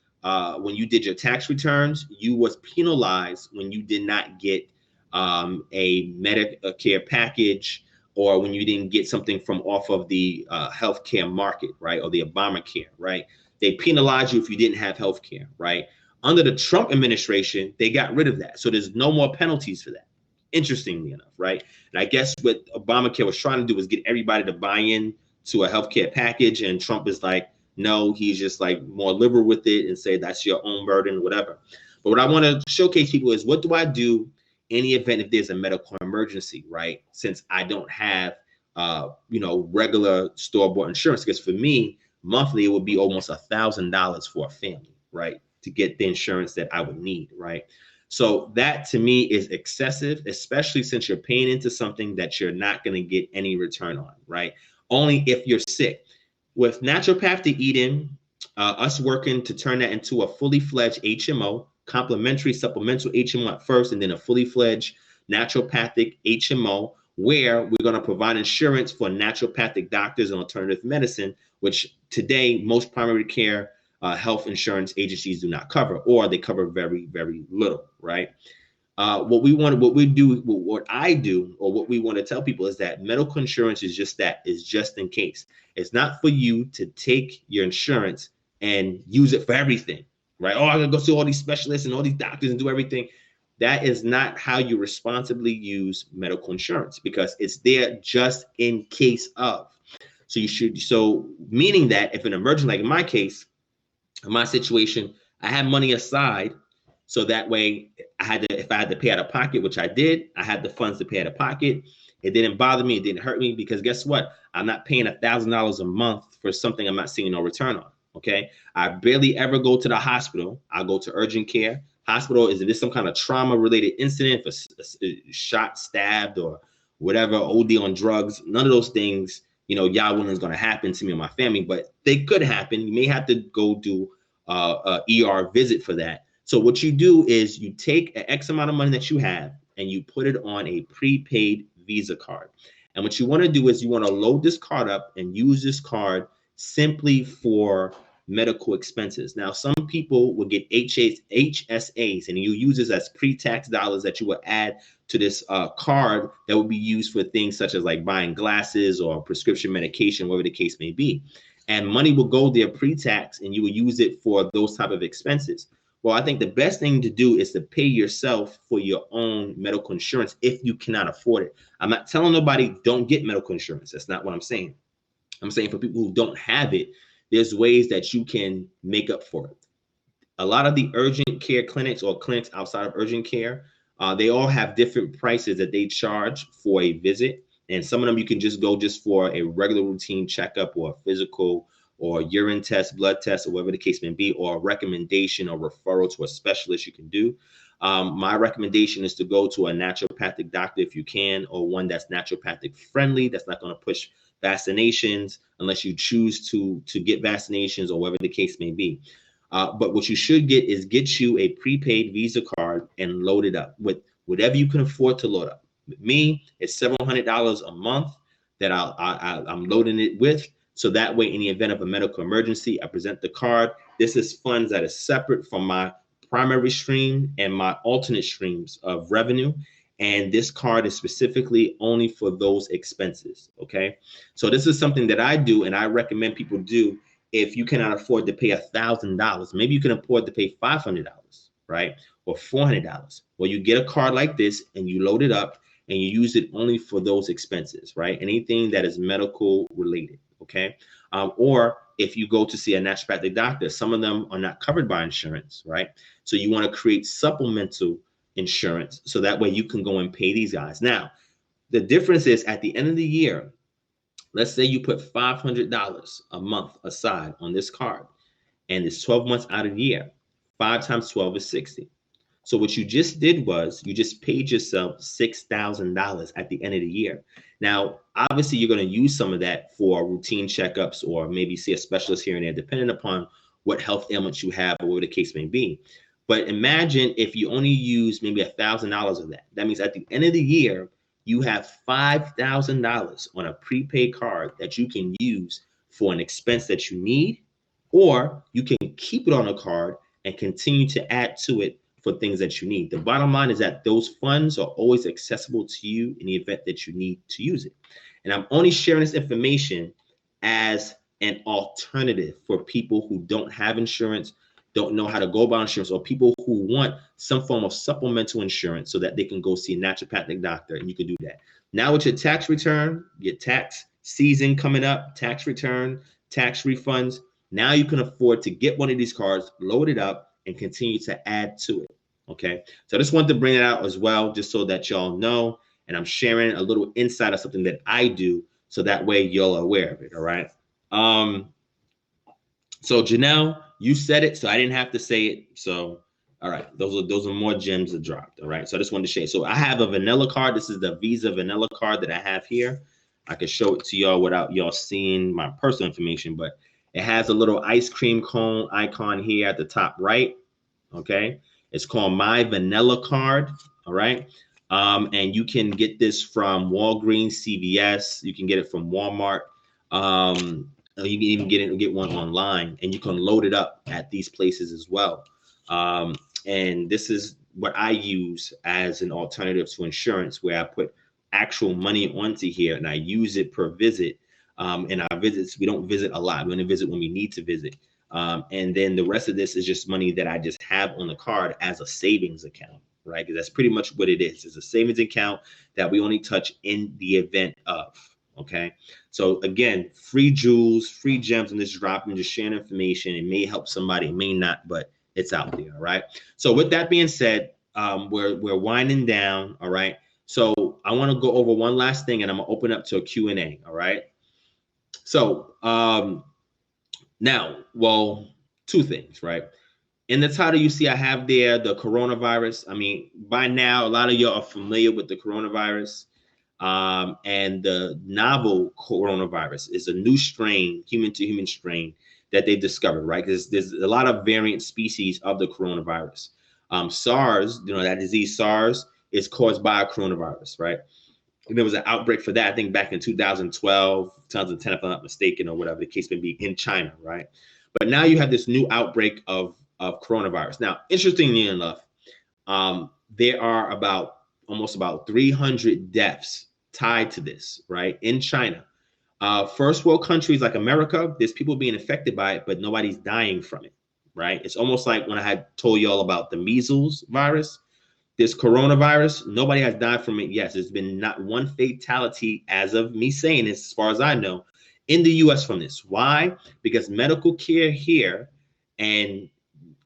when you did your tax returns, you was penalized when you did not get a Medicare package, or when you didn't get something from off of the healthcare market, right? Or the Obamacare, right? They penalized you if you didn't have healthcare, right? Under the Trump administration, they got rid of that. So there's no more penalties for that, interestingly enough, right? And I guess what Obamacare was trying to do was get everybody to buy in to a healthcare package. And Trump is like, no, he's just like more liberal with it and say that's your own burden, whatever. But what I want to showcase people is, what do I do in the event if there's a medical emergency, right? Since I don't have, regular store-bought insurance, because for me, monthly, it would be almost $1,000 for a family, right? To get the insurance that I would need, right? So that to me is excessive, especially since you're paying into something that you're not going to get any return on, right? Only if you're sick. With naturopathic eating, us working to turn that into a fully fledged HMO, complementary supplemental HMO at first, and then a fully fledged naturopathic HMO, where we're going to provide insurance for naturopathic doctors and alternative medicine, which today most primary care health insurance agencies do not cover, or they cover very, very little, right? What I do, or what we want to tell people is that medical insurance is just that, is just in case. It's not for you to take your insurance and use it for everything, right? Oh, I'm gonna go see all these specialists and all these doctors and do everything. That is not how you responsibly use medical insurance, because it's there just in case of. So meaning that if an emergency, like in my case, in my situation, I had money aside, so that way if I had to pay out of pocket, which I did, I had the funds to pay out of pocket. It didn't bother me. It didn't hurt me, because guess what? I'm not paying $1,000 a month for something I'm not seeing no return on. Okay. I barely ever go to the hospital. I go to urgent care. Hospital is if there's some kind of trauma related incident, if a shot, stabbed, or whatever, OD on drugs, none of those things, y'all is going to happen to me or my family, but they could happen. You may have to go do a ER visit for that. So what you do is you take an X amount of money that you have and you put it on a prepaid Visa card. And what you want to do is you want to load this card up and use this card simply for medical expenses. Now, some people will get HSAs, and you use this as pre-tax dollars that you will add to this card that will be used for things such as like buying glasses or prescription medication, whatever the case may be. And money will go there pre-tax, and you will use it for those type of expenses. Well, I think the best thing to do is to pay yourself for your own medical insurance if you cannot afford it. I'm not telling nobody don't get medical insurance. That's not what I'm saying. I'm saying for people who don't have it, there's ways that you can make up for it. A lot of the urgent care clinics or clinics outside of urgent care, they all have different prices that they charge for a visit. And some of them you can just go just for a regular routine checkup or a physical or urine test, blood test, or whatever the case may be, or a recommendation or referral to a specialist you can do. My recommendation is to go to a naturopathic doctor if you can, or one that's naturopathic friendly, that's not going to push vaccinations unless you choose to get vaccinations or whatever the case may be. But what you should get you a prepaid Visa card and load it up with whatever you can afford to load up. With me, it's $700 a month that I'm loading it with. So that way, in the event of a medical emergency, I present the card. This is funds that is separate from my primary stream and my alternate streams of revenue. And this card is specifically only for those expenses. Okay. So this is something that I do, and I recommend people do if you cannot afford to pay $1,000. Maybe you can afford to pay $500, right? Or $400. Well, you get a card like this and you load it up and you use it only for those expenses, right? Anything that is medical related. Okay. Or if you go to see a naturopathic doctor, some of them are not covered by insurance, right? So you want to create supplemental insurance so that way you can go and pay these guys. Now, the difference is at the end of the year, let's say you put $500 a month aside on this card, and it's 12 months out of the year. 5 times 12 is 60. So what you just did was you just paid yourself $6,000 at the end of the year. Now, obviously, you're going to use some of that for routine checkups or maybe see a specialist here and there, depending upon what health ailments you have or whatever the case may be. But imagine if you only use maybe $1,000 of that. That means at the end of the year, you have $5,000 on a prepaid card that you can use for an expense that you need or you can keep it on a card and continue to add to it for things that you need. The bottom line is that those funds are always accessible to you in the event that you need to use it. And I'm only sharing this information as an alternative for people who don't have insurance, don't know how to go about insurance, or people who want some form of supplemental insurance so that they can go see a naturopathic doctor, and you can do that. Now with your tax return, your tax season coming up, tax return, tax refunds, now you can afford to get one of these cards, load it up, and continue to add to it. Okay, so I just wanted to bring it out as well, just so that y'all know, and I'm sharing a little insight of something that I do, so that way you're aware of it. All right. So Janelle, you said it, so I didn't have to say it. So all right, those are more gems that dropped. All right, so I just wanted to share. So I have a vanilla card. This is the Visa vanilla card that I have here. I can show it to y'all without y'all seeing my personal information, but it has a little ice cream cone icon here at the top right. Okay, it's called My Vanilla Card. All right, and you can get this from Walgreens, CVS. You can get it from Walmart. You can even get one online, and you can load it up at these places as well. And this is what I use as an alternative to insurance, where I put actual money onto here and I use it per visit. And our visits, we don't visit a lot. We only visit when we need to visit. And then the rest of this is just money that I just have on the card as a savings account, right? Because that's pretty much what it is. It's a savings account that we only touch in the event of. Okay, so again, free jewels, free gems in this drop, and just sharing information. It may help somebody, it may not, but it's out there. All right. So with that being said, we're winding down. All right. So I want to go over one last thing, and I'm gonna open up to a Q&A. All right. So now, well, two things, right? In the title, you see I have there the coronavirus. I mean, by now, a lot of y'all are familiar with the coronavirus. And the novel coronavirus is a new strain, human to human strain, that they discovered, right? Because there's a lot of variant species of the coronavirus. SARS, that disease SARS is caused by a coronavirus, right? And there was an outbreak for that, I think back in 2012, 2010, if I'm not mistaken, or whatever the case may be, in China, right? But now you have this new outbreak of coronavirus. Now, interestingly enough, there are almost about 300 deaths tied to this, right? In China. First world countries like America, there's people being affected by it, but nobody's dying from it, right? It's almost like when I had told y'all about the measles virus, this coronavirus, nobody has died from it. Yes, there's been not one fatality as of me saying this, as far as I know, in the US from this. Why? Because medical care here, and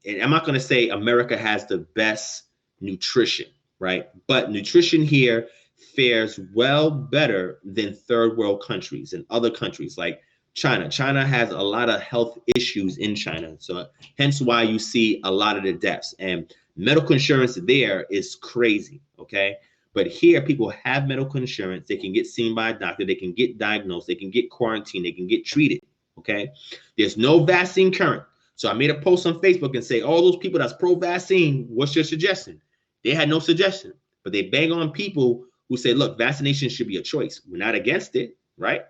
I'm not going to say America has the best nutrition, right? But nutrition here fares well better than third world countries and other countries like China. China has a lot of health issues in China. So hence why you see a lot of the deaths, and medical insurance there is crazy. Okay. But here people have medical insurance. They can get seen by a doctor. They can get diagnosed. They can get quarantined. They can get treated. Okay. There's no vaccine current. So I made a post on Facebook and say, all those people that's pro-vaccine, what's your suggestion? They had no suggestion, but they bang on people who say, look, vaccination should be a choice. We're not against it, right?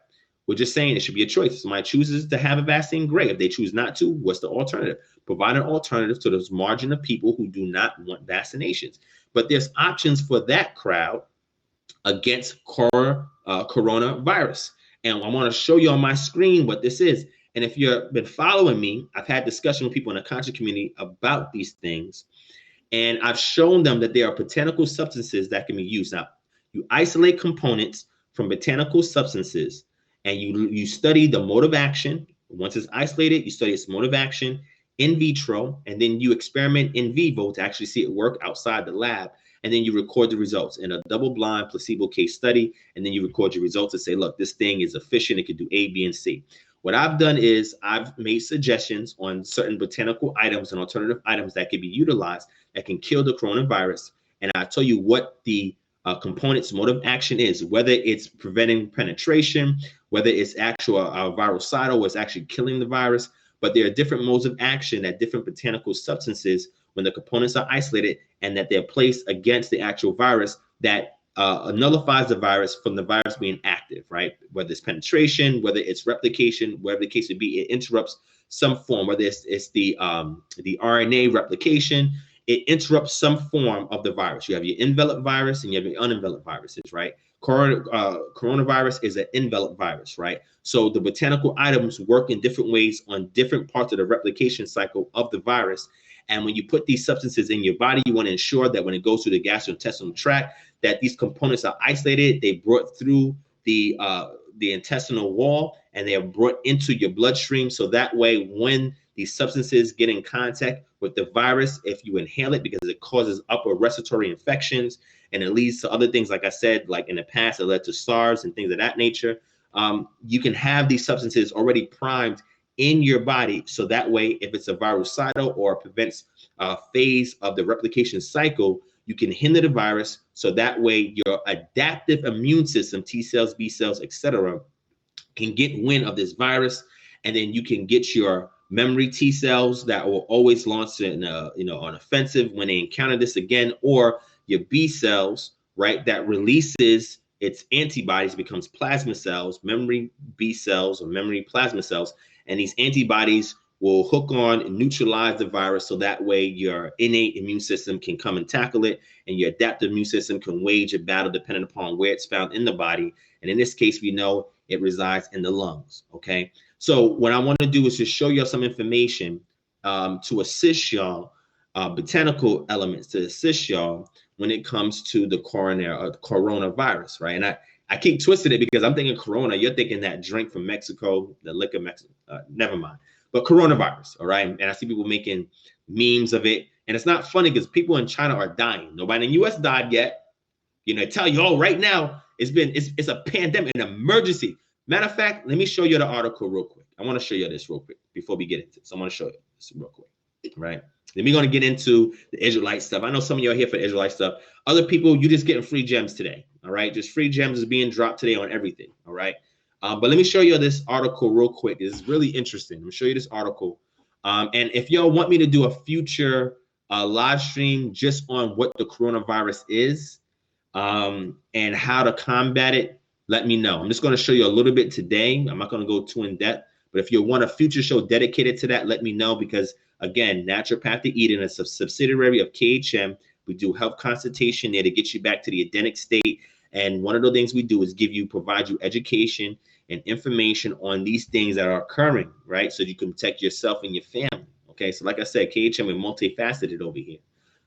We're just saying it should be a choice. If somebody chooses to have a vaccine, great. If they choose not to, what's the alternative? Provide an alternative to this margin of people who do not want vaccinations. But there's options for that crowd against coronavirus. And I want to show you on my screen what this is. And if you've been following me, I've had discussion with people in the conscious community about these things. And I've shown them that there are botanical substances that can be used. Now, you isolate components from botanical substances, and you study the mode of action. Once it's isolated, you study its mode of action in vitro, and then you experiment in vivo to actually see it work outside the lab. And then you record the results in a double-blind placebo case study. And then you record your results and say, look, this thing is efficient. It can do A, B, and C. What I've done is I've made suggestions on certain botanical items and alternative items that can be utilized that can kill the coronavirus. And I tell you what the components mode of action is, whether it's preventing penetration, whether it's actual virucidal, or it's actually killing the virus. But there are different modes of action that different botanical substances, when the components are isolated and that they're placed against the actual virus, that nullifies the virus from the virus being active, right? Whether it's penetration, whether it's replication, whatever the case would be, it interrupts some form, whether it's the RNA replication. It interrupts some form of the virus. You have your enveloped virus and you have your unenveloped viruses, right? Coronavirus is an enveloped virus, right? So the botanical items work in different ways on different parts of the replication cycle of the virus. And when you put these substances in your body, you want to ensure that when it goes through the gastrointestinal tract, that these components are isolated. They brought through the intestinal wall and they are brought into your bloodstream. So that way, when these substances get in contact with the virus, if you inhale it, because it causes upper respiratory infections and it leads to other things, like I said, like in the past, it led to SARS and things of that nature. You can have these substances already primed in your body. So that way, if it's a virucidal or prevents phase of the replication cycle, you can hinder the virus. So that way, your adaptive immune system, T cells, B cells, etc., can get wind of this virus, and then you can get your memory T cells that will always launch an offensive when they encounter this again, or your B cells, right, that releases its antibodies, becomes plasma cells, memory B cells or memory plasma cells, and these antibodies will hook on and neutralize the virus. So that way your innate immune system can come and tackle it, and your adaptive immune system can wage a battle depending upon where it's found in the body. And in this case, we know it resides in the lungs. Okay. So what I want to do is just show you some information to assist y'all, botanical elements to assist y'all when it comes to the coronavirus, right? And I keep twisting it because I'm thinking Corona, you're thinking that drink from Mexico, the liquor Mexico, never mind. But coronavirus, all right? And I see people making memes of it. And it's not funny because people in China are dying. Nobody in the US died yet. You know, tell you all right now, it's a pandemic, an emergency. Matter of fact, let me show you the article real quick. I want to show you this real quick before we get into this. I want to show you this real quick, right? Then we're going to get into the Israelite stuff. I know some of you are here for the Israelite stuff. Other people, you're just getting free gems today, all right? Just free gems is being dropped today on everything, all right? But let me show you this article real quick. It's really interesting. I'm going to show you this article. And if y'all want me to do a future live stream just on what the coronavirus is and how to combat it, let me know. I'm just going to show you a little bit today. I'm not going to go too in depth. But if you want a future show dedicated to that, let me know. Because, again, Naturopathic Eden is a subsidiary of KHM. We do health consultation there to get you back to the Edenic state. And one of the things we do is provide you education and information on these things that are occurring, right? So you can protect yourself and your family. Okay, so like I said, KHM is multifaceted over here.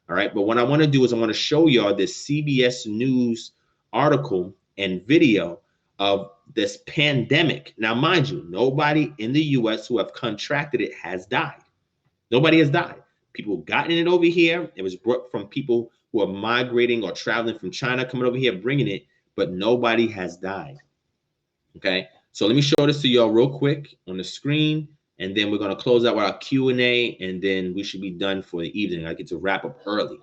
All right, but what I want to do is I want to show y'all this CBS News article and video of this pandemic. Now, mind you, nobody in the US who have contracted it has died. Nobody has died. People gotten it over here. It was brought from people who are migrating or traveling from China, coming over here, bringing it, but nobody has died. Okay, so let me show this to y'all real quick on the screen, and then we're going to close out with our Q&A, and then we should be done for the evening. I get to wrap up early.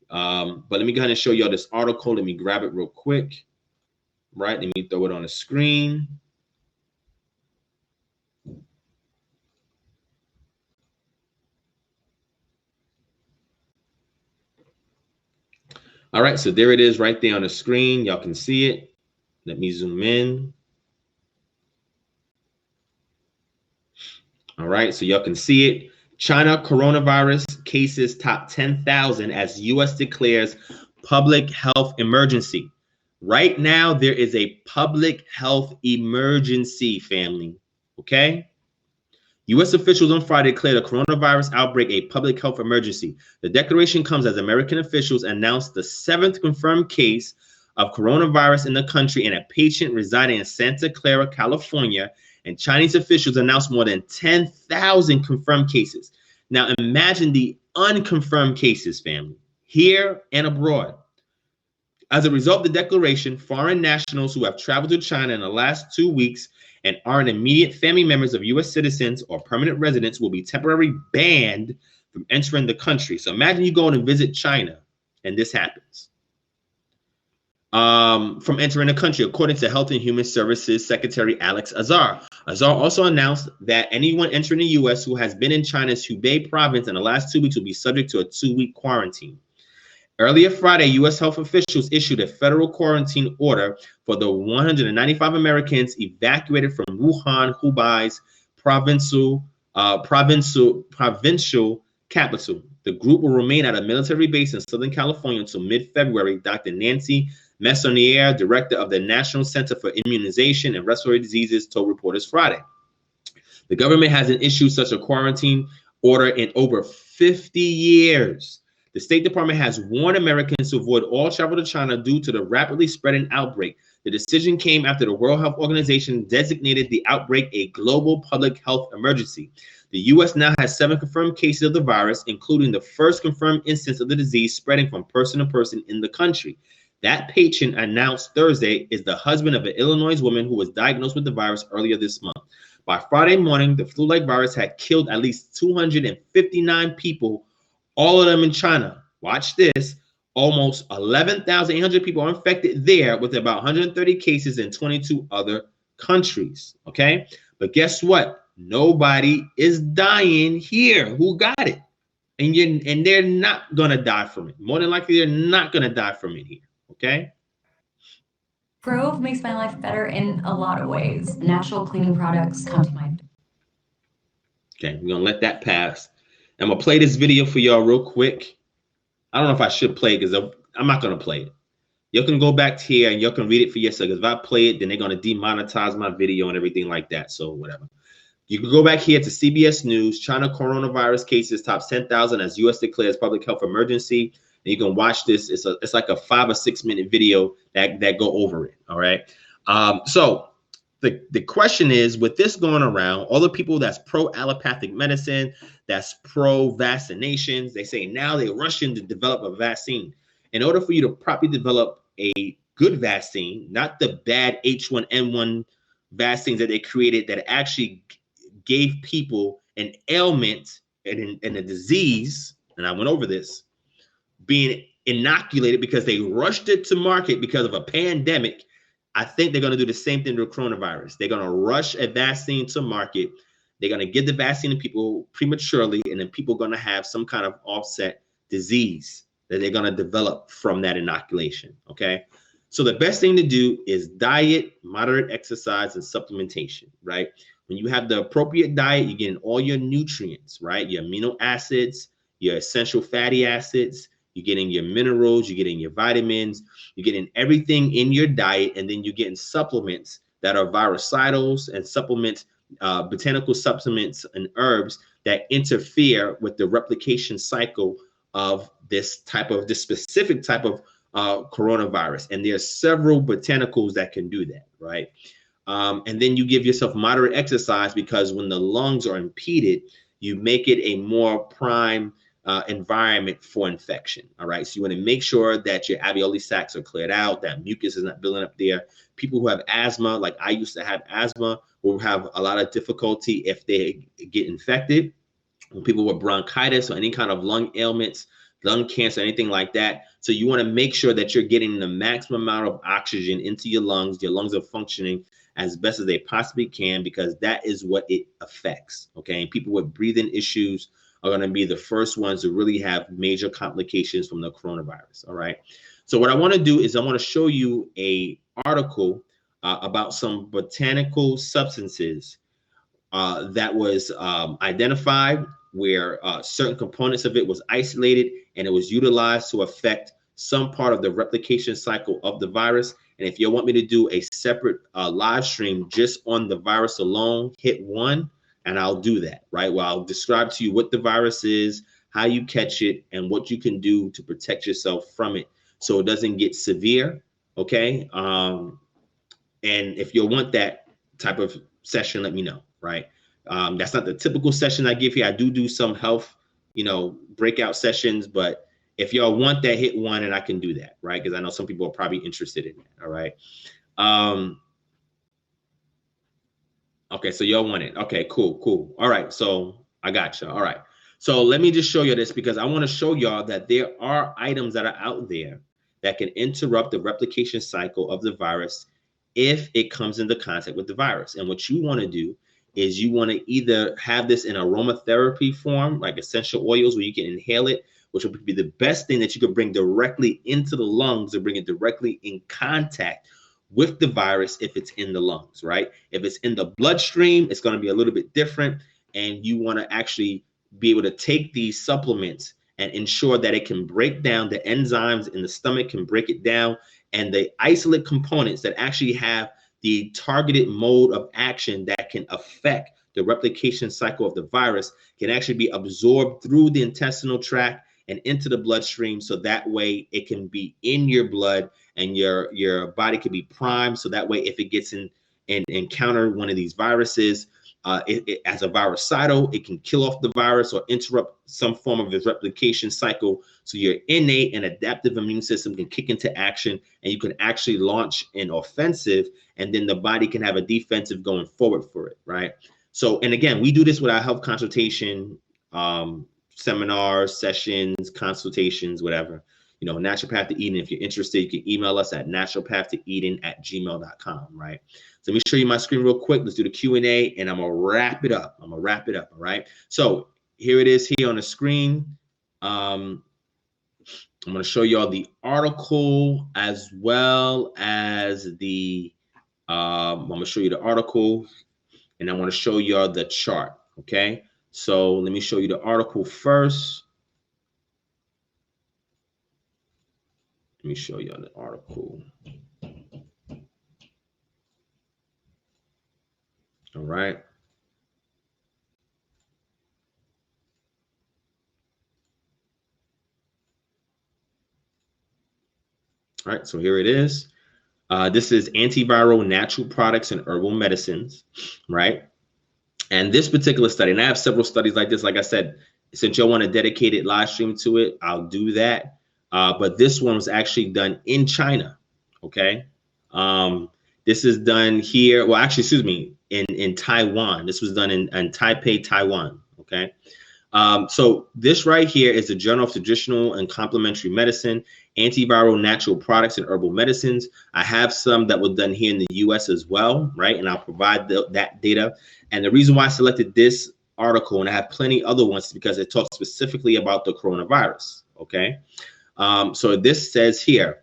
But let me go ahead and show y'all this article. Let me grab it real quick. Right, let me throw it on the screen. All right, so there it is right there on the screen. Y'all can see it. Let me zoom in. All right, so y'all can see it. China coronavirus cases top 10,000 as U.S. declares public health emergency. Right now, there is a public health emergency, family, okay? U.S. officials on Friday declared a coronavirus outbreak a public health emergency. The declaration comes as American officials announced the 7th confirmed case of coronavirus in the country in a patient residing in Santa Clara, California, and Chinese officials announced more than 10,000 confirmed cases. Now, imagine the unconfirmed cases, family, here and abroad. As a result of the declaration, foreign nationals who have traveled to China in the last 2 weeks and aren't immediate family members of U.S. citizens or permanent residents will be temporarily banned from entering the country. So imagine you going to visit China and this happens. From entering the country, according to Health and Human Services Secretary Alex Azar. Azar also announced that anyone entering the U.S. who has been in China's Hubei province in the last 2 weeks will be subject to a 2-week quarantine. Earlier Friday, U.S. health officials issued a federal quarantine order for the 195 Americans evacuated from Wuhan, Hubei's provincial provincial capital. The group will remain at a military base in Southern California until mid-February. Dr. Nancy Messonnier, director of the National Center for Immunization and Respiratory Diseases, told reporters Friday. The government hasn't issued such a quarantine order in over 50 years. The State Department has warned Americans to avoid all travel to China due to the rapidly spreading outbreak. The decision came after the World Health Organization designated the outbreak a global public health emergency. The U.S. now has 7 confirmed cases of the virus, including the first confirmed instance of the disease spreading from person to person in the country. That patient, announced Thursday, is the husband of an Illinois woman who was diagnosed with the virus earlier this month. By Friday morning, the flu-like virus had killed at least 259 people, all of them in China. Watch this. Almost 11,800 people are infected there, with about 130 cases in 22 other countries. Okay? But guess what? Nobody is dying here who got it. And they're not going to die from it. More than likely, they're not going to die from it here. Okay? Grove makes my life better in a lot of ways. Natural cleaning products come to mind. Okay, we're going to let that pass. I'm going to play this video for y'all real quick. I don't know if I should play it because I'm not going to play it. You can go back here and you can read it for yourself. Because if I play it, then they're going to demonetize my video and everything like that. So whatever. You can go back here to CBS News. China coronavirus cases tops 10,000 as U.S. declares public health emergency. And you can watch this. It's like a 5 or 6 minute video that go over it. All right. So the question is, with this going around, all the people that's pro allopathic medicine, that's pro vaccinations, they say now they're rushing to develop a vaccine. In order for you to properly develop a good vaccine, not the bad H1N1 vaccines that they created that actually gave people an ailment and a disease, and I went over this, being inoculated because they rushed it to market because of a pandemic. I think they're going to do the same thing to coronavirus. They're going to rush a vaccine to market. They're going to give the vaccine to people prematurely, and then people are going to have some kind of offset disease that they're going to develop from that inoculation. Okay. So the best thing to do is diet, moderate exercise, and supplementation, right? When you have the appropriate diet, you're getting all your nutrients, right? Your amino acids, your essential fatty acids, you're getting your minerals, you're getting your vitamins, you're getting everything in your diet, and then you're getting supplements that are virucidals and supplements, botanical supplements and herbs that interfere with the replication cycle of this specific type of coronavirus. And there are several botanicals that can do that, right? And then you give yourself moderate exercise, because when the lungs are impeded, you make it a more prime environment for infection. All right. So you want to make sure that your alveoli sacs are cleared out, that mucus is not building up there. People who have asthma, like I used to have asthma, will have a lot of difficulty if they get infected. When people with bronchitis or any kind of lung ailments, lung cancer, anything like that. So you want to make sure that you're getting the maximum amount of oxygen into your lungs. Your lungs are functioning as best as they possibly can, because that is what it affects. Okay. And people with breathing issues are going to be the first ones to really have major complications from the coronavirus. All right. So what I want to do is I want to show you a article about some botanical substances that was identified, where certain components of it was isolated and it was utilized to affect some part of the replication cycle of the virus. And if you want me to do a separate live stream just on the virus alone, hit 1. And I'll do that, right? Well, I'll describe to you what the virus is, how you catch it, and what you can do to protect yourself from it so it doesn't get severe, okay? And if you want that type of session, let me know, right? That's not the typical session I give here. I do some health, breakout sessions, but if y'all want that, hit 1 and I can do that, right? Because I know some people are probably interested in that, all right? Okay, so y'all want it. Okay, cool. All right, so I got you. All right. So let me just show you this, because I want to show y'all that there are items that are out there that can interrupt the replication cycle of the virus if it comes into contact with the virus. And what you want to do is you want to either have this in aromatherapy form, like essential oils where you can inhale it, which would be the best thing that you could bring directly into the lungs, or bring it directly in contact with the virus if it's in the lungs, right? If it's in the bloodstream, it's going to be a little bit different. and you want to actually be able to take these supplements and ensure that it can break down the enzymes in the stomach, can break it down, and the isolate components that actually have the targeted mode of action that can affect the replication cycle of the virus can actually be absorbed through the intestinal tract and into the bloodstream. So that way it can be in your blood and your body can be primed. So that way, if it gets in and encounter one of these viruses, as a virucidal, it can kill off the virus or interrupt some form of its replication cycle. So your innate and adaptive immune system can kick into action, and you can actually launch an offensive, and then the body can have a defensive going forward for it, right? So, and again, we do this with our health consultation, seminars, sessions, consultations, whatever. You know, naturopathtoeden. If you're interested, you can email us at naturopathtoeden@gmail.com, right? So let me show you my screen real quick. Let's do the Q&A, and I'm gonna wrap it up. All right? So here it is here on the screen. I'm gonna show you all the article as well as the, I'm gonna show you the article, and I wanna show you all the chart, okay? So let me show you the article first. Let me show you all the article. All right. All right, so here it is. This is antiviral natural products and herbal medicines, right? And this particular study, and I have several studies like this, like I said, since y'all want a dedicated live stream to it, I'll do that. But this one was actually done in China, okay? This is done here, well, actually, excuse me, in Taiwan. This was done in Taipei, Taiwan, okay? So this right here is the Journal of Traditional and Complementary Medicine, Antiviral Natural Products and Herbal Medicines. I have some that were done here in the US as well, right? And I'll provide that data. And the reason why I selected this article, and I have plenty other ones, is because it talks specifically about the coronavirus, okay? So this says here,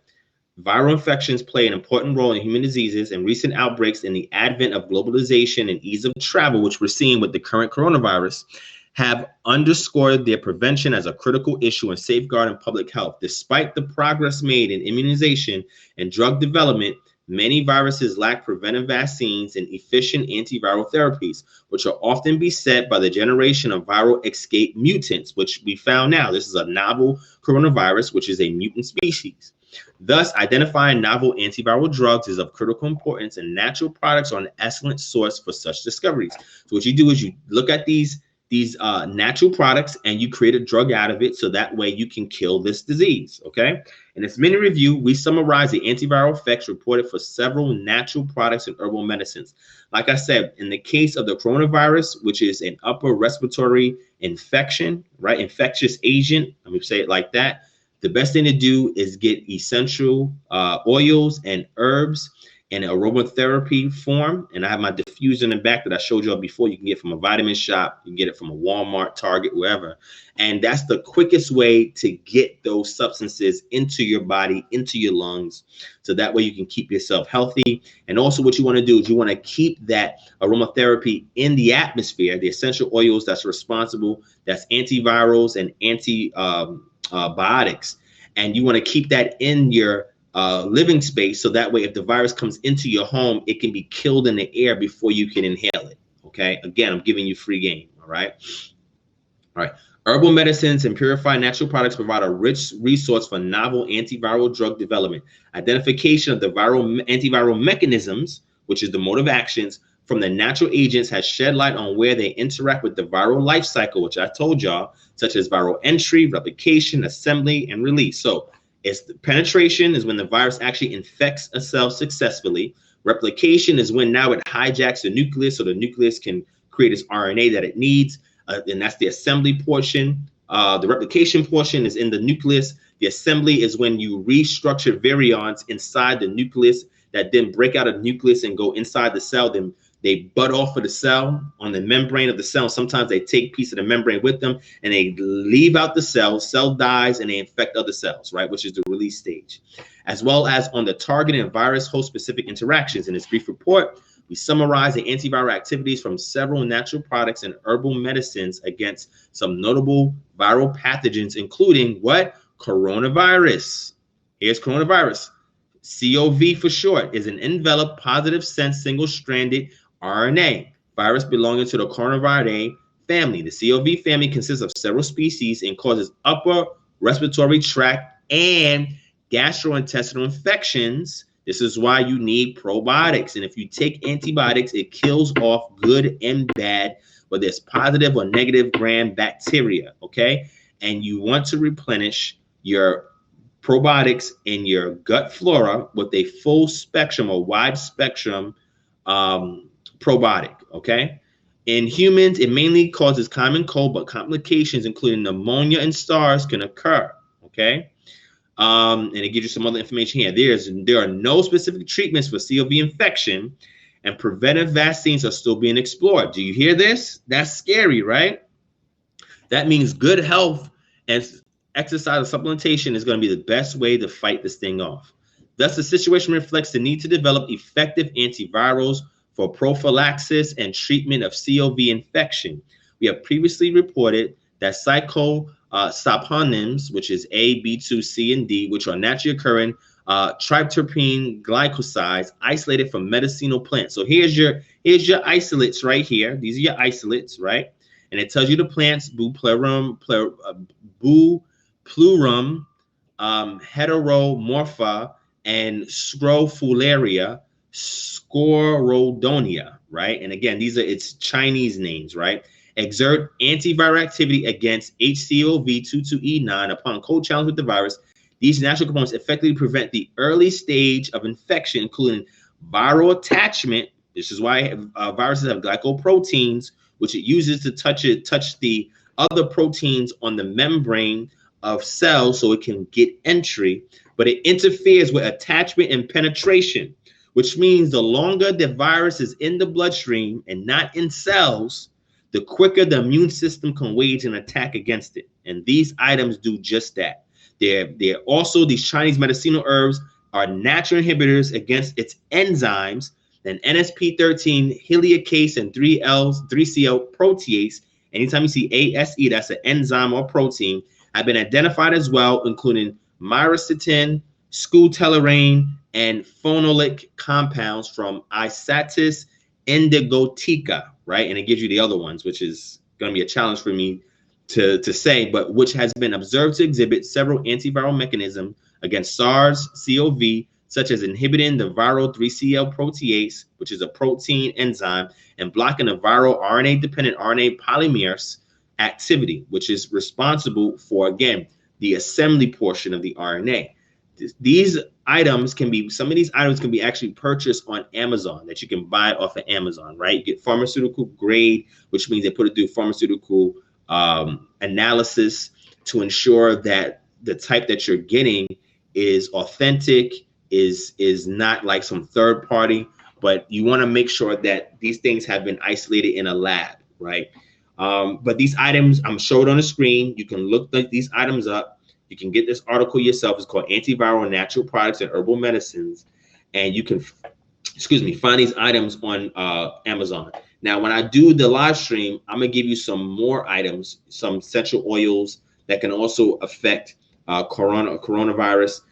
viral infections play an important role in human diseases, and recent outbreaks in the advent of globalization and ease of travel, which we're seeing with the current coronavirus, have underscored their prevention as a critical issue in safeguarding public health. Despite the progress made in immunization and drug development, many viruses lack preventive vaccines and efficient antiviral therapies, which are often beset by the generation of viral escape mutants, which we found now. This is a novel coronavirus, which is a mutant species. Thus, identifying novel antiviral drugs is of critical importance, and natural products are an excellent source for such discoveries. So what you do is you look at these natural products and you create a drug out of it, so that way you can kill this disease, okay? In its mini review, we summarize the antiviral effects reported for several natural products and herbal medicines. Like I said, in the case of the coronavirus, which is an upper respiratory infection, right? Infectious agent, let me say it like that. The best thing to do is get essential oils and herbs in an aromatherapy form. And I have my diffuser in the back that I showed you all before. You can get from a vitamin shop, you can get it from a Walmart, Target, wherever. And that's the quickest way to get those substances into your body, into your lungs. So that way you can keep yourself healthy. And also what you want to do is you want to keep that aromatherapy in the atmosphere, the essential oils that's responsible, that's antivirals and antibiotics. And you want to keep that in your living space, so that way if the virus comes into your home, it can be killed in the air before you can inhale it, okay? Again, I'm giving you free game, all right? Herbal medicines and purified natural products provide a rich resource for novel antiviral drug development. Identification of the antiviral mechanisms, which is the mode of actions, from the natural agents has shed light on where they interact with the viral life cycle, which I told y'all, such as viral entry, replication, assembly, and release. So it's the penetration is when the virus actually infects a cell successfully. Replication is when now it hijacks the nucleus, so the nucleus can create its RNA that it needs, and that's the assembly portion. The replication portion is in the nucleus. The assembly is when you restructure virions inside the nucleus that then break out of the nucleus and go inside the cell. Then they butt off of the cell on the membrane of the cell. Sometimes they take a piece of the membrane with them and they leave out the cell dies, and they infect other cells, right? Which is the release stage. As well as on the target and virus host specific interactions. In this brief report, We summarize the antiviral activities from several natural products and herbal medicines against some notable viral pathogens, including what? Coronavirus. Here's coronavirus. COV for short is an enveloped positive sense single-stranded RNA virus belonging to the coronavirus family. The COV family consists of several species and causes upper respiratory tract and gastrointestinal infections. This is why you need probiotics. And if you take antibiotics, it kills off good and bad, whether it's positive or negative gram bacteria, okay? And you want to replenish your probiotics in your gut flora with a full spectrum or wide spectrum probiotic, okay? In humans, it mainly causes common cold, but complications including pneumonia and SARS can occur, okay? And it gives you some other information here. There are no specific treatments for COV infection, and preventive vaccines are still being explored. Do you hear this? That's scary, right? That means good health and exercise or supplementation is going to be the best way to fight this thing off. Thus, the situation reflects the need to develop effective antivirals for prophylaxis and treatment of COV infection. We have previously reported that cyclophosphamide, which is A, B2, C, and D, which are naturally occurring tryptophan glycosides isolated from medicinal plants. So here's your isolates right here. These are your isolates, right? And it tells you the plants: Bupleurum, Heteromorpha, and Scrofularia, Scorodonia, right? And again, it's Chinese names, right? Exert antiviral activity against HCOV22E9 upon co-challenge with the virus. These natural components effectively prevent the early stage of infection, including viral attachment. This is why viruses have glycoproteins, which it uses to touch the other proteins on the membrane of cells so it can get entry, but it interferes with attachment and penetration, which means the longer the virus is in the bloodstream and not in cells, the quicker the immune system can wage an attack against it. And these items do just that. They're also, these Chinese medicinal herbs are natural inhibitors against its enzymes, and NSP13, helicase, and 3CL protease. Anytime you see ASE, that's an enzyme or protein, have been identified as well, including myristotin, scutelarane, and phenolic compounds from Isatis indigotica, right? And it gives you the other ones, which is going to be a challenge for me to say, but which has been observed to exhibit several antiviral mechanisms against SARS-CoV, such as inhibiting the viral 3CL protease, which is a protein enzyme, and blocking the viral RNA-dependent RNA polymerase activity, which is responsible for, again, the assembly portion of the RNA. These items can be, some of these items can be actually purchased on Amazon, that you can buy off of Amazon, right? You get pharmaceutical grade, which means they put it through pharmaceutical analysis to ensure that the type that you're getting is authentic, is not like some third party, but you want to make sure that these things have been isolated in a lab, right? But these items, I'm showing on the screen. You can look these items up. You can get this article yourself. It's called Antiviral Natural Products and Herbal Medicines. And you can, find these items on Amazon. Now, when I do the live stream, I'm going to give you some more items, some essential oils that can also affect coronavirus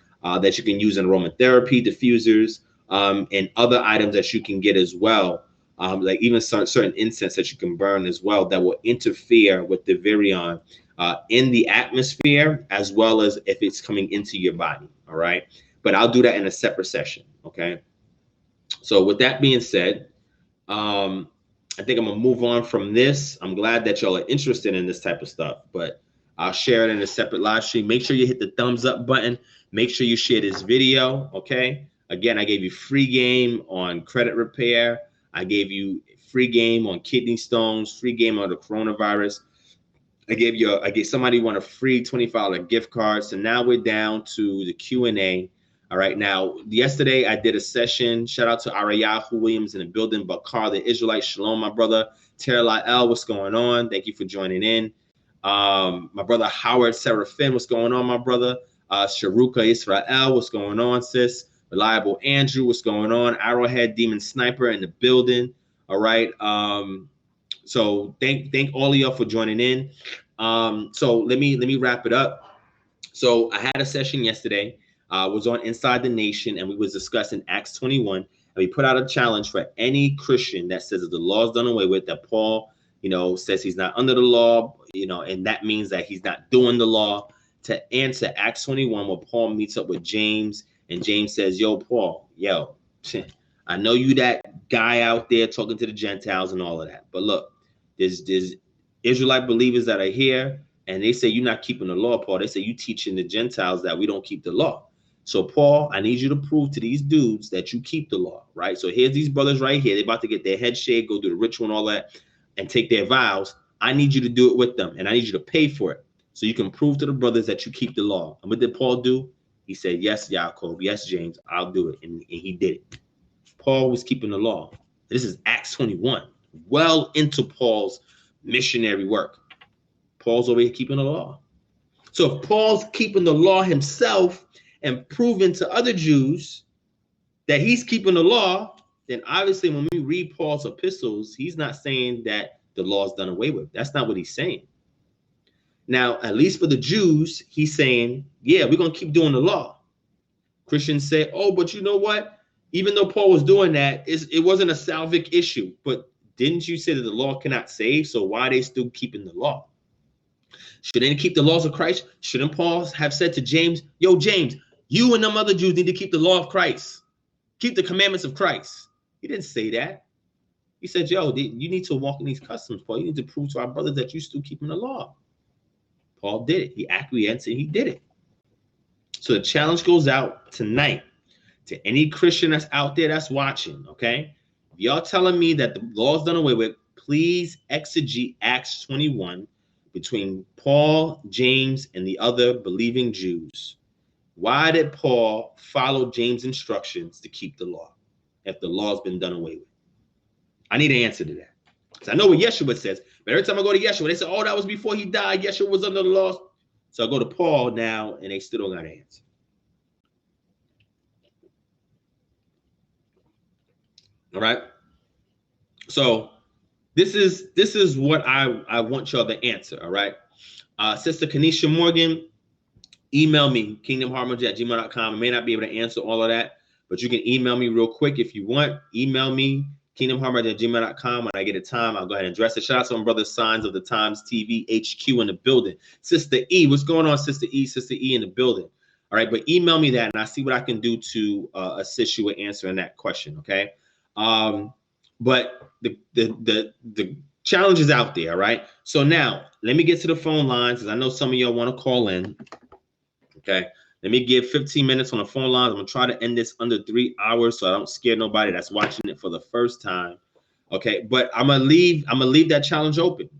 that you can use in aromatherapy diffusers, and other items that you can get as well. Like even certain incense that you can burn as well that will interfere with the virion in the atmosphere, as well as if it's coming into your body. All right. But I'll do that in a separate session. Okay. So with that being said, I think I'm going to move on from this. I'm glad that y'all are interested in this type of stuff, but I'll share it in a separate live stream. Make sure you hit the thumbs up button. Make sure you share this video. Okay. Again, I gave you free game on credit repair. I gave you free game on kidney stones, free game on the coronavirus. I gave somebody a free $25 gift card. So now we're down to the Q&A. All right. Now, yesterday I did a session. Shout out to Arayahu Williams in the building. Bakar, the Israelite. Shalom, my brother. Terla L, what's going on? Thank you for joining in. My brother Howard Seraphim, what's going on, my brother? Sharuka Israel, what's going on, sis? Reliable Andrew, what's going on? Arrowhead Demon Sniper in the building. All right. So thank all of y'all for joining in. So let me wrap it up. So I had a session yesterday. Was on Inside the Nation, and we was discussing Acts 21. And we put out a challenge for any Christian that says that the law is done away with, that Paul, says he's not under the law, and that means that he's not doing the law, to answer Acts 21, where Paul meets up with James, and James says, yo, Paul, I know you that guy out there talking to the Gentiles and all of that, but look, there's Israelite believers that are here, and they say you're not keeping the law, Paul. They say you teaching the Gentiles that we don't keep the law. So, Paul, I need you to prove to these dudes that you keep the law, right? So here's these brothers right here. They're about to get their head shaved, go do the ritual and all that, and take their vows. I need you to do it with them, and I need you to pay for it, so you can prove to the brothers that you keep the law. And what did Paul do? He said, yes, Yaakov, yes, James, I'll do it. And he did it. Paul was keeping the law. This is Acts 21, well into Paul's missionary work. Paul's over here keeping the law. So if Paul's keeping the law himself and proving to other Jews that he's keeping the law, then obviously when we read Paul's epistles, he's not saying that the law is done away with. That's not what he's saying. Now, at least for the Jews, he's saying, yeah, we're going to keep doing the law. Christians say, oh, but you know what? Even though Paul was doing that, it wasn't a salvic issue. But didn't you say that the law cannot save? So why are they still keeping the law? Shouldn't they keep the laws of Christ? Shouldn't Paul have said to James, yo, James, you and them other Jews need to keep the law of Christ. Keep the commandments of Christ. He didn't say that. He said, yo, you need to walk in these customs, Paul. You need to prove to our brothers that you're still keeping the law. Paul did it. He acquiesced and he did it. So the challenge goes out tonight to any Christian that's out there that's watching, okay? If y'all telling me that the law is done away with, please exegete Acts 21 between Paul, James, and the other believing Jews. Why did Paul follow James' instructions to keep the law if the law's been done away with? I need an answer to that. Because I know what Yeshua says, but every time I go to Yeshua, they say, oh, that was before he died. Yeshua was under the law. So I go to Paul now, and they still don't got an answer. All right. So this is what I want y'all to answer. All right. Sister Kanisha Morgan, email me, kingdomharmony@gmail.com. I may not be able to answer all of that, but you can email me real quick if you want. Email me, kingdomharmony@gmail.com. When I get a time, I'll go ahead and address it. Shout out to my brother Signs of the Times TV HQ in the building. Sister E, what's going on, Sister E? Sister E in the building. All right, but email me that, and I'll see what I can do to assist you with answering that question, okay? But the challenge is out there, all right? So now, let me get to the phone lines, because I know some of y'all want to call in, okay? Let me give 15 minutes on the phone lines. I'm going to try to end this under 3 hours so I don't scare nobody that's watching it for the first time, okay? But I'm going to leave that challenge open,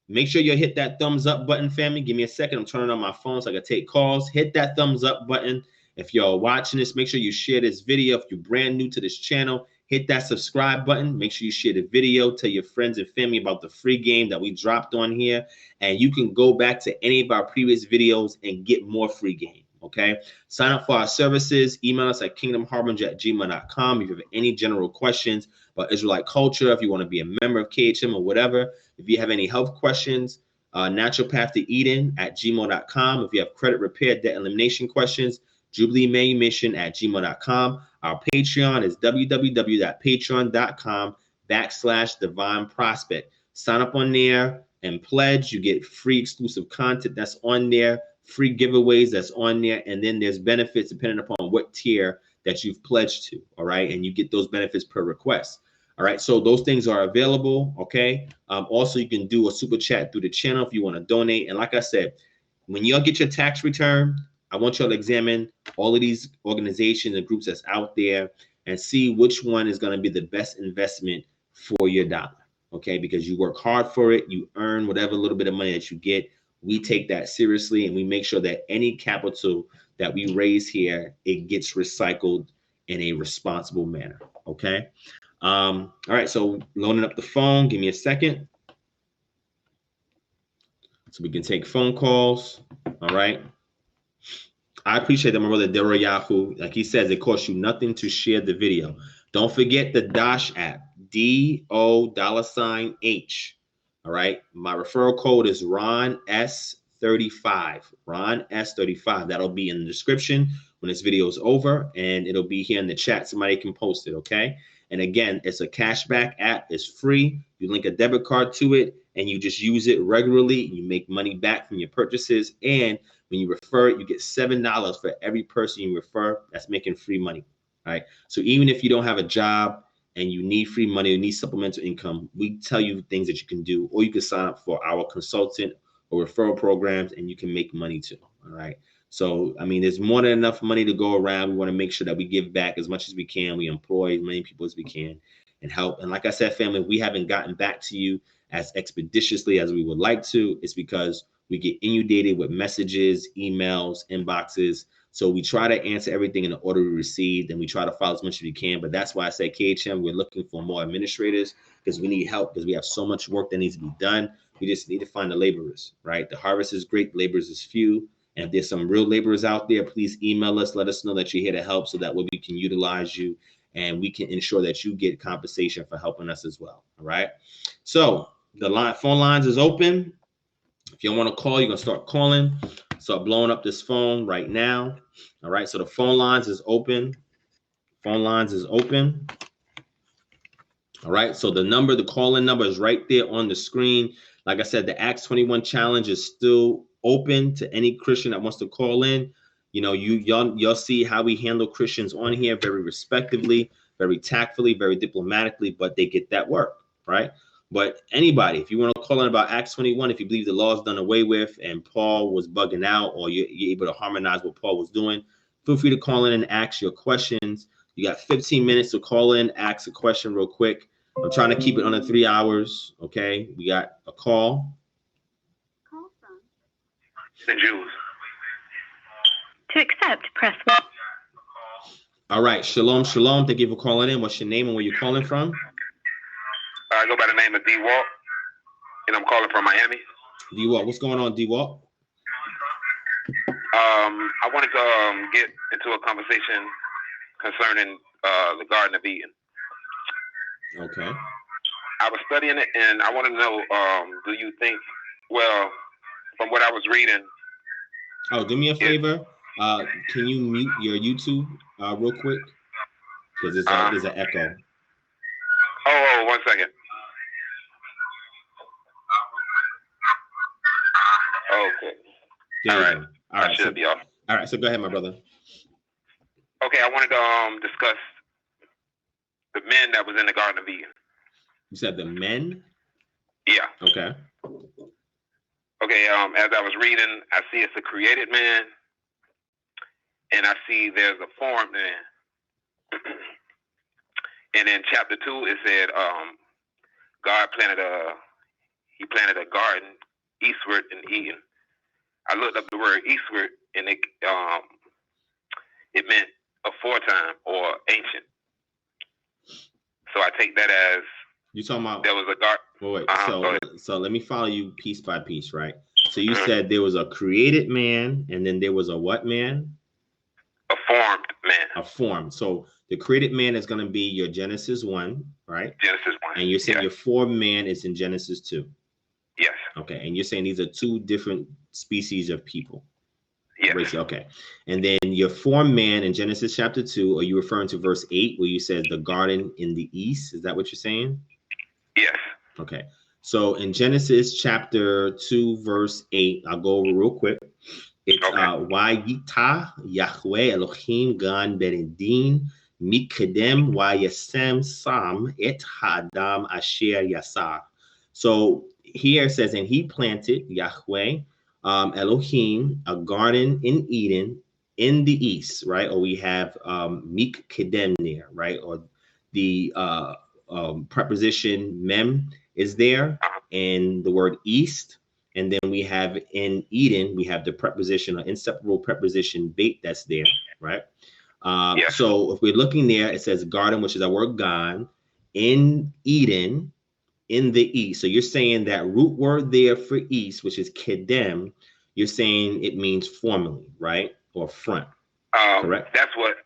Make sure you hit that thumbs up button, family. Give me a second. I'm turning on my phone so I can take calls. Hit that thumbs up button. If you're watching this, make sure you share this video. If you're brand new to this channel, hit that subscribe button. Make sure you share the video. Tell your friends and family about the free game that we dropped on here. And you can go back to any of our previous videos and get more free game, okay? Sign up for our services. Email us at kingdomharmony@gmail.com if you have any general questions about Israelite culture, if you want to be a member of KHM or whatever. If you have any health questions, naturopathtoeden@gmail.com. If you have credit repair, debt elimination questions, jubileemanumission@gmail.com. Our Patreon is www.patreon.com/DivineProspect. Sign up on there and pledge. You get free exclusive content that's on there, free giveaways that's on there, and then there's benefits depending upon what tier that you've pledged to, all right? And you get those benefits per request. All right, so those things are available, okay? Also, you can do a super chat through the channel if you want to donate. And like I said, when y'all get your tax return, I want y'all to examine all of these organizations and groups that's out there and see which one is going to be the best investment for your dollar, okay? Because you work hard for it, you earn whatever little bit of money that you get. We take that seriously, and we make sure that any capital that we raise here, it gets recycled in a responsible manner, okay? All right, so loading up the phone. Give me a second so we can take phone calls. All right. I appreciate that, my brother Dero Yahoo. Like he says, it costs you nothing to share the video. Don't forget the Dash app, $H. All right. My referral code is Ron S35. Ron S35. That'll be in the description when this video is over, and it'll be here in the chat. Somebody can post it. Okay. And again, it's a cashback app. It's free. You link a debit card to it, and you just use it regularly. You make money back from your purchases, and when you refer it, you get $7 for every person you refer. That's making free money. All right. So even if you don't have a job and you need free money, you need supplemental income, we tell you things that you can do, or you can sign up for our consultant or referral programs, and you can make money too. All right. So, I mean, there's more than enough money to go around. We want to make sure that we give back as much as we can. We employ as many people as we can and help. And like I said, family, we haven't gotten back to you as expeditiously as we would like to. It's because we get inundated with messages, emails, inboxes. So we try to answer everything in the order we received, and we try to follow as much as we can. But that's why I say KHM, we're looking for more administrators because we need help, because we have so much work that needs to be done. We just need to find the laborers, right? The harvest is great, laborers is few. And if there's some real laborers out there, please email us. Let us know that you're here to help, so that way we can utilize you and we can ensure that you get compensation for helping us as well. All right. So the phone lines is open. If you want to call, you're going to start calling. Start blowing up this phone right now. All right. So the phone lines is open. Phone lines is open. All right. So the call-in number is right there on the screen. Like I said, the Acts 21 challenge is still open to any Christian that wants to call in. You know, y'all see how we handle Christians on here, very respectively, very tactfully, very diplomatically, but they get that work, right? But anybody, if you want to call in about Acts 21, if you believe the law is done away with and Paul was bugging out, or you're able to harmonize what Paul was doing, feel free to call in and ask your questions. You got 15 minutes to call in, ask a question real quick. I'm trying to keep it under 3 hours. Okay, we got a call. Call from the Jews. To accept, press 1. All right, shalom, shalom. Thank you for calling in. What's your name and where you're calling from? I go by the name of D-Walk, and I'm calling from Miami. D-Walk, what's going on, D-Walk? I wanted to get into a conversation concerning the Garden of Eden. Okay. I was studying it, and I want to know, do you think, well, from what I was reading. Oh, do me a favor. Can you mute your YouTube real quick? Because there's an echo. Oh, 1 second. Okay. All right. All right. Should be off. All right. So go ahead, my brother. Okay. I wanted to discuss the men that was in the Garden of Eden. You said the men? Yeah. Okay. Okay. As I was reading, I see it's a created man, and I see there's a formed man. And in chapter 2, it said, God planted a garden eastward in Eden. I looked up the word eastward, and it meant aforetime or ancient. So I take that as you talking about there was a garden. Wait. So let me follow you piece by piece, right? So you said there was a created man, and then there was a what man? A formed man. A formed. So the created man is going to be your Genesis 1, right? Genesis 1. And you're saying your formed man is in Genesis 2. Yes. Okay. And you're saying these are two different species of people. Yes. Okay. And then your formed man in Genesis chapter 2, are you referring to verse 8 where you said the garden in the east? Is that what you're saying? Yes. Okay. So in Genesis chapter 2, verse 8, I'll go over real quick. It's Vayita Yahweh Elohim gan beredin mikadem vayasem sam et hadam asher yasar. So here it says, and he planted Yahweh Elohim a garden in Eden in the east, right? Or we have mikadem there, right? Or the preposition mem is there, and the word east. And then we have in Eden, we have the preposition or inseparable preposition bait that's there, right? So if we're looking there, it says garden, which is our word God, in Eden, in the east. So you're saying that root word there for east, which is kedem, you're saying it means formerly, right? or front. Correct. That's what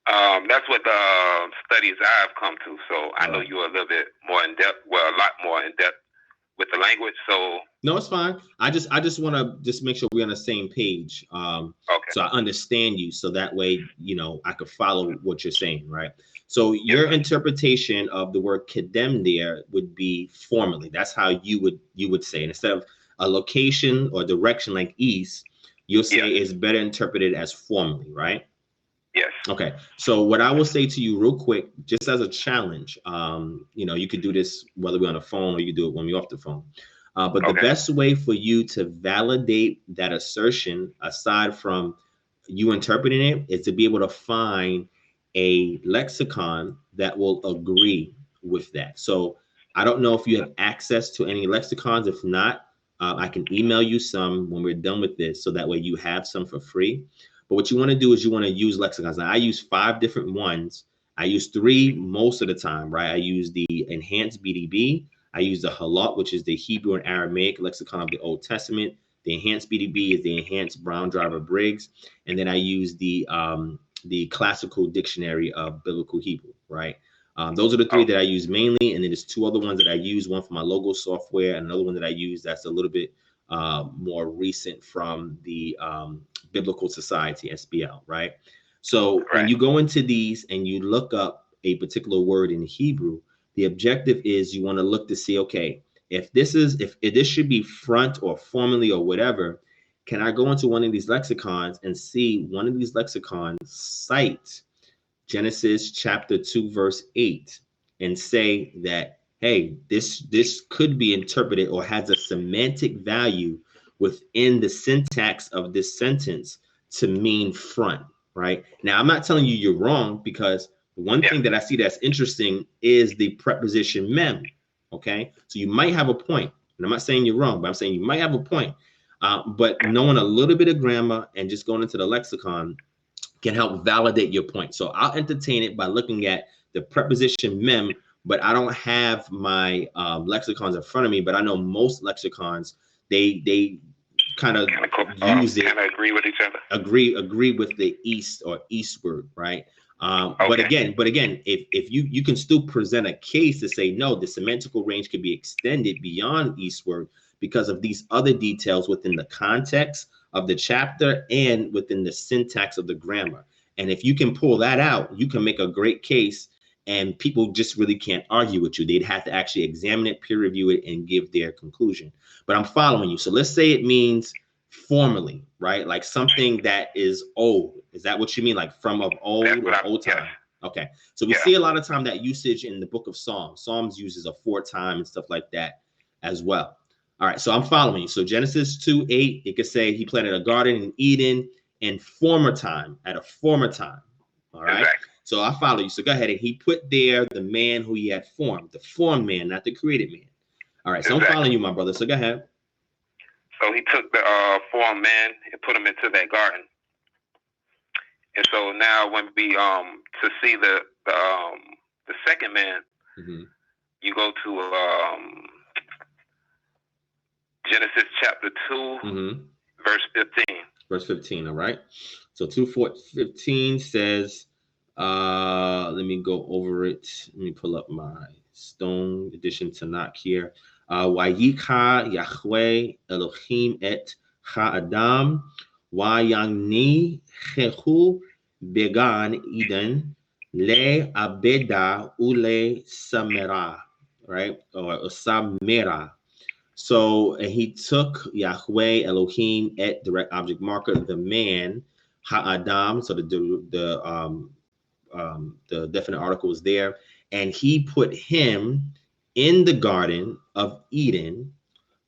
the studies I've come to. So I know you're a little bit more in depth. Well, a lot more in depth with the language. So no, it's fine. I just want to just make sure we're on the same page. Okay. So I understand you. So that way, I could follow what you're saying, right? So your interpretation of the word kedem there would be formally. That's how you would say it. Instead of a location or direction like east, you'll say it's better interpreted as formally, right? Yes. Okay. So what I will say to you real quick, just as a challenge, you could do this whether we're on the phone or you do it when we're off the phone. But the best way for you to validate that assertion, aside from you interpreting it, is to be able to find a lexicon that will agree with that. So I don't know if you have access to any lexicons. If not, I can email you some when we're done with this, so that way you have some for free. But what you want to do is you want to use lexicons. Now, I use 5 different ones. I use 3 most of the time, right? I use the Enhanced BDB. I use the Halot, which is the Hebrew and Aramaic lexicon of the Old Testament. The Enhanced BDB is the Enhanced Brown Driver Briggs. And then I use the Classical Dictionary of Biblical Hebrew, right? Those are the 3 that I use mainly. And then there's 2 other ones that I use, one for my logo software, and another one that I use that's a little bit more recent from the Biblical Society, SBL, right? So when you go into these and you look up a particular word in Hebrew, the objective is you want to look to see, okay, if this should be front or formally or whatever, can I go into one of these lexicons and see one of these lexicons cite Genesis chapter 2, verse 8, and say that, hey, this could be interpreted or has a semantic value within the syntax of this sentence to mean front, right? Now, I'm not telling you you're wrong, because one thing that I see that's interesting is the preposition mem, okay? So you might have a point, and I'm not saying you're wrong, but I'm saying you might have a point. But knowing a little bit of grammar and just going into the lexicon can help validate your point. So I'll entertain it by looking at the preposition mem, but I don't have my lexicons in front of me, but I know most lexicons, they kind of use it. Kind of agree with each other. Agree with the east or eastward, right? But again, if you can still present a case to say, no, the semantical range can be extended beyond eastward because of these other details within the context of the chapter and within the syntax of the grammar. And if you can pull that out, you can make a great case, and people just really can't argue with you. They'd have to actually examine it, peer review it, and give their conclusion. But I'm following you. So let's say it means formally, right? Like something that is old. Is that what you mean? Like from of old or old time? Okay. So we see a lot of time that usage in the book of Psalms. Psalms uses a foretime and stuff like that as well. All right. So I'm following you. So Genesis 2:8, it could say he planted a garden in Eden in former time, at a former time. All right. Exactly. So I follow you. So go ahead. And he put there the man who he had formed, the formed man, not the created man. All right. So I'm following you, my brother. So go ahead. So he took the formed man and put him into that garden. And so now when we to see the second man, you go to Genesis chapter 2, verse 15. Verse 15, all right. So 2:15 says, let me go over it. Let me pull up my Stone Edition Tanakh here. Vayikha Yahweh Elohim et Ha'adam Vayangni Chehu Began Eden Le Abeda Ule Samera, right? Or Samera. So he took Yahweh Elohim et direct object marker, the man Ha'adam. So the definite article is there, and he put him in the Garden of Eden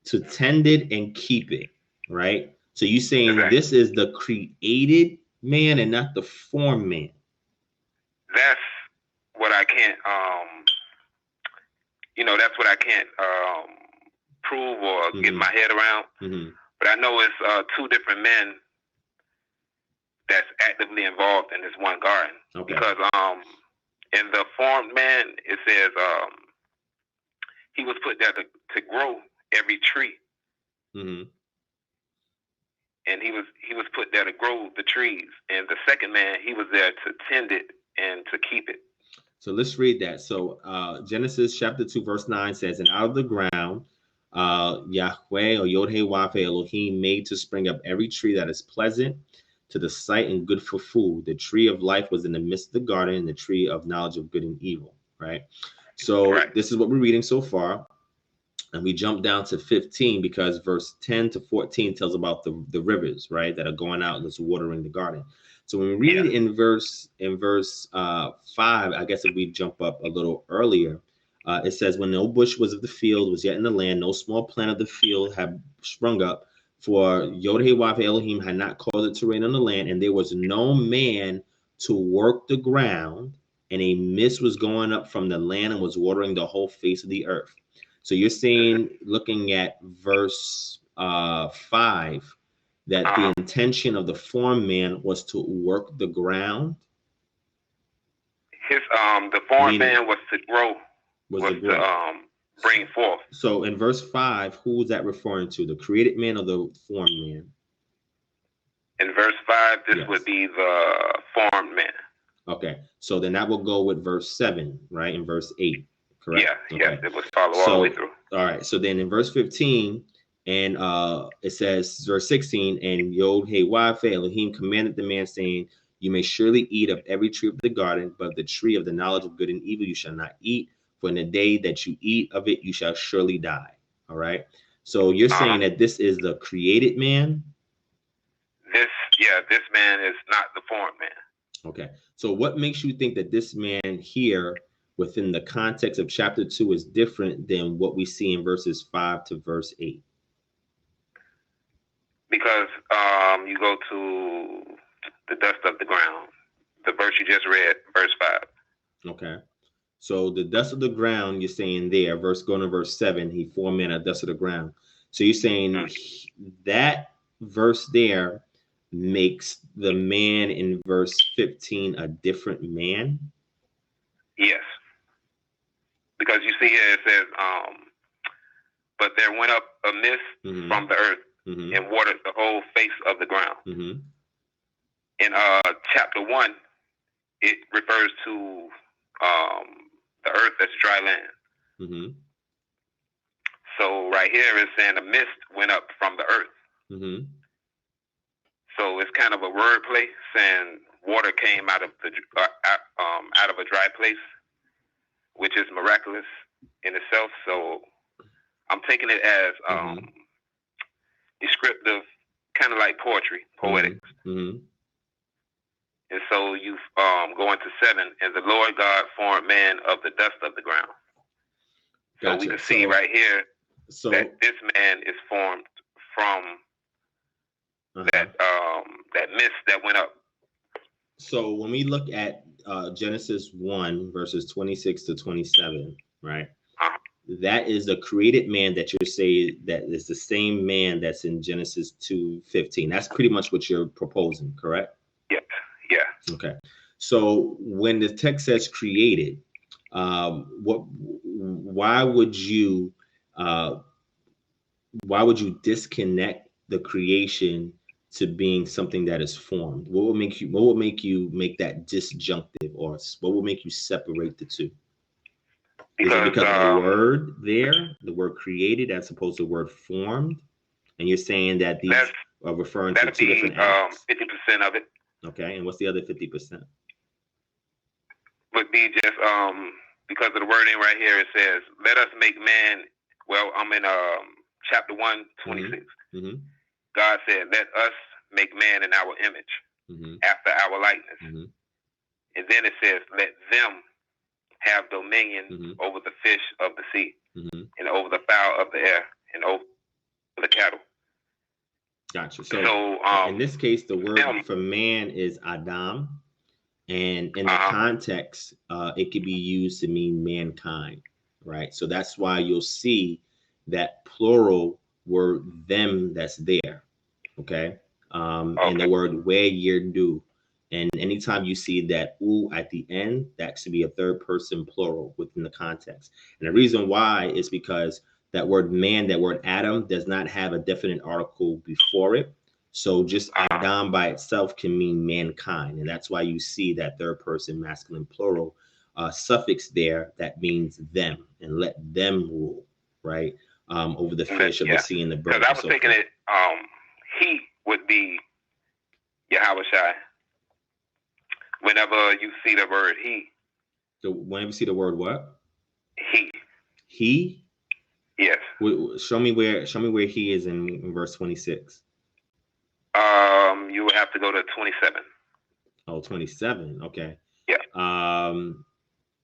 to tend it and keep it, right? So you saying this is the created man and not the formed man? That's what I can't, that's what I can't prove or get my head around. But I know it's 2 different men that's actively involved in this one garden. Because in the formed man, it says he was put there to grow every tree. and he was put there to grow the trees. And the second man, he was there to tend it and to keep it. So let's read that. So Genesis chapter 2, verse 9 says, and out of the ground, Yahweh or Yod-Heh-Wav-Heh Elohim made to spring up every tree that is pleasant to the sight and good for food. The tree of life was in the midst of the garden, and the tree of knowledge of good and evil, right? So this is what we're reading so far. And we jump down to 15 because verse 10 to 14 tells about the rivers, right, that are going out and it's watering the garden. So when we read it in verse 5, I guess if we jump up a little earlier, it says, when no bush was of the field was yet in the land, no small plant of the field had sprung up, for Yod-Heh-Wav-Heh Elohim had not caused it to rain on the land, and there was no man to work the ground, and a mist was going up from the land and was watering the whole face of the earth. So you're saying, looking at verse 5, that the intention of the formed man was to work the ground? The formed man was to grow, was to bring forth. So in verse 5, who is that referring to? The created man or the formed man? In verse 5, this would be the formed man. Okay, so then that will go with verse 7, right? In verse 8, correct? Yes, it was followed all the way through. All right, so then in verse 15, and it says, verse 16, and Yod-Heh-Wav-Heh Elohim commanded the man, saying, you may surely eat of every tree of the garden, but of the tree of the knowledge of good and evil you shall not eat, for in the day that you eat of it, you shall surely die. All right. So you're saying that this is the created man? This man is not the formed man. Okay. So what makes you think that this man here, within the context of chapter 2, is different than what we see in verses 5 to verse 8? Because you go to the dust of the ground, the verse you just read, verse 5. Okay. So the dust of the ground, you're saying there, going to verse 7, he formed man out of dust of the ground. So you're saying that verse there makes the man in verse 15 a different man? Yes. Because you see here it says, but there went up a mist from the earth and watered the whole face of the ground. In chapter 1, it refers to the earth as dry land. So right here it's saying a mist went up from the earth. So it's kind of a wordplay saying water came out of a dry place, which is miraculous in itself. So I'm taking it as descriptive, kind of like poetry, poetics. And so you go into 7, and the Lord God formed man of the dust of the ground. So we can see right here that this man is formed from that mist that went up. So when we look at Genesis 1, verses 26 to 27, right? That is the created man that you're saying that is the same man that's in Genesis 2:15. That's pretty much what you're proposing, correct? Yes. Yeah. Okay. So when the text says created, why would you disconnect the creation to being something that is formed? What would make you make that disjunctive, or what would make you separate the two? Is it because of the word there, the word created, as opposed to the word formed? And you're saying that these are referring to two different acts? 50% of it. Okay, and what's the other 50%? Would be just because of the wording right here. It says, "Let us make man." Well, I'm in chapter 1, 26. God said, "Let us make man in our image, after our likeness." And then it says, "Let them have dominion over the fish of the sea, and over the fowl of the air, and over the cattle." Gotcha. So in this case, the word for man is Adam, and in the context, it could be used to mean mankind, right? So that's why you'll see that plural word them that's there, okay? And the word where year do. And anytime you see that "u" at the end, that should be a third person plural within the context. And the reason why is because that word man, that word Adam, does not have a definite article before it. So just Adam by itself can mean mankind. And that's why you see that third person masculine plural suffix there that means them, and let them rule, right? Over the fish of the sea and the birds. Because I was thinking it, he would be Yahweh Shai. Whenever you see the word he. So whenever you see the word what? He. He? Yes. Show me where he is in verse 26. You would have to go to 27. Oh, 27. Okay. Yeah.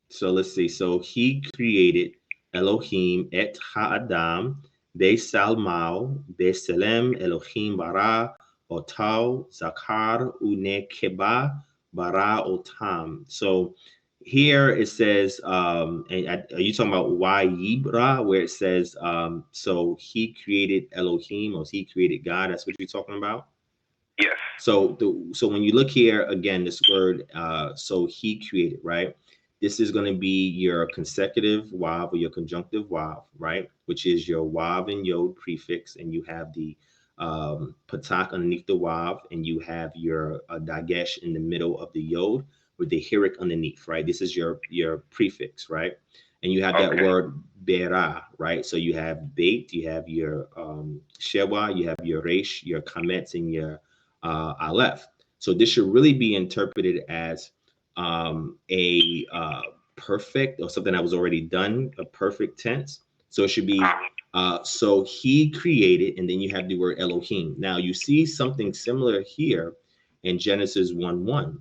So let's see. So he created Elohim et ha'adam besalmao beselem Elohim bara otau zakar unekeba bara otam. So here it says, and are you talking about why Yibra, where it says, so he created Elohim, or he created God? That's what you're talking about? Yes. So when you look here again, this word, so he created, right? This is going to be your consecutive wav or your conjunctive wav, right? Which is your wav and yod prefix, and you have the patak underneath the wav, and you have your dagesh in the middle of the yod with the hirik underneath, right? This is your prefix, right? And you have that word bera, right? So you have beit, you have your shewa, you have your resh, your kametz, and your aleph. So this should really be interpreted as a perfect, or something that was already done, a perfect tense. So it should be so he created, and then you have the word Elohim. Now you see something similar here in Genesis 1:1,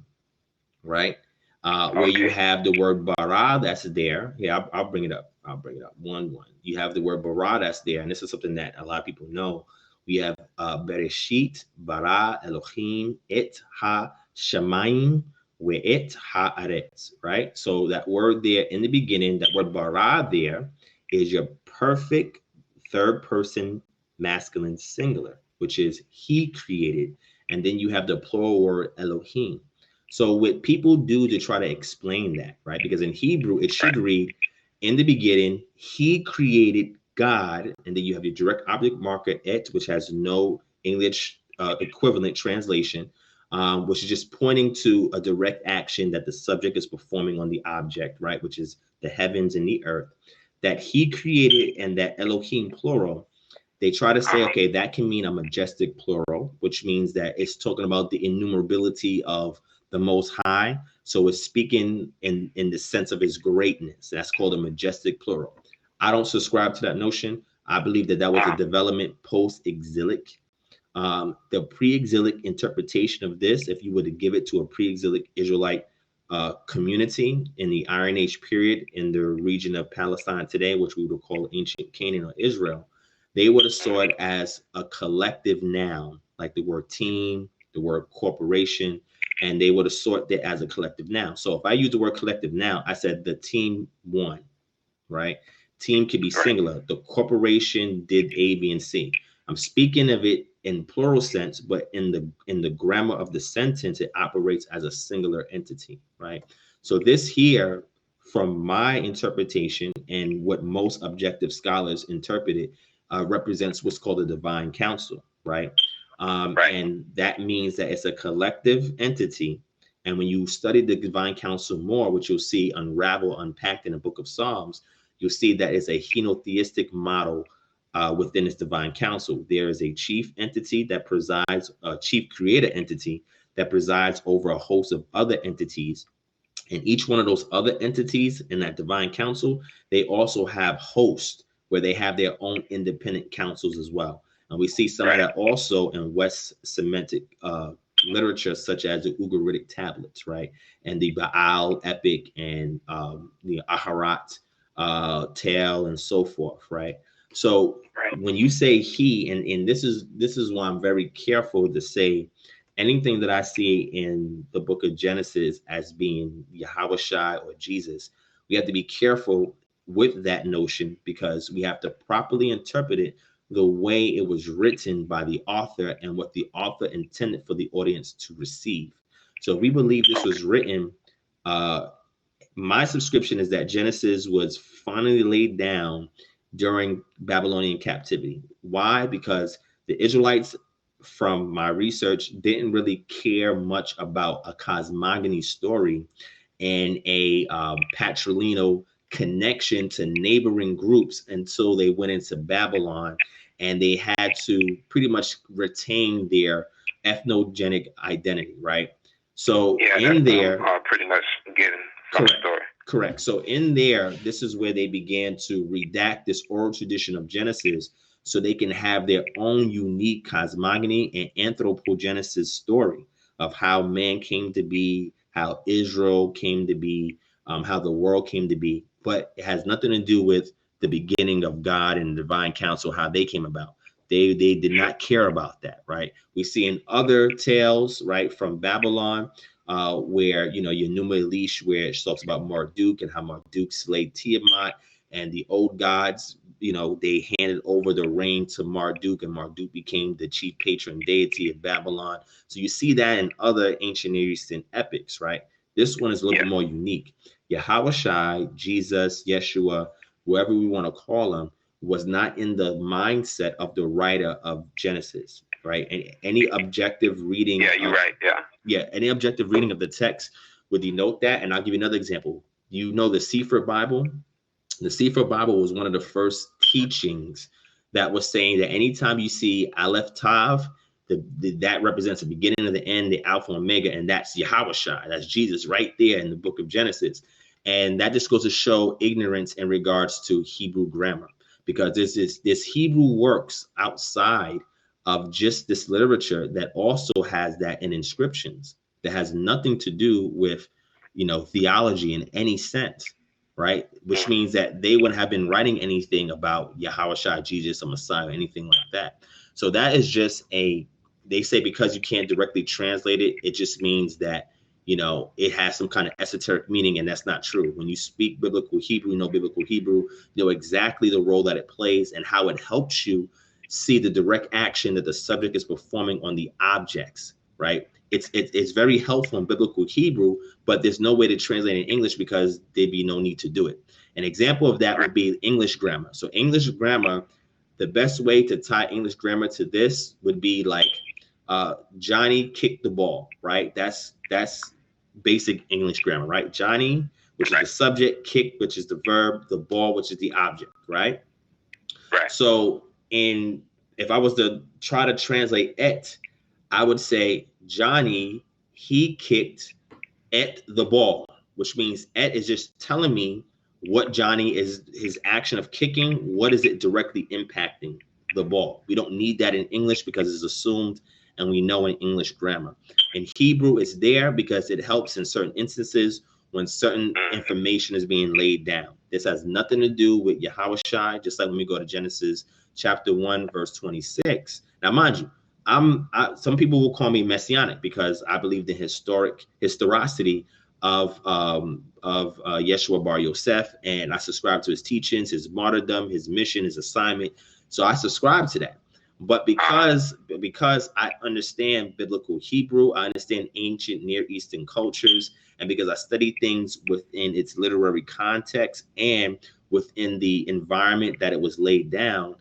right? Where you have the word bara that's there. Yeah, I'll bring it up. 1:1. You have the word bara that's there, and this is something that a lot of people know. We have Bereshit bara Elohim et ha shamayim ve'et haaretz, right? So that word there in the beginning, that word bara there, is your perfect third person masculine singular, which is he created, and then you have the plural word Elohim. So what people do to try to explain that, right? Because in Hebrew it should read, in the beginning he created God, and then you have your direct object marker et, which has no English equivalent translation, which is just pointing to a direct action that the subject is performing on the object, right? Which is the heavens and the earth, that he created, and that Elohim plural. They try to say, okay, that can mean a majestic plural, which means that it's talking about the innumerability of the Most High. So it's speaking in the sense of his greatness. That's called a majestic plural. I don't subscribe to that notion. I believe that was a development post-exilic. The pre-exilic interpretation of this, if you were to give it to a pre-exilic Israelite community in the Iron Age period in the region of Palestine today, which we would call ancient Canaan or Israel, they would have saw it as a collective noun, like the word team, the word corporation, and they would have saw it as a collective noun. So if I use the word collective noun, I said the team won, right? Team could be singular. The corporation did A, B, and C. I'm speaking of it in plural sense, but in the grammar of the sentence, it operates as a singular entity, right? So this here, from my interpretation and what most objective scholars interpret it, represents what's called a divine council, right? And that means that it's a collective entity. And when you study the divine council more, which you'll see unpacked in the book of Psalms, you'll see that it's a henotheistic model within its divine council. There is a chief entity that presides, a chief creator entity that presides over a host of other entities. And each one of those other entities in that divine council, they also have hosts where they have their own independent councils as well. And we see some of that also in West Semitic literature, such as the Ugaritic tablets, right? And the Baal epic, and the Aharat tale, and so forth, right? So when you say he, and this is why I'm very careful to say anything that I see in the book of Genesis as being Yahweh Shai or Jesus, we have to be careful with that notion, because we have to properly interpret it the way it was written by the author and what the author intended for the audience to receive. So if we believe this was written, my subscription is that Genesis was finally laid down during Babylonian captivity. Why? Because the Israelites from my research, didn't really care much about a cosmogony story and a patrilineal connection to neighboring groups until they went into Babylon, and they had to pretty much retain their ethnogenic identity, right? So in there, pretty much getting from the story. Correct. So in there, this is where they began to redact this oral tradition of Genesis so they can have their own unique cosmogony and anthropogenesis story of how man came to be, how Israel came to be, how the world came to be. But it has nothing to do with the beginning of God and divine council, how they came about. They did not care about that, right? We see in other tales, right, from Babylon, where, you know, your Numa Elish, where it talks about Marduk and how Marduk slayed Tiamat, and the old gods, you know, they handed over the reign to Marduk, and Marduk became the chief patron deity of Babylon. So you see that in other ancient Near Eastern epics, right? This one is a little bit more unique. Yahawashi, Jesus, Yeshua, whoever we want to call him, was not in the mindset of the writer of Genesis, right? And any objective reading. Yeah, you're right. Yeah, any objective reading of the text would denote that. And I'll give you another example. You know the Sefer Bible? The Sefer Bible was one of the first teachings that was saying that anytime you see Aleph Tav, that represents the beginning of the end, the Alpha and Omega, and that's Yahawashi, that's Jesus right there in the book of Genesis. And that just goes to show ignorance in regards to Hebrew grammar, because this Hebrew works outside of just this literature that also has that in inscriptions that has nothing to do with, you know, theology in any sense, right? Which means that they wouldn't have been writing anything about Yahawashi, Jesus, or Messiah, or anything like that. So that is just they say because you can't directly translate it, it just means that, you know, it has some kind of esoteric meaning, and that's not true. When you speak biblical Hebrew, know biblical Hebrew, you know exactly the role that it plays and how it helps you see the direct action that the subject is performing on the objects, right? It's very helpful in biblical Hebrew, but there's no way to translate in English because there'd be no need to do it. An example of that would be English grammar. So English grammar, the best way to tie English grammar to this would be like, Johnny kicked the ball, right? That's basic English grammar, right? Johnny, which is the subject, kick, which is the verb, the ball, which is the object, right? Right. So if I was to try to translate et, I would say Johnny, he kicked et the ball, which means et is just telling me what Johnny is, his action of kicking, what is it directly impacting the ball. We don't need that in English because it's assumed, and we know in English grammar. In Hebrew, it's there because it helps in certain instances when certain information is being laid down. This has nothing to do with Yahawashi, just like when we go to Genesis chapter 1, verse 26. Now, mind you, some people will call me messianic because I believe the historicity of Yeshua Bar Yosef, and I subscribe to his teachings, his martyrdom, his mission, his assignment. So I subscribe to that. But because I understand biblical Hebrew, I understand ancient Near Eastern cultures, and because I study things within its literary context and within the environment that it was laid down,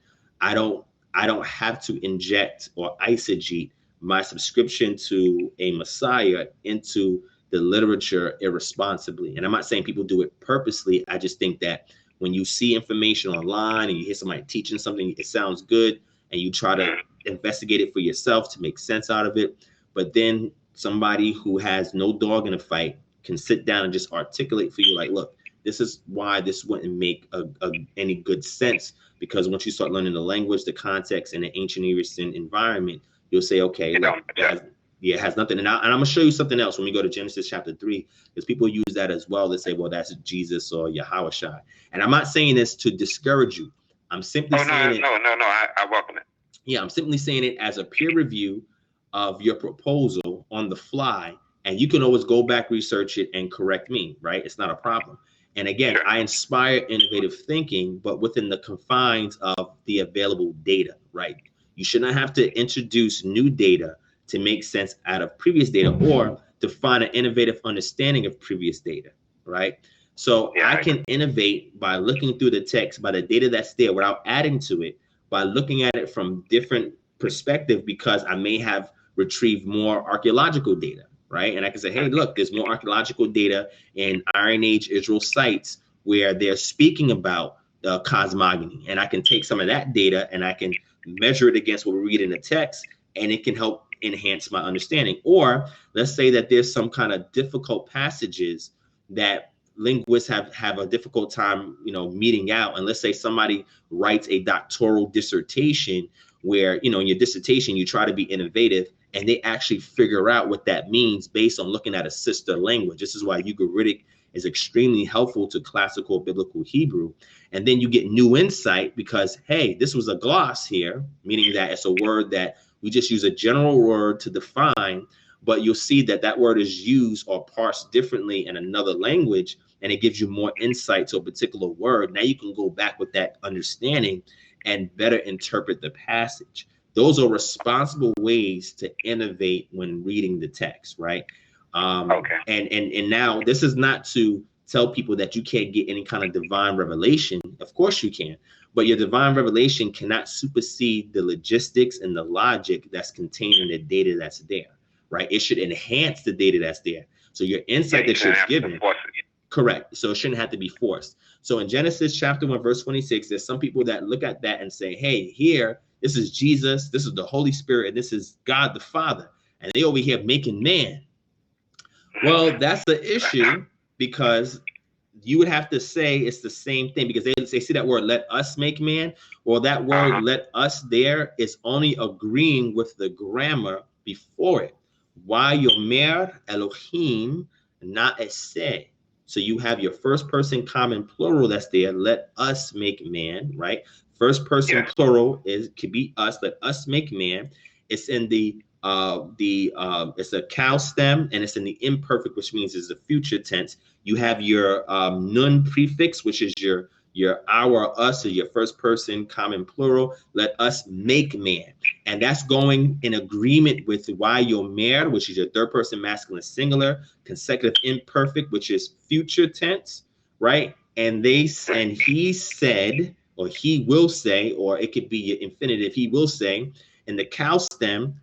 I don't have to inject or eisegete my subscription to a Messiah into the literature irresponsibly. And I'm not saying people do it purposely. I just think that when you see information online and you hear somebody teaching something, it sounds good, and you try to investigate it for yourself to make sense out of it. But then somebody who has no dog in a fight can sit down and just articulate for you, like, look, this is why this wouldn't make any good sense. Because once you start learning the language, the context, and the ancient Near Eastern environment, you'll say, okay, it has nothing. And I'm going to show you something else when we go to Genesis chapter 3, because people use that as well. They say, well, that's Jesus or Yahawashi. And I'm not saying this to discourage you. I'm simply saying it. No, I welcome it. Yeah, I'm simply saying it as a peer review of your proposal on the fly. And you can always go back, research it, and correct me, right? It's not a problem. And again, I inspire innovative thinking, but within the confines of the available data, right? You should not have to introduce new data to make sense out of previous data or to find an innovative understanding of previous data, right? So I can innovate by looking through the text, by the data that's there without adding to it, by looking at it from different perspective because I may have retrieved more archaeological data, right? And I can say, hey, look, there's more archaeological data in Iron Age Israel sites where they're speaking about cosmogony. And I can take some of that data and I can measure it against what we read in the text, and it can help enhance my understanding. Or let's say that there's some kind of difficult passages that linguists have a difficult time, meeting out. And let's say somebody writes a doctoral dissertation where, in your dissertation, you try to be innovative and they actually figure out what that means based on looking at a sister language. This is why Ugaritic is extremely helpful to classical biblical Hebrew. And then you get new insight because, hey, this was a gloss here, meaning that it's a word that we just use a general word to define, but you'll see that that word is used or parsed differently in another language, and it gives you more insight to a particular word. Now you can go back with that understanding and better interpret the passage. Those are responsible ways to innovate when reading the text, right? Okay. And now this is not to tell people that you can't get any kind of divine revelation. Of course you can, but your divine revelation cannot supersede the logistics and the logic that's contained in the data that's there, right? It should enhance the data that's there. So your insight that you're given, correct. So it shouldn't have to be forced. So in Genesis chapter 1, verse 26, there's some people that look at that and say, hey, here, this is Jesus, this is the Holy Spirit, and this is God the Father. And they over here making man. Well, that's the issue, because you would have to say it's the same thing, because they see that word, let us make man. Well, that word, let us there is only agreeing with the grammar before it. Yomer Elohim na'aseh. So you have your first person common plural that's there, let us make man, right? First person plural could be us, let us make man. It's in it's a cow stem, and it's in the imperfect, which means it's the future tense. You have your nun prefix, which is your our, us, or your first person common plural, let us make man. And that's going in agreement with yomer, which is your third person masculine singular, consecutive imperfect, which is future tense, right? And he said, or he will say, or it could be your infinitive, he will say. In the cow stem,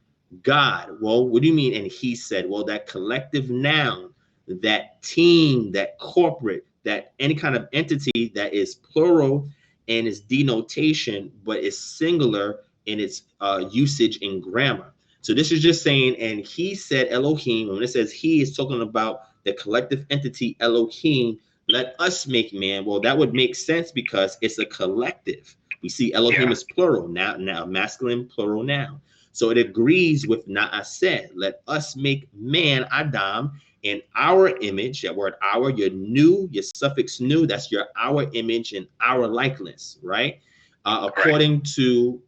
God. Well, what do you mean? And he said, well, that collective noun, that team, that corporate, that any kind of entity that is plural in its denotation, but is singular in its usage in grammar. So this is just saying, and he said Elohim, when it says he, is talking about the collective entity Elohim, let us make man. Well, that would make sense because it's a collective. We see Elohim is plural, now masculine plural noun. So it agrees with na'aseh, let us make man, Adam, in our image. That word our, your suffix new, that's your our image and our likeness, right? According to,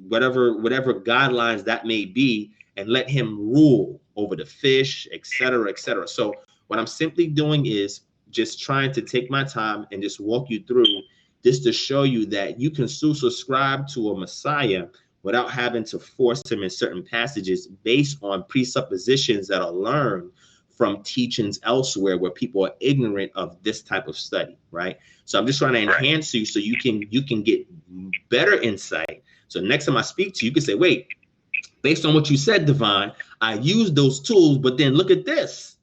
whatever guidelines that may be, and let him rule over the fish, etc., etc. So what I'm simply doing is just trying to take my time and just walk you through, just to show you that you can still subscribe to a Messiah without having to force him in certain passages based on presuppositions that are learned from teachings elsewhere where people are ignorant of this type of study, right? So I'm just trying to enhance you so you can get better insight. So next time I speak to you, you can say, wait, based on what you said, Divine, I used those tools, but then look at this.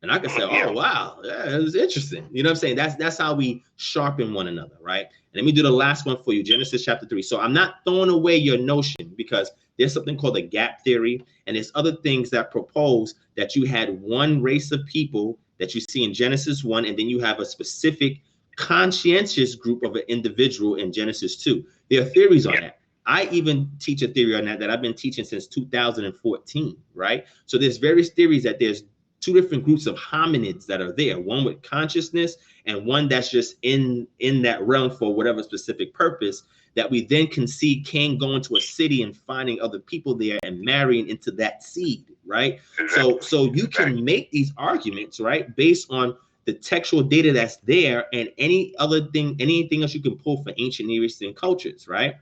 And I can say, oh, wow, yeah, it was interesting. You know what I'm saying? That's how we sharpen one another, right? And let me do the last one for you, Genesis chapter 3. So I'm not throwing away your notion, because there's something called the gap theory, and there's other things that propose that you had one race of people that you see in Genesis 1, and then you have a specific conscientious group of an individual in Genesis 2. There are theories on that. I even teach a theory on that I've been teaching since 2014, right? So there's various theories that there's two different groups of hominids that are there, one with consciousness and one that's just in that realm for whatever specific purpose, that we then can see can go into a city and finding other people there and marrying into that seed, right? So you can make these arguments, right, based on the textual data that's there and anything else you can pull for ancient Near Eastern cultures, right?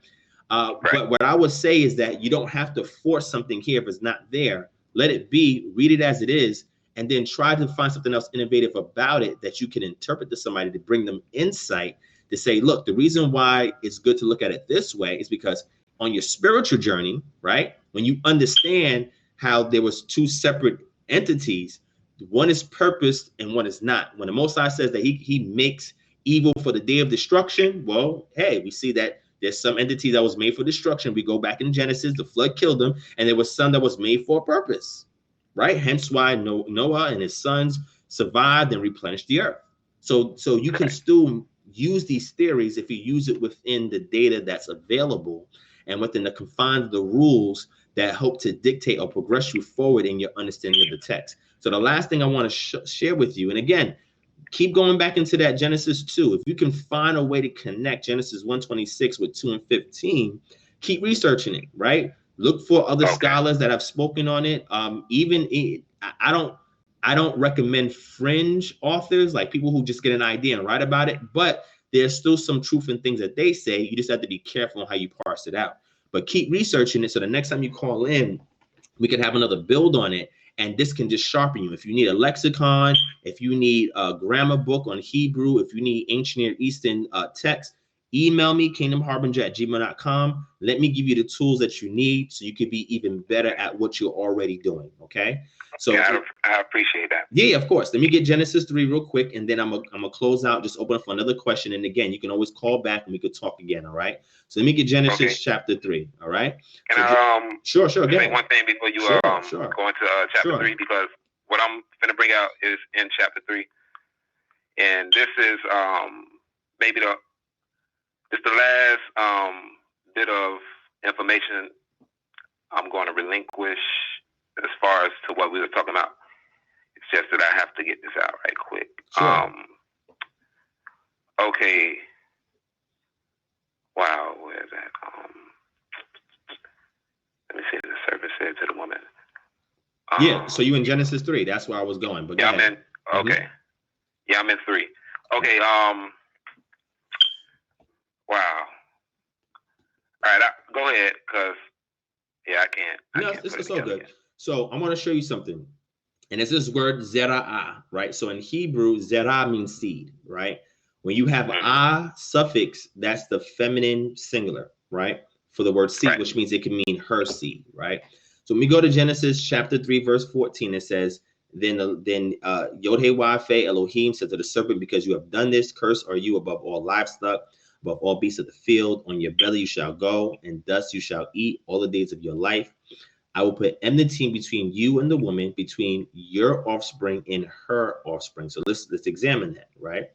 But what I would say is that you don't have to force something here if it's not there. Let it be, read it as it is, and then try to find something else innovative about it that you can interpret to somebody to bring them insight to say, look, the reason why it's good to look at it this way is because on your spiritual journey, right? When you understand how there was two separate entities, one is purposed and one is not. When the Most High says that he makes evil for the day of destruction, well, hey, we see that there's some entity that was made for destruction. We go back in Genesis, the flood killed them, and there was some that was made for a purpose, right? Hence why Noah and his sons survived and replenished the earth. So you can still use these theories if you use it within the data that's available and within the confines of the rules that help to dictate or progress you forward in your understanding of the text. So the last thing I want to share with you, and again, keep going back into that Genesis 2. If you can find a way to connect Genesis 1:26 with 2 and 15, keep researching it, right? Look for other scholars that have spoken on it. I don't recommend fringe authors, like people who just get an idea and write about it, but there's still some truth in things that they say. You just have to be careful on how you parse it out. But keep researching it so the next time you call in, we can have another build on it, and this can just sharpen you. If you need a lexicon, if you need a grammar book on Hebrew, if you need ancient Near Eastern text, email me, kingdomharbinger@gmail.com. Let me give you the tools that you need so you can be even better at what you're already doing, okay? So yeah, I appreciate that. Yeah, of course. Let me get Genesis 3 real quick, and then I'm gonna close out, just open up for another question. And again, you can always call back and we could talk again, all right? So let me get Genesis chapter 3, all right? Can I sure, say one thing before you go into chapter 3, because what I'm gonna bring out is in chapter 3. And this is maybe the last bit of information I'm going to relinquish as far as to what we were talking about. It's just that I have to get this out right quick. Sure. Okay. Wow, where is that? Let me see what the servant said to the woman. Yeah, so you in Genesis 3. That's where I was going. But yeah, I'm in. Okay. Yeah, I'm in 3. Okay. Wow. All right, go ahead, because I can't. No, it's all good. So I'm going to show you something. And it's this word zera'ah, right? So in Hebrew, zerah means seed, right? When you have ah suffix, that's the feminine singular, right? For the word seed, which means it can mean her seed, right? So when we go to Genesis chapter 3, verse 14, it says, then Yod-Heh-Wah-Feh Elohim said to the serpent, because you have done this, cursed are you above all livestock, above all beasts of the field. On your belly you shall go, and dust you shall eat all the days of your life. I will put enmity between you and the woman, between your offspring and her offspring. So let's examine that, right?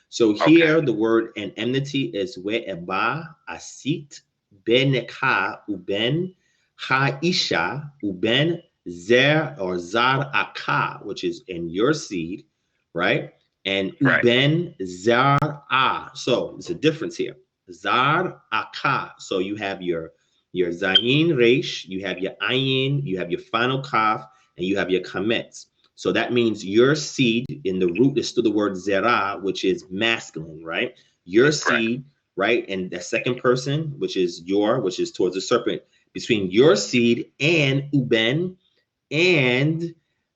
So here the word and enmity is we'eba asit benekha uben ha-isha uben zer or zar akah, which is in your seed, right? And uben zar ah. So there's a difference here. Zar akah. So you have your zayin resh, you have your ayin, you have your final kaf, and you have your kametz. So that means your seed, in the root is still the word zerah, which is masculine, right? Your seed, right? And the second person, which is towards the serpent, between your seed and uben and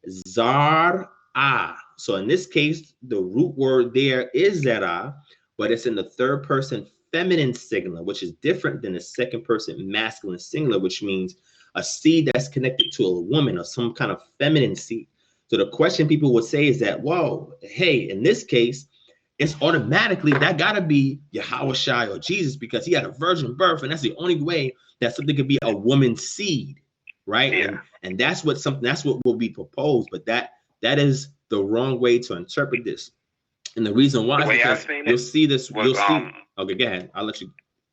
zar-ah. So in this case, the root word there is zerah, but it's in the third person feminine singular, which is different than the second person masculine singular, which means a seed that's connected to a woman or some kind of feminine seed. So the question people would say is that, whoa, hey, in this case, it's automatically that gotta be Yahushua or Jesus, because he had a virgin birth, and that's the only way that something could be a woman's seed, right? Yeah. And that's what will be proposed, but that is the wrong way to interpret this. And the reason why is because you'll see this. Okay, go ahead. I'll let you.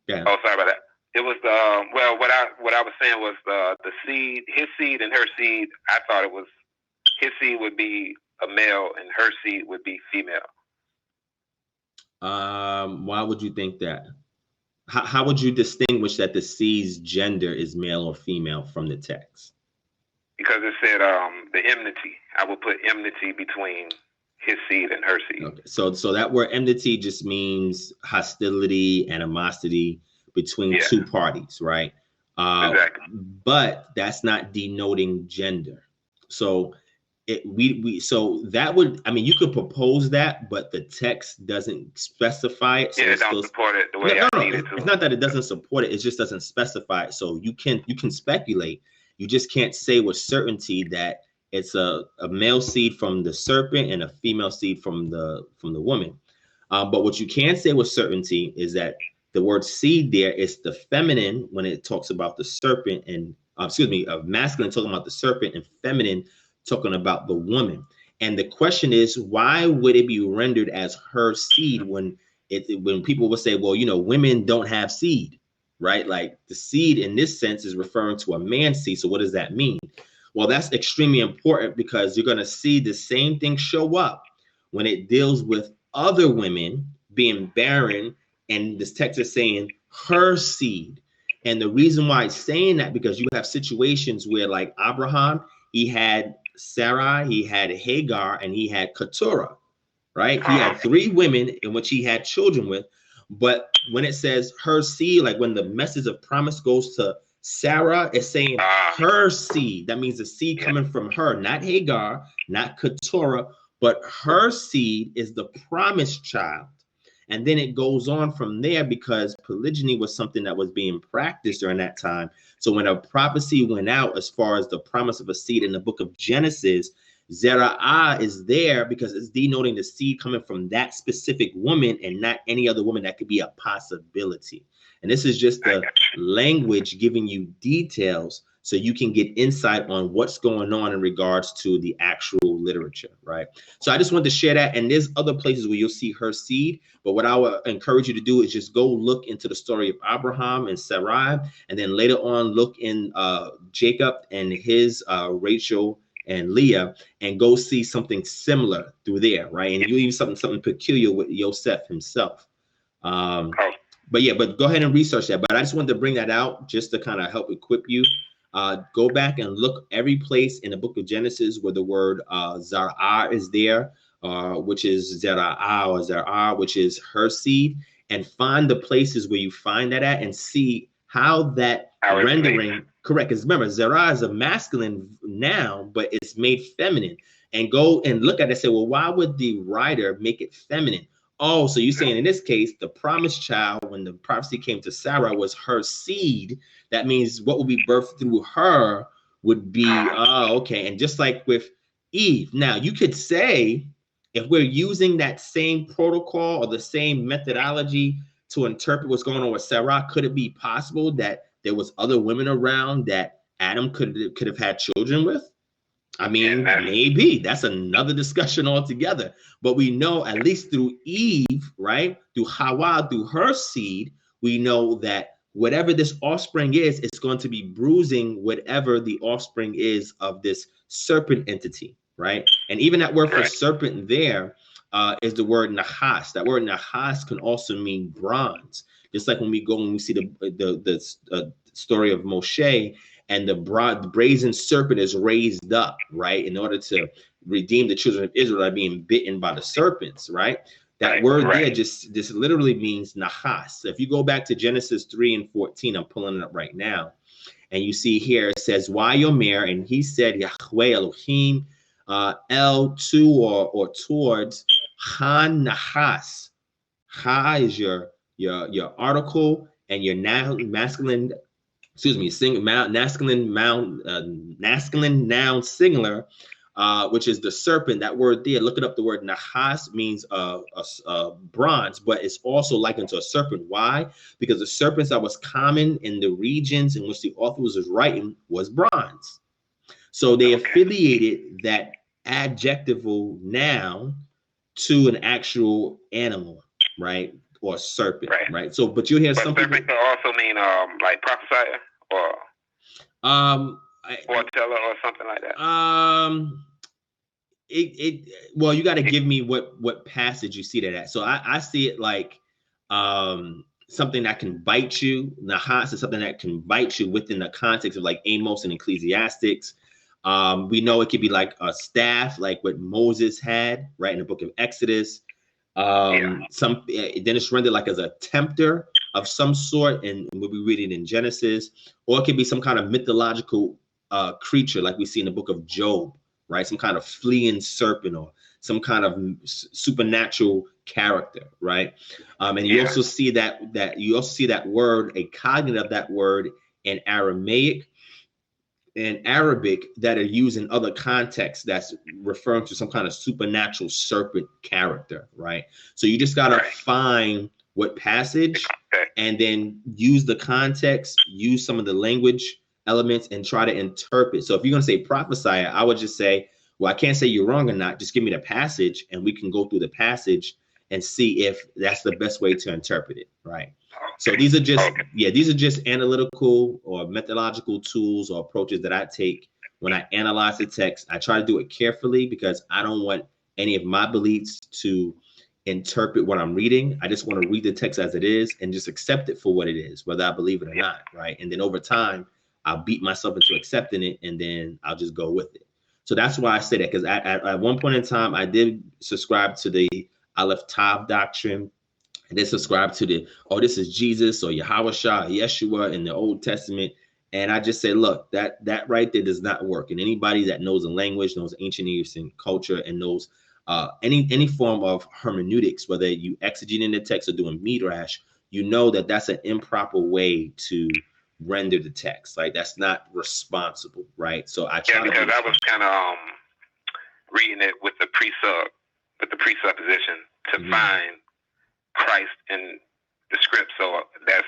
Go ahead. Oh, sorry about that. It was what I was saying was the seed, his seed and her seed. I thought it was his seed would be a male and her seed would be female. Why would you think that? How would you distinguish that the seed's gender is male or female from the text? Because it said the enmity. I will put enmity between his seed and her seed. Okay. So that word enmity just means hostility, animosity between two parties, right? Exactly. But that's not denoting gender. So So that would, I mean, you could propose that, but the text doesn't specify it. So it don't support it the way I need it to. It's not that it doesn't support it. It just doesn't specify it. So you can speculate. You just can't say with certainty that it's a male seed from the serpent and a female seed from the woman. But what you can say with certainty is that the word seed there is the feminine when it talks about the serpent, and masculine talking about the serpent and feminine talking about the woman. And the question is, why would it be rendered as her seed when people will say, well, women don't have seed, right? Like the seed in this sense is referring to a man's seed. So what does that mean? Well, that's extremely important because you're going to see the same thing show up when it deals with other women being barren. And this text is saying her seed. And the reason why it's saying that, because you have situations where, like Abraham, he had Sarai, he had Hagar, and he had Keturah, right? He had 3 women in which he had children with. But when it says her seed, like when the message of promise goes to Sarah, it's saying her seed. That means the seed coming from her, not Hagar, not Keturah, but her seed is the promised child. And then it goes on from there because polygyny was something that was being practiced during that time. So when a prophecy went out as far as the promise of a seed in the book of Genesis, Zera'ah is there because it's denoting the seed coming from that specific woman and not any other woman that could be a possibility. And this is just the language giving you details so you can get insight on what's going on in regards to the actual literature, right? So I just wanted to share that. And there's other places where you'll see her seed. But what I would encourage you to do is just go look into the story of Abraham and Sarai, and then later on look in Jacob and his Rachel and Leah, and go see something similar through there, right? And you even something peculiar with Yosef himself. But go ahead and research that. But I just wanted to bring that out just to kind of help equip you. Go back and look every place in the book of Genesis where the word Zarah is there, which is Zera'ah or Zerah, which is her seed, and find the places where you find that at and see how that rendering correct. Because remember, Zerah is a masculine noun, but it's made feminine. And go and look at it and say, well, why would the writer make it feminine? Oh, so you're saying in this case, the promised child, when the prophecy came to Sarah, was her seed. That means what will be birthed through her would be, okay. And just like with Eve. Now, you could say, if we're using that same protocol or the same methodology to interpret what's going on with Sarah, could it be possible that there was other women around that Adam could have had children with? I mean, maybe that's another discussion altogether. But we know, at least through Eve, right, through Hawa, through her seed, we know that whatever this offspring is, it's going to be bruising whatever the offspring is of this serpent entity, right? And even that word for serpent there is the word nahas. That word nahas can also mean bronze. Just like when we see the story of Moshe, and the brazen serpent is raised up, right, in order to redeem the children of Israel by being bitten by the serpents, right? That word there just literally means nahas. So if you go back to Genesis 3:14, I'm pulling it up right now, and you see here it says, Yomer, and he said, Yahweh Elohim, El to or towards Han Nahas. Ha is your article, and your masculine. Masculine noun singular, which is the serpent. That word there, look it up. The word nahas means bronze, but it's also likened to a serpent. Why? Because the serpents that was common in the regions in which the author was writing was bronze. So they affiliated that adjectival noun to an actual animal, right? Or serpent, right? So, but you hear something. Serpent can also mean like prophesier or foreteller or something like that. Well, you got to give me what passage you see that at. So I see it like something that can bite you. Nahas is something that can bite you within the context of like Amos and Ecclesiastics. We know it could be like a staff, like what Moses had, right, in the book of Exodus. Then it's rendered like as a tempter of some sort, and we'll be reading in Genesis, or it could be some kind of mythological creature like we see in the book of Job, right? Some kind of fleeing serpent or some kind of supernatural character, right? And you also see that word, a cognate of that word in Aramaic and Arabic that are used in other contexts that's referring to some kind of supernatural serpent character, right? So you just gotta find what passage and then use the context, use some of the language elements and try to interpret. So if you're gonna say prophesy, I would just say, well, I can't say you're wrong or not. Just give me the passage and we can go through the passage and see if that's the best way to interpret it, right? So these are just analytical or methodological tools or approaches that I take when I analyze the text. I try to do it carefully because I don't want any of my beliefs to interpret what I'm reading. I just want to read the text as it is and just accept it for what it is, whether I believe it or not, right? And then over time, I'll beat myself into accepting it and then I'll just go with it. So that's why I say that, because at one point in time, I did subscribe to the Aleph Tav doctrine. And they subscribe to this is Jesus or Yahweh Shah, Yeshua in the Old Testament. And I just say, look, that right there does not work. And anybody that knows a language, knows ancient Near Eastern culture, and knows any form of hermeneutics, whether you exegete in the text or doing midrash, you know that that's an improper way to render the text. Like, that's not responsible, right? So I try because I was kind of reading it with the presupposition to find Christ in the script. So that's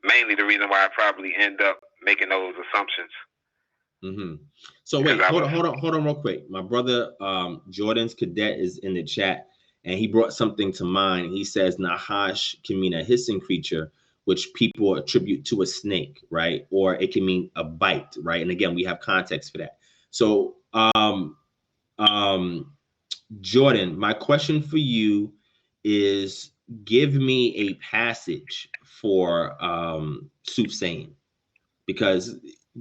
mainly the reason why I probably end up making those assumptions. So wait, hold on real quick. My brother Jordan's Cadet is in the chat and he brought something to mind. He says Nahash can mean a hissing creature, which people attribute to a snake, right? Or it can mean a bite, right? And again, we have context for that. So Jordan, my question for you is, give me a passage for soothsaying, because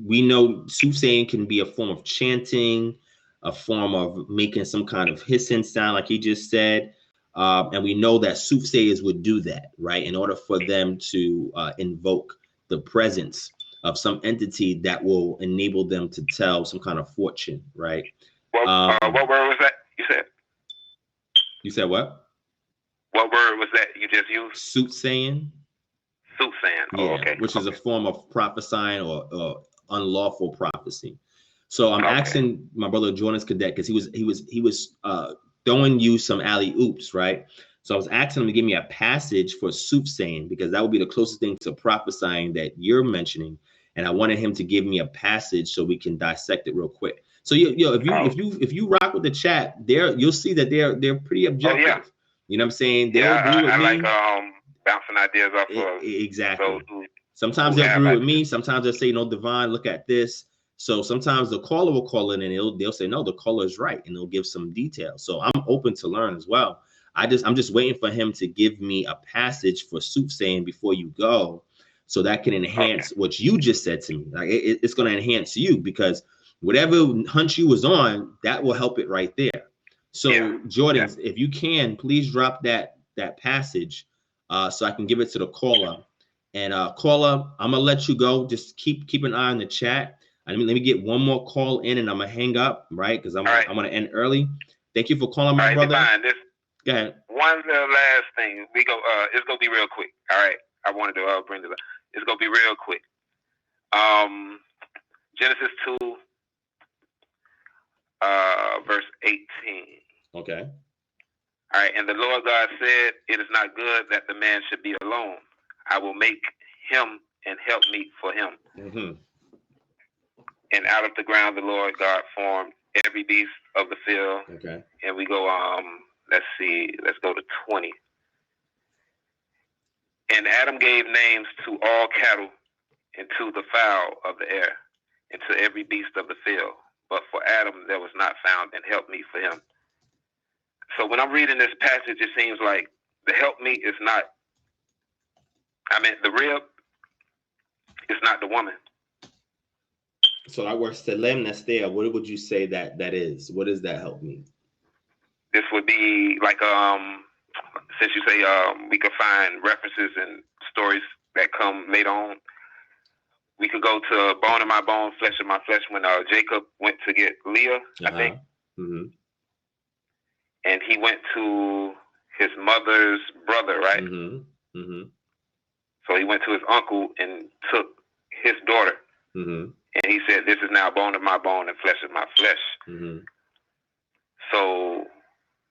we know soothsaying can be a form of chanting, a form of making some kind of hissing sound, like he just said. And we know that soothsayers would do that, right? In order for them to invoke the presence of some entity that will enable them to tell some kind of fortune, right? What word was that you said? You said what? What word was that you just used? Soothsaying. Soothsaying. Oh, yeah, okay. Which is a form of prophesying or unlawful prophecy. So I'm asking my brother Jordan's Cadet, because he was throwing you some alley oops, right? So I was asking him to give me a passage for soothsaying, because that would be the closest thing to prophesying that you're mentioning, and I wanted him to give me a passage so we can dissect it real quick. So if you rock with the chat, you'll see that they're pretty objective. Oh, yeah. You know what I'm saying? They'll agree with me. I like bouncing ideas off of exactly. Sometimes they'll agree with me. Sometimes they'll say, no, Divine, look at this. So sometimes the caller will call in and they'll say, no, the caller is right, and they'll give some details. So I'm open to learn as well. I'm just waiting for him to give me a passage for soothsaying before you go, so that can enhance what you just said to me. Like it's going to enhance you, because whatever hunch you was on, that will help it right there. So Jordan, if you can, please drop that passage so I can give it to the caller. And caller, I'm gonna let you go. Just keep an eye on the chat. Let me get one more call in, and I'm gonna hang up, right? Because I'm gonna end early. Thank you for calling, my brother. Divine, go ahead. One little last thing. It's gonna be real quick. All right. I wanted to bring this up. It's gonna be real quick. Genesis 2, verse 18. Okay. All right. And the Lord God said, "It is not good that the man should be alone. I will make him an helpmeet for him." And out of the ground the Lord God formed every beast of the field. Okay. And we go, let's go to 20. And Adam gave names to all cattle, and to the fowl of the air, and to every beast of the field. But for Adam there was not found an helpmeet for him. So when I'm reading this passage, it seems like the helpmeet is not, the rib is not the woman. So that works to limb that's there. What would you say that is? What does that help me? This would be like, since you say we could find references and stories that come later on, we could go to bone of my bone, flesh of my flesh when Jacob went to get Leah, I think. Mm-hmm. And he went to his mother's brother, right? Mm-hmm. Mm-hmm. So he went to his uncle and took his daughter. Mm-hmm. And he said, this is now bone of my bone and flesh of my flesh. Mm-hmm. So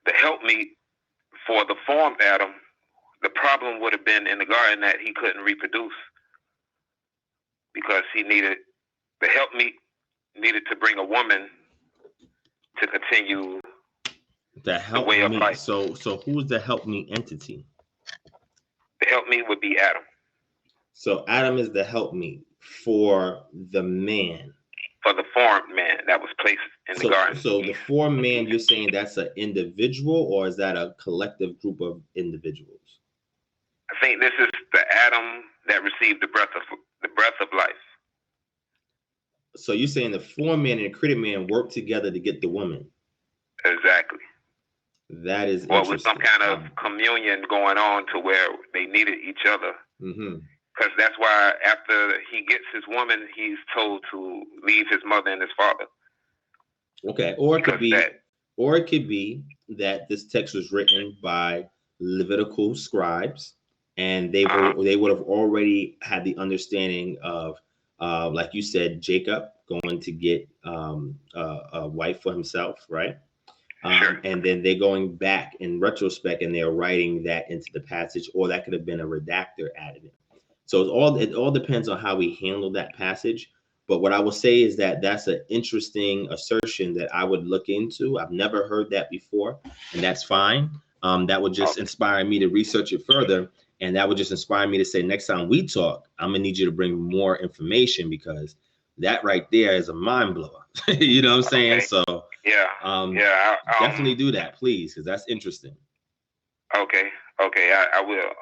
the helpmeet for the formed Adam, the problem would have been in the garden that he couldn't reproduce because he needed, the helpmeet needed to bring a woman to continue the way of life. So who's the helpmeet entity? The helpmeet would be Adam. So Adam is the helpmeet for the man. For the formed man that was placed in the garden. So the formed man, you're saying that's an individual, or is that a collective group of individuals? I think this is the Adam that received the breath of life. So you're saying the formed man and the created man work together to get the woman. Exactly. That is well, with some kind of communion going on to where they needed each other. Mm-hmm. Because that's why after he gets his woman, he's told to leave his mother and his father. Okay, or it could be that this text was written by Levitical scribes, and they would have already had the understanding of, like you said, Jacob going to get a wife for himself, right? Sure. And then they're going back in retrospect and they're writing that into the passage, or that could have been a redactor added in. So it all depends on how we handle that passage. But what I will say is that that's an interesting assertion that I would look into. I've never heard that before, and that's fine. That would just inspire me to research it further, and that would just inspire me to say, next time we talk, I'm gonna need you to bring more information, because that right there is a mind blower. You know what I'm saying? So definitely do that, please, because that's interesting. Okay, I will.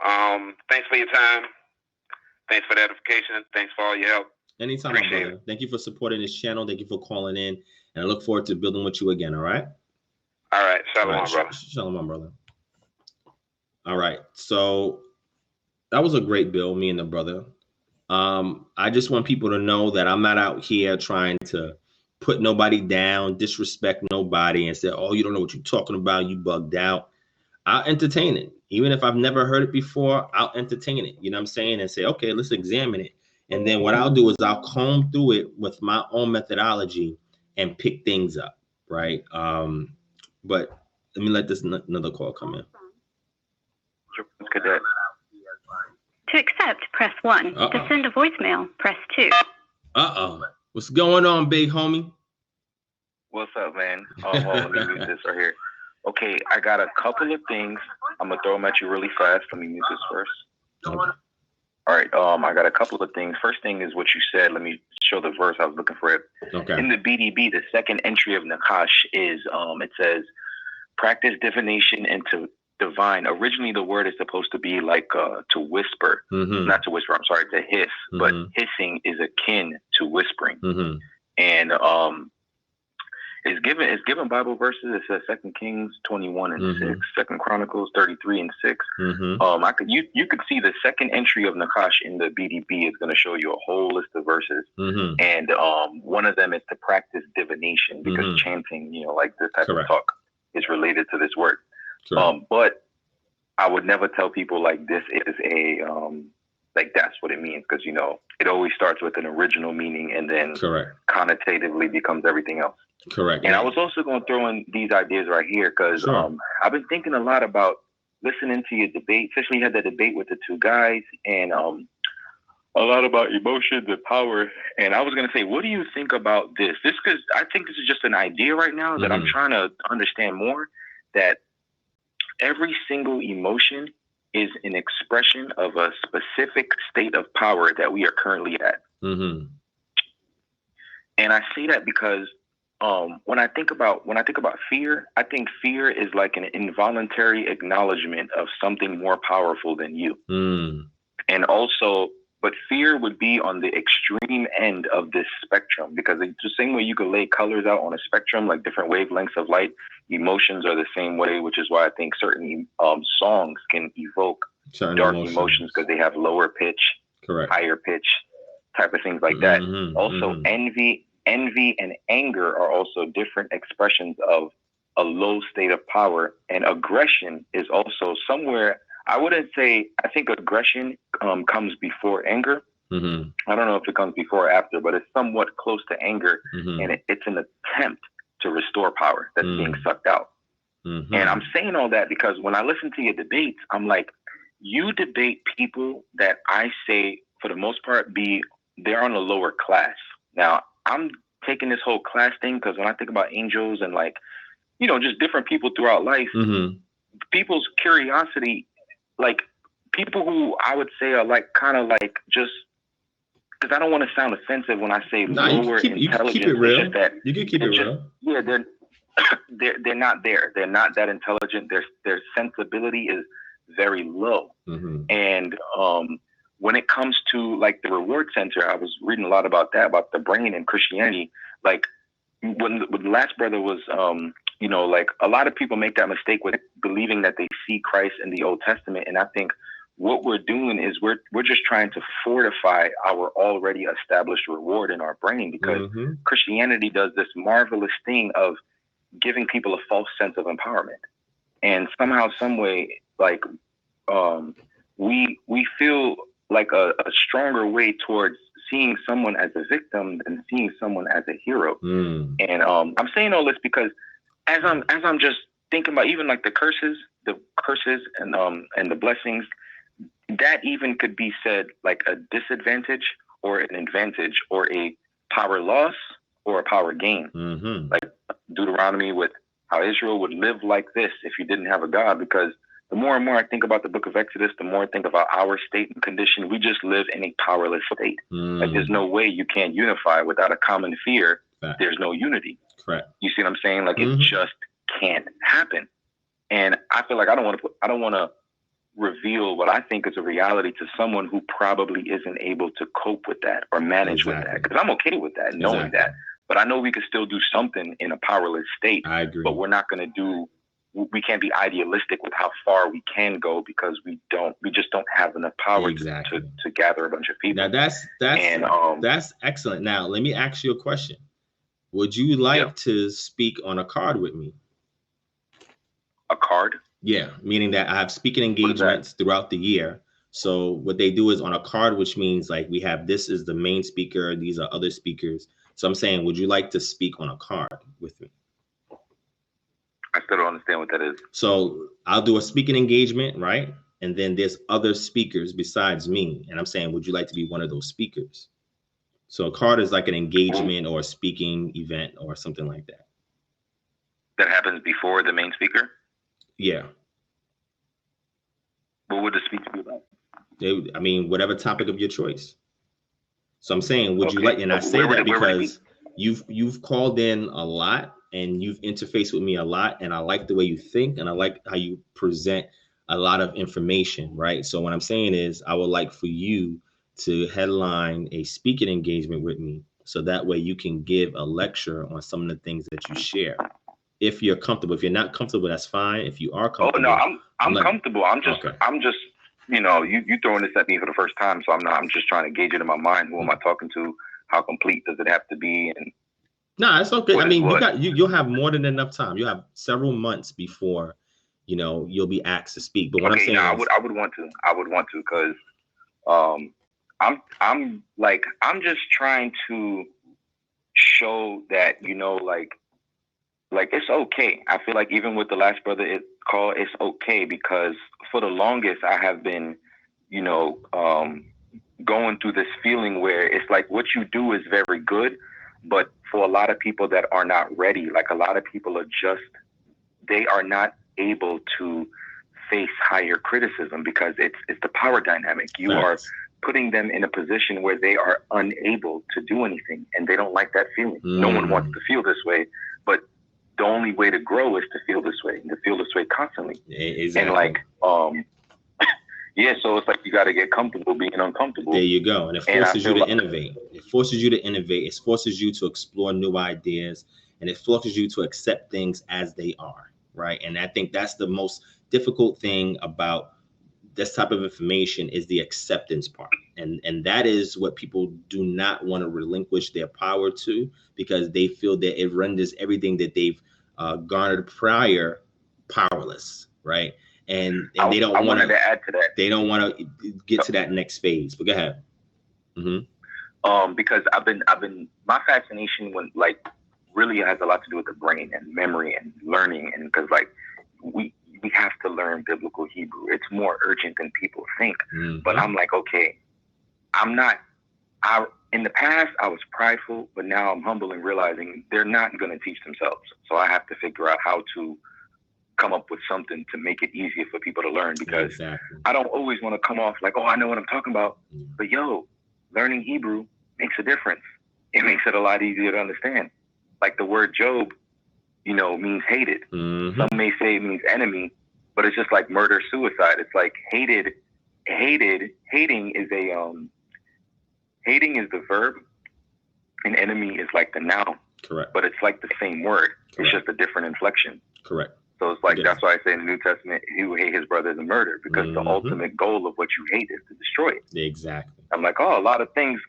Thanks for your time. Thanks for the edification. Thanks for all your help. Anytime, my brother. Thank you for supporting this channel. Thank you for calling in. And I look forward to building with you again, all right? All right. Shalom, brother. Shalom, brother. All right. So that was a great build, me and the brother. I just want people to know that I'm not out here trying to put nobody down, disrespect nobody, and say, oh, you don't know what you're talking about, you bugged out. I'll entertain it. Even if I've never heard it before, I'll entertain it. You know what I'm saying? And say, okay, let's examine it. And then what I'll do is I'll comb through it with my own methodology and pick things up, right? But let me let this another call come in. To accept, press 1. To send a voicemail, press 2. What's going on, big homie? What's up, man? Let me mute this right here. Okay, I got a couple of things. I'm gonna throw them at you really fast. Let me mute this first. Okay. All right. I got a couple of things. First thing is what you said. Let me show the verse. I was looking for it. Okay. In the BDB, the second entry of Nakash is it says, practice divination and to divine. Originally, the word is supposed to be like to whisper, not to whisper. I'm sorry, to hiss. But hissing is akin to whispering. And it's given Bible verses. It says 2 Kings 21 and 6, 2 Chronicles 33 and 6. You could see the second entry of Nakash in the BDB is going to show you a whole list of verses, and one of them is to practice divination, because chanting, like this type of talk, is related to this word. But I would never tell people like this is a like that's what it means, because it always starts with an original meaning and then connotatively becomes everything else. Correct. And I was also going to throw in these ideas right here, because I've been thinking a lot about listening to your debate, especially you had that debate with the two guys, and a lot about emotions and power. And I was going to say, what do you think about this? Because I think this is just an idea right now that I'm trying to understand more, that every single emotion is an expression of a specific state of power that we are currently at. And I say that because when I think about fear, I think fear is like an involuntary acknowledgement of something more powerful than you. And also, but fear would be on the extreme end of this spectrum, because it's the same way you could lay colors out on a spectrum, like different wavelengths of light. Emotions are the same way, which is why I think certain songs can evoke dark emotions, because they have lower pitch, higher pitch, type of things like that. Also, envy and anger are also different expressions of a low state of power. And aggression is also somewhere, I think aggression comes before anger. I don't know if it comes before or after, but it's somewhat close to anger. And it's an attempt to restore power that's being sucked out. And I'm saying all that because when I listen to your debates, I'm like, you debate people that I say, for the most part, they're on a lower class. Now, I'm taking this whole class thing because when I think about angels and like, you know, just different people throughout life, people's curiosity, like people who I would say are like kind of like just, because I don't want to sound offensive when I say lower intelligence. You can keep it real. You can keep it real. Yeah, they're not there. They're not that intelligent. Their sensibility is very low. And when it comes to like the reward center, I was reading a lot about that, about the brain and Christianity. Like when the last brother was, you know, like a lot of people make that mistake with believing that they see Christ in the Old Testament. And I think what we're doing is we're just trying to fortify our already established reward in our brain, because Christianity does this marvelous thing of giving people a false sense of empowerment. And somehow, some way, like we feel like a stronger way towards seeing someone as a victim than seeing someone as a hero. And I'm saying all this because as I'm just thinking about even like the curses and the blessings, that even could be said like a disadvantage or an advantage or a power loss or a power gain. Like Deuteronomy with how Israel would live like this if you didn't have a God, because the more and more I think about the book of Exodus, the more I think about our state and condition. We just live in a powerless state. Like there's no way you can't unify without a common fear. There's no unity. Correct. You see what I'm saying? Like it just can't happen. And I feel like I don't want to reveal what I think is a reality to someone who probably isn't able to cope with that or manage with that. Because I'm okay with that, knowing that. But I know we can still do something in a powerless state. I agree. But we're not going to we can't be idealistic with how far we can go, because we just don't have enough power to gather a bunch of people. Now that's excellent. Now let me ask you a question. Would you like to speak on a card with me? A card? Yeah, meaning that I have speaking engagements throughout the year. So what they do is on a card, which means like we have, this is the main speaker, these are other speakers. So I'm saying, would you like to speak on a card with me? I still don't understand what that is. So I'll do a speaking engagement, right? And then there's other speakers besides me. And I'm saying, would you like to be one of those speakers? So a card is like an engagement or a speaking event or something like that. That happens before the main speaker? Yeah. What would the speech be about? I mean, whatever topic of your choice. So I'm saying, would you like, and I say that because you've called in a lot and you've interfaced with me a lot, and I like the way you think, and I like how you present a lot of information, right? So what I'm saying is, I would like for you to headline a speaking engagement with me, so that way you can give a lecture on some of the things that you share. If you're comfortable. If you're not comfortable, that's fine. If you are comfortable. Oh no, I'm comfortable. I'm just, you know, you throwing this at me for the first time, so I'm just trying to gauge it in my mind. Who am I talking to? How complete does it have to be? And no, it's okay. I mean, you'll have more than enough time. You have several months before, you know, you'll be asked to speak. But what I'm saying, I would want to, because I'm just trying to show that, you know, like it's okay. I feel like even with the last brother it's okay, because for the longest I have been, you know, going through this feeling where it's like what you do is very good, but for a lot of people that are not ready, like a lot of people they are not able to face higher criticism, because it's the power dynamic. You are putting them in a position where they are unable to do anything, and they don't like that feeling. No one wants to feel this way, but the only way to grow is to feel this way, and to feel this way constantly. Exactly. And like, so it's like you got to get comfortable being uncomfortable. There you go. And it forces you to innovate. It forces you to innovate. It forces you to explore new ideas, and it forces you to accept things as they are, right? And I think that's the most difficult thing about this type of information, is the acceptance part. And that is what people do not want to relinquish their power to, because they feel that it renders everything that they've garnered prior powerless, right? And they don't want to add to that. They don't want to get to that next phase. But go ahead. Because I've been my fascination really has a lot to do with the brain and memory and learning, and because we have to learn biblical Hebrew. It's more urgent than people think. But I'm like, okay, in the past I was prideful, but now I'm humble and realizing they're not going to teach themselves. So I have to figure out how to come up with something to make it easier for people to learn, because I don't always want to come off like, oh, I know what I'm talking about. But learning Hebrew makes a difference. It makes it a lot easier to understand. Like the word Job, means hated. Some may say it means enemy, but it's just like murder, suicide. It's like hating is hating is the verb, and enemy is like the noun. Correct. But it's like the same word. Correct. It's just a different inflection. Correct. So it's like, that's why I say in the New Testament, he who hate his brother is a murderer, because the ultimate goal of what you hate is to destroy it. Exactly. I'm like, a lot of things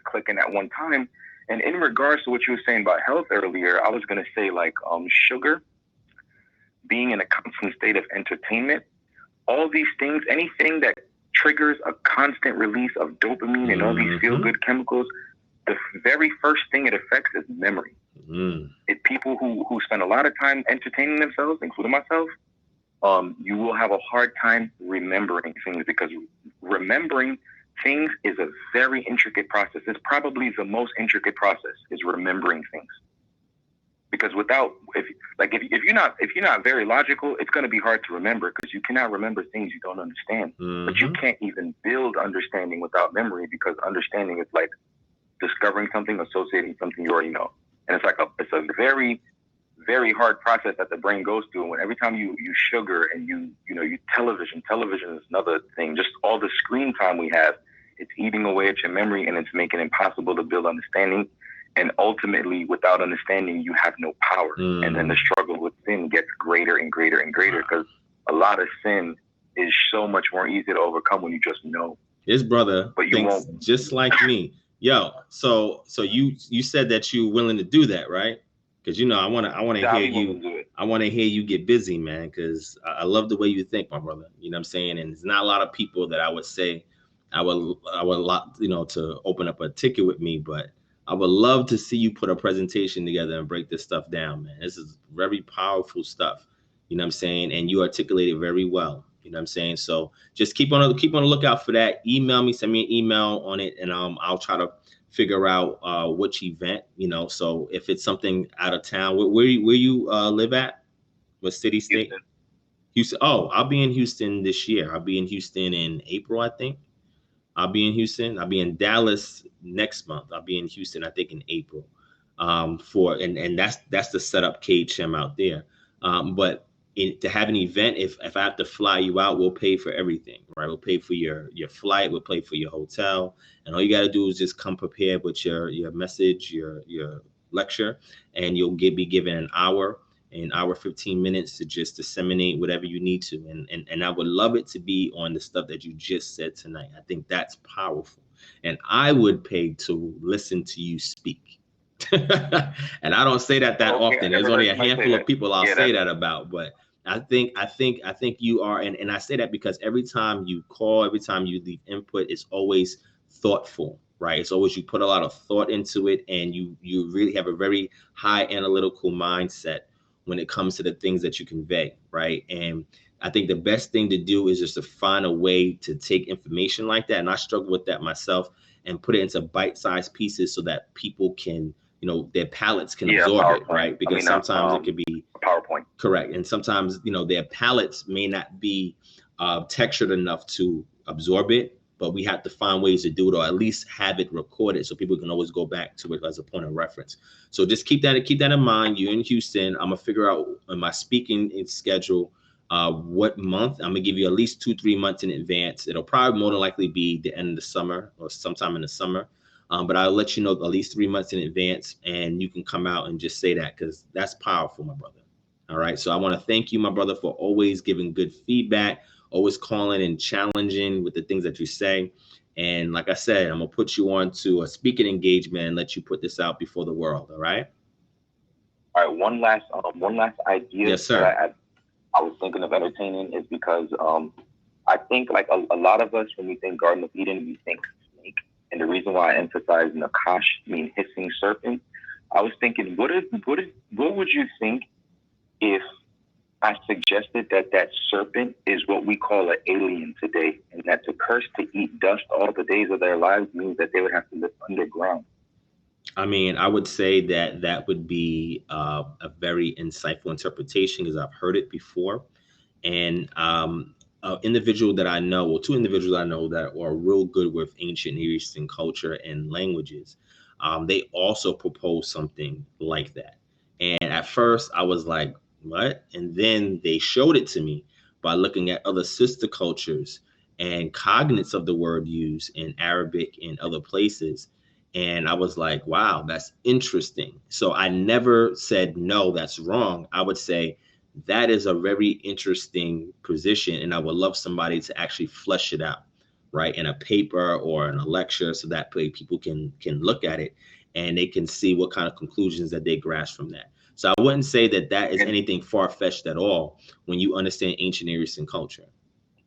clicking at one time. And in regards to what you were saying about health earlier, I was going to say sugar, being in a constant state of entertainment, all these things, anything that triggers a constant release of dopamine and all these feel-good chemicals, the very first thing it affects is memory. People who spend a lot of time entertaining themselves, including myself, you will have a hard time remembering things, because remembering things is a very intricate process. It's probably the most intricate process, is remembering things. Because if you're not very logical, it's going to be hard to remember, because you cannot remember things you don't understand. But you can't even build understanding without memory, because understanding is like discovering something, associating something you already know. And it's a very, very hard process that the brain goes through. And every time you sugar and you television is another thing. Just all the screen time we have, it's eating away at your memory, and it's making it impossible to build understanding. And ultimately, without understanding, you have no power. And then the struggle with sin gets greater and greater and greater, because a lot of sin is so much more easy to overcome when you just know. His brother thinks just like me. Yo, so you said that you're willing to do that, right? Because I want to hear you. I want to hear you get busy, man. Because I love the way you think, my brother. You know what I'm saying? And there's not a lot of people that I would say I would lot to open up a ticket with me, but I would love to see you put a presentation together and break this stuff down, man. This is very powerful stuff. You know what I'm saying? And you articulate it very well. You know what I'm saying? So just keep on the lookout for that. Email me, send me an email on it, and I'll try to figure out which event, so if it's something out of town, where you live at? What city, state? Houston. Oh, I'll be in Houston this year. I'll be in Houston in April, I think. I'll be in Houston. I'll be in Dallas next month. I'll be in Houston, I think, in April. And that's the setup KHM out there. But to have an event, if I have to fly you out, we'll pay for everything, right? We'll pay for your flight, we'll pay for your hotel, and all you got to do is just come prepared with your message, your lecture, and you'll be given an hour 15 minutes to just disseminate whatever you need to. And I would love it to be on the stuff that you just said tonight. I think that's powerful, and I would pay to listen to you speak. And I don't say that often. There's only a handful of people I'll say that about, but I think you are, and I say that because every time you call, every time you leave input, it's always thoughtful, right? It's always, you put a lot of thought into it, and you really have a very high analytical mindset when it comes to the things that you convey, right? And I think the best thing to do is just to find a way to take information like that, and I struggle with that myself, and put it into bite-sized pieces so that people can, their palates can absorb it, right? Because sometimes it could be PowerPoint. Correct. And sometimes, their palates may not be textured enough to absorb it, but we have to find ways to do it, or at least have it recorded so people can always go back to it as a point of reference. So just keep that in mind. You're in Houston. I'm gonna figure out in my speaking schedule what month. I'm gonna give you at least 2-3 months in advance. It'll probably more than likely be the end of the summer or sometime in the summer. But I'll let you know at least 3 months in advance, and you can come out and just say that, because that's powerful, my brother. All right. So I want to thank you, my brother, for always giving good feedback, always calling and challenging with the things that you say. And like I said, I'm gonna put you on to a speaking engagement and let you put this out before the world. All right. All right. One last idea. Yes, sir. That I was thinking of entertaining is because I think like a lot of us, when we think Garden of Eden, we think snake. And the reason why I emphasize Nakash, mean hissing serpent, I was thinking, what would you think if I suggested that serpent is what we call an alien today, and that to curse to eat dust all the days of their lives means that they would have to live underground? I mean, I would say that would be a very insightful interpretation, because I've heard it before. And an individual that I know, well, two individuals I know that are real good with ancient Near Eastern culture and languages, they also proposed something like that. And at first I was like, what? And then they showed it to me by looking at other sister cultures and cognates of the word used in Arabic and other places. And I was like, wow, that's interesting. So I never said, no, that's wrong. I would say that is a very interesting position, and I would love somebody to actually flesh it out, right, in a paper or in a lecture, so that people can look at it and they can see what kind of conclusions that they grasp from that. So I wouldn't say that is anything far-fetched at all when you understand ancient Near Eastern culture,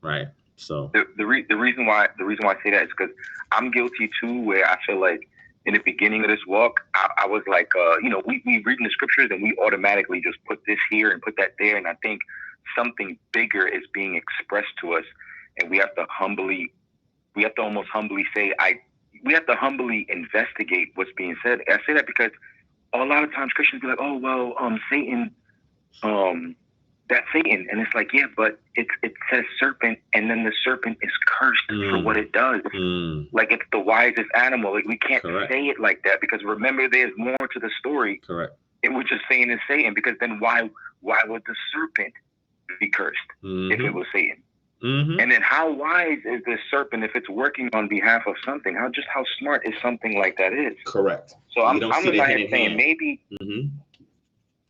right? So the reason why I say that is because I'm guilty too, where I feel like in the beginning of this walk, I was like, we read in the scriptures and we automatically just put this here and put that there. And I think something bigger is being expressed to us. And we have to almost humbly say, we have to humbly investigate what's being said. I say that because a lot of times Christians be like, oh, well, Satan, that's Satan. And it's like, yeah, but it says serpent, and then the serpent is cursed for what it does. Like, it's the wisest animal. Like, we can't say it like that, because remember, there's more to the story. Correct. It was just saying it's Satan, because then why would the serpent be cursed if it was Satan? And then how wise is this serpent if it's working on behalf of something? How smart is something like that is? Correct. So I'm just saying maybe.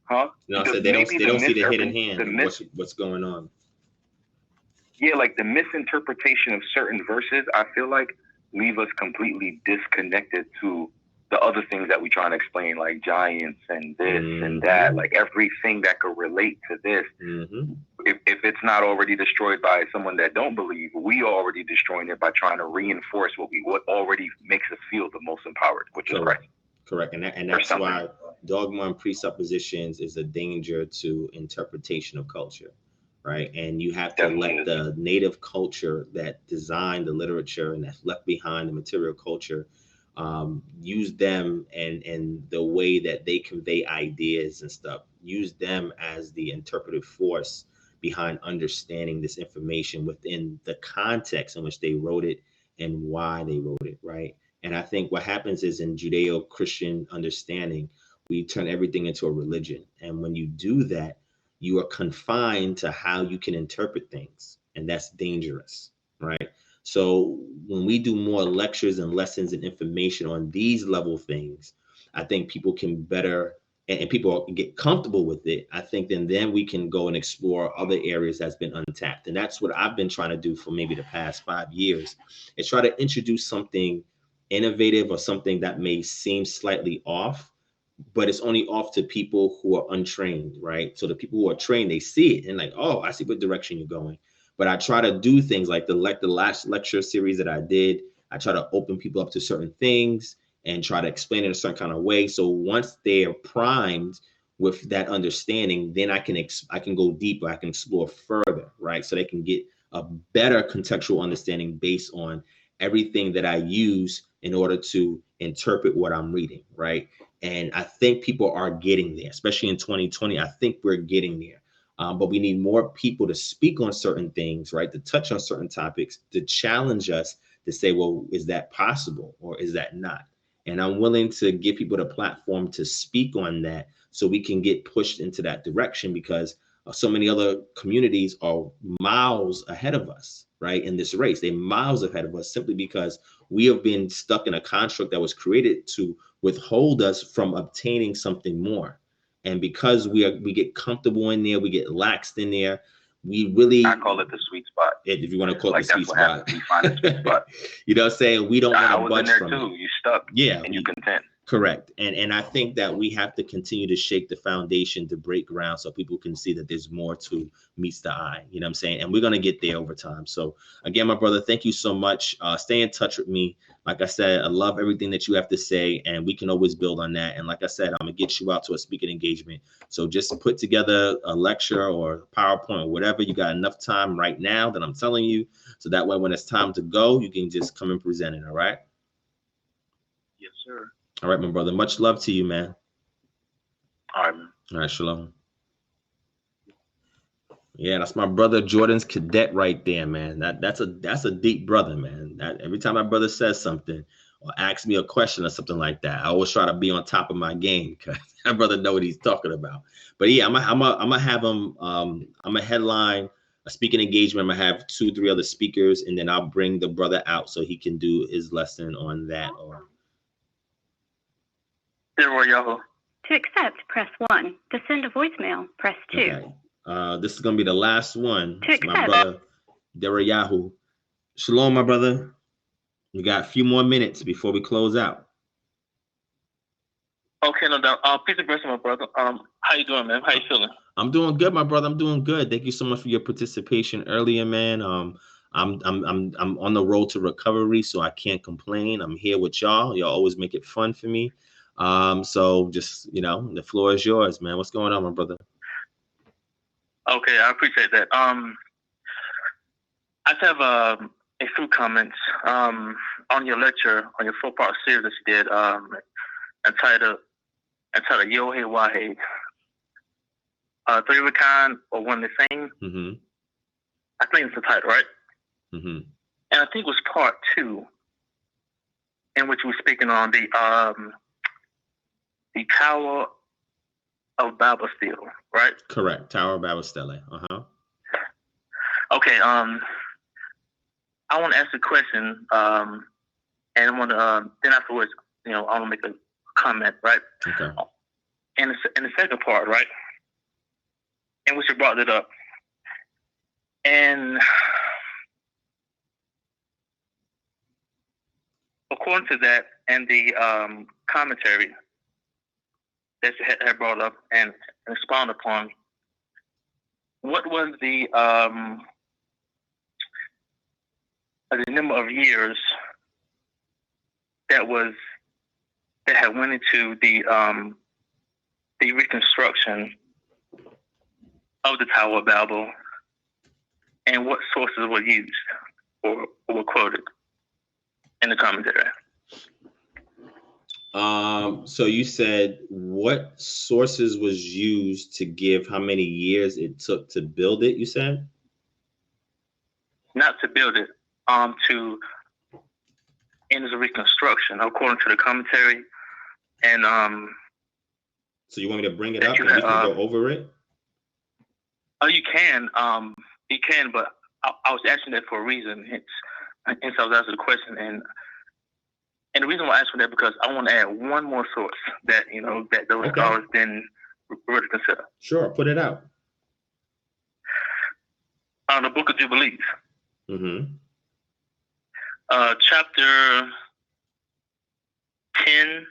Huh? No, I said they don't see the hidden hand and what's going on. Yeah, like the misinterpretation of certain verses, I feel like leave us completely disconnected to the other things that we try to explain, like giants and this and that, like everything that could relate to this. If it's not already destroyed by someone that don't believe, we are already destroying it by trying to reinforce what already makes us feel the most empowered, which is right. Correct. And that's why dogma and presuppositions is a danger to interpretation of culture, right? And you have to let the native culture that designed the literature and that's left behind the material culture, use them and the way that they convey ideas and stuff, use them as the interpretive force behind understanding this information within the context in which they wrote it and why they wrote it, right? And I think what happens is in Judeo-Christian understanding, we turn everything into a religion. And when you do that, you are confined to how you can interpret things. And that's dangerous, right? So when we do more lectures and lessons and information on these level things, I think people can better, and people get comfortable with it. I think then we can go and explore other areas that's been untapped. And that's what I've been trying to do for maybe the past 5 years, is try to introduce something innovative or something that may seem slightly off, but it's only off to people who are untrained, right? So the people who are trained, they see it and like, oh, I see what direction you're going. But I try to do things like the last lecture series that I did. I try to open people up to certain things and try to explain it in a certain kind of way. So once they are primed with that understanding, then I can go deeper, I can explore further, right? So they can get a better contextual understanding based on everything that I use in order to interpret what I'm reading, right? And I think people are getting there, especially in 2020. I think we're getting there. But we need more people to speak on certain things, right? To touch on certain topics, to challenge us, to say, well, is that possible or is that not? And I'm willing to give people the platform to speak on that so we can get pushed into that direction, because so many other communities are miles ahead of us, right? In this race, they're miles ahead of us simply because we have been stuck in a construct that was created to withhold us from obtaining something more. And because we get comfortable in there, we get laxed in there, we really, I call it the sweet spot. if you want to call it Like, the sweet spot. We find the sweet spot. You know what I'm saying? We don't I want to was budge in there from too. it. You stuck. Yeah. And you content. Correct. And I think that we have to continue to shake the foundation to break ground so people can see that there's more to meets the eye. You know what I'm saying? And we're going to get there over time. So again, my brother, thank you so much. Stay in touch with me. Like I said, I love everything that you have to say, and we can always build on that. And like I said, I'm going to get you out to a speaking engagement. So just put together a lecture or PowerPoint or whatever. You got enough time right now that I'm telling you. So that way, when it's time to go, you can just come and present it. All right? Yes, sir. All right, my brother. Much love to you, man. All right, man. All right, shalom. Yeah, that's my brother Jordan's cadet right there, man. That's a deep brother, man. That every time my brother says something or asks me a question or something like that, I always try to be on top of my game because my brother know what he's talking about. But yeah, I'm gonna have him. I'm a headline a speaking engagement. I'm gonna have 2-3 other speakers, and then I'll bring the brother out so he can do his lesson on that. Or To accept, press 1. To send a voicemail, press 2. okay. This is gonna be the last one. To accept. My brother Derayahu. Shalom, my brother. We got a few more minutes before we close out. Okay, no doubt. Peace and blessings, my brother. How you doing, man? How you feeling? I'm doing good, my brother. I'm doing good. Thank you so much for your participation earlier, man. I'm on the road to recovery, so I can't complain. I'm here with y'all. Y'all always make it fun for me. So just, the floor is yours, man. What's going on, my brother? Okay, I appreciate that. I just have a few comments on your lecture, on your 4-part series that you did, entitled Yohe Wahe. 3 of a kind or one the same. Mm-hmm. I think it's the title, right? Mm-hmm. And I think it was part 2, in which we were speaking on the Tower of Babel Steel, right? Correct. Tower of Babel Stele. Uh-huh. Okay. I want to ask a question, and I want to then afterwards, I want to make a comment, right? Okay. In the second part, right? In which you brought it up, and according to that, and the commentary that you had brought up and expounded upon, what was the number of years that had went into the reconstruction of the Tower of Babel, and what sources were used or were quoted in the commentary? So you said what sources was used to give how many years it took to build it, you said? Not to build it, to end the reconstruction, according to the commentary. And so you want me to bring it up and we can go over it? Oh, you can, but I was asking that for a reason. Hence I was asking the question, and the reason why I asked for that because I want to add one more source that that those scholars didn't really consider. Sure, put it out. The Book of Jubilees. Mm-hmm. Chapter 10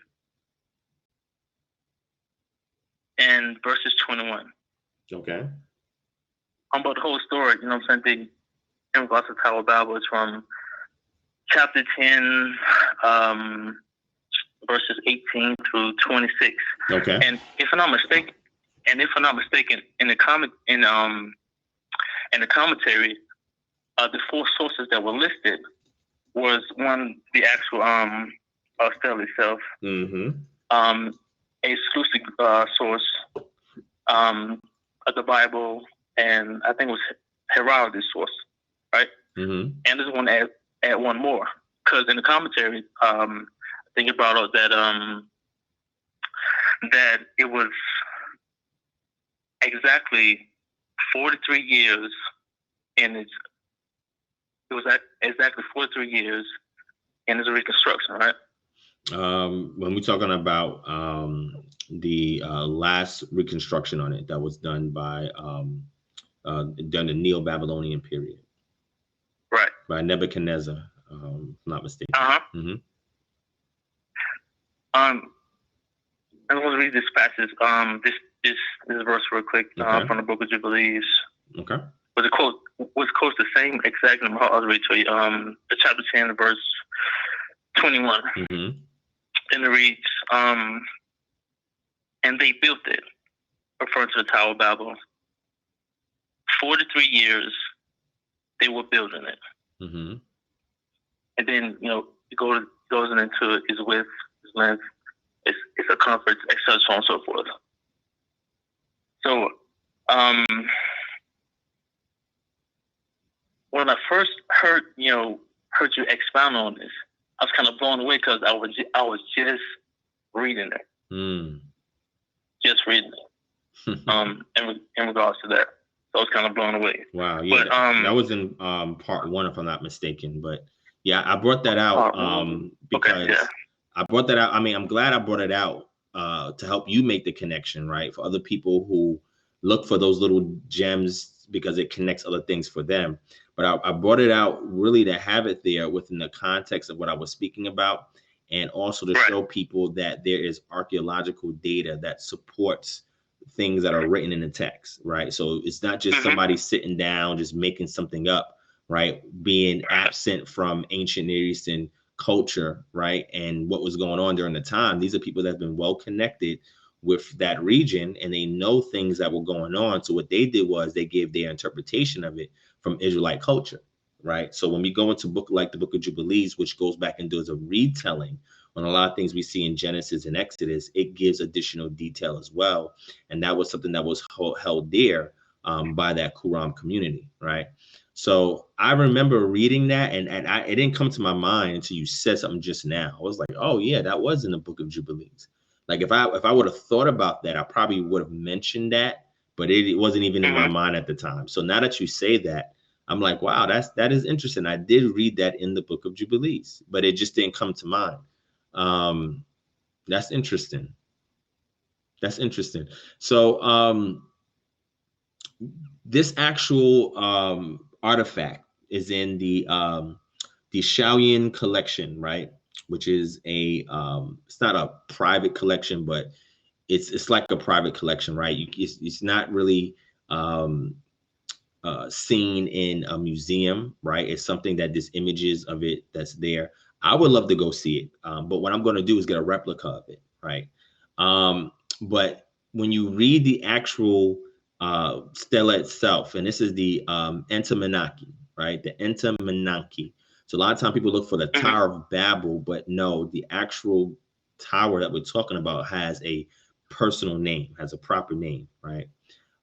and verses 21. Okay. About the whole story, in regards to Tower of Babel, is from chapter 10, verses 18 through 26. Okay. And if I'm not mistaken, in the commentary, the 4 sources that were listed was one, the actual stele itself, mm-hmm. Exclusive source of the Bible, and I think it was heraldry source, right? Mm-hmm. And I just want to add one more, because in the commentary, I think it brought up that that it was exactly 43 years, and it was exactly 43 years in its reconstruction, right? When we're talking about the last reconstruction on it that was done by during the Neo-Babylonian period. Right. By Nebuchadnezzar, if I'm not mistaken. Mm-hmm. I want to read this passage. This verse real quick from the Book of Jubilees. Okay. Was quotes the same exact number. I'll read to you. The chapter 10, verse 21. Mm-hmm. And it reads, and they built it, referring to the Tower of Babel. 43 years they were building it. Mm-hmm. And then, it goes into its width, its length, its circumference, etc., so on and so forth. So, when I first heard you expound on this, I was kind of blown away because I was just reading it. Just reading it. In regards to that. So I was kind of blown away. Wow, yeah. But, that was in part 1, if I'm not mistaken. But yeah, I brought that out because I brought that out. I mean, I'm glad I brought it out to help you make the connection, right? For other people who look for those little gems because it connects other things for them. But I brought it out really to have it there within the context of what I was speaking about, and also to show people that there is archaeological data that supports things that are written in the text, right? So it's not just somebody sitting down, just making something up, right? Being absent from ancient Near Eastern culture, right? And what was going on during the time. These are people that have been well connected with that region, and they know things that were going on. So what they did was they gave their interpretation of it from Israelite culture, right? So when we go into book like the Book of Jubilees, which goes back and does a retelling on a lot of things we see in Genesis and Exodus, it gives additional detail as well. And that was something that was held dear by that Qumran community, right? So I remember reading that, and it didn't come to my mind until you said something just now. I was like, oh yeah, that was in the Book of Jubilees. Like if I would have thought about that, I probably would have mentioned that, but it wasn't even in my mind at the time. So now that you say that, I'm like, wow, that is interesting. I did read that in the Book of Jubilees, but it just didn't come to mind. That's interesting. That's interesting. So this actual artifact is in the Shaoyan collection, right? Which is it's not a private collection, but it's like a private collection, right? It's not really seen in a museum, right? It's something that there's images of it that's there. I would love to go see it, but what I'm going to do is get a replica of it, right? But when you read the actual stela itself, and this is the Entemenanki, right? The Entemenanki. So a lot of times people look for the Tower of Babel, but no, the actual tower that we're talking about has a personal name, has a proper name, right?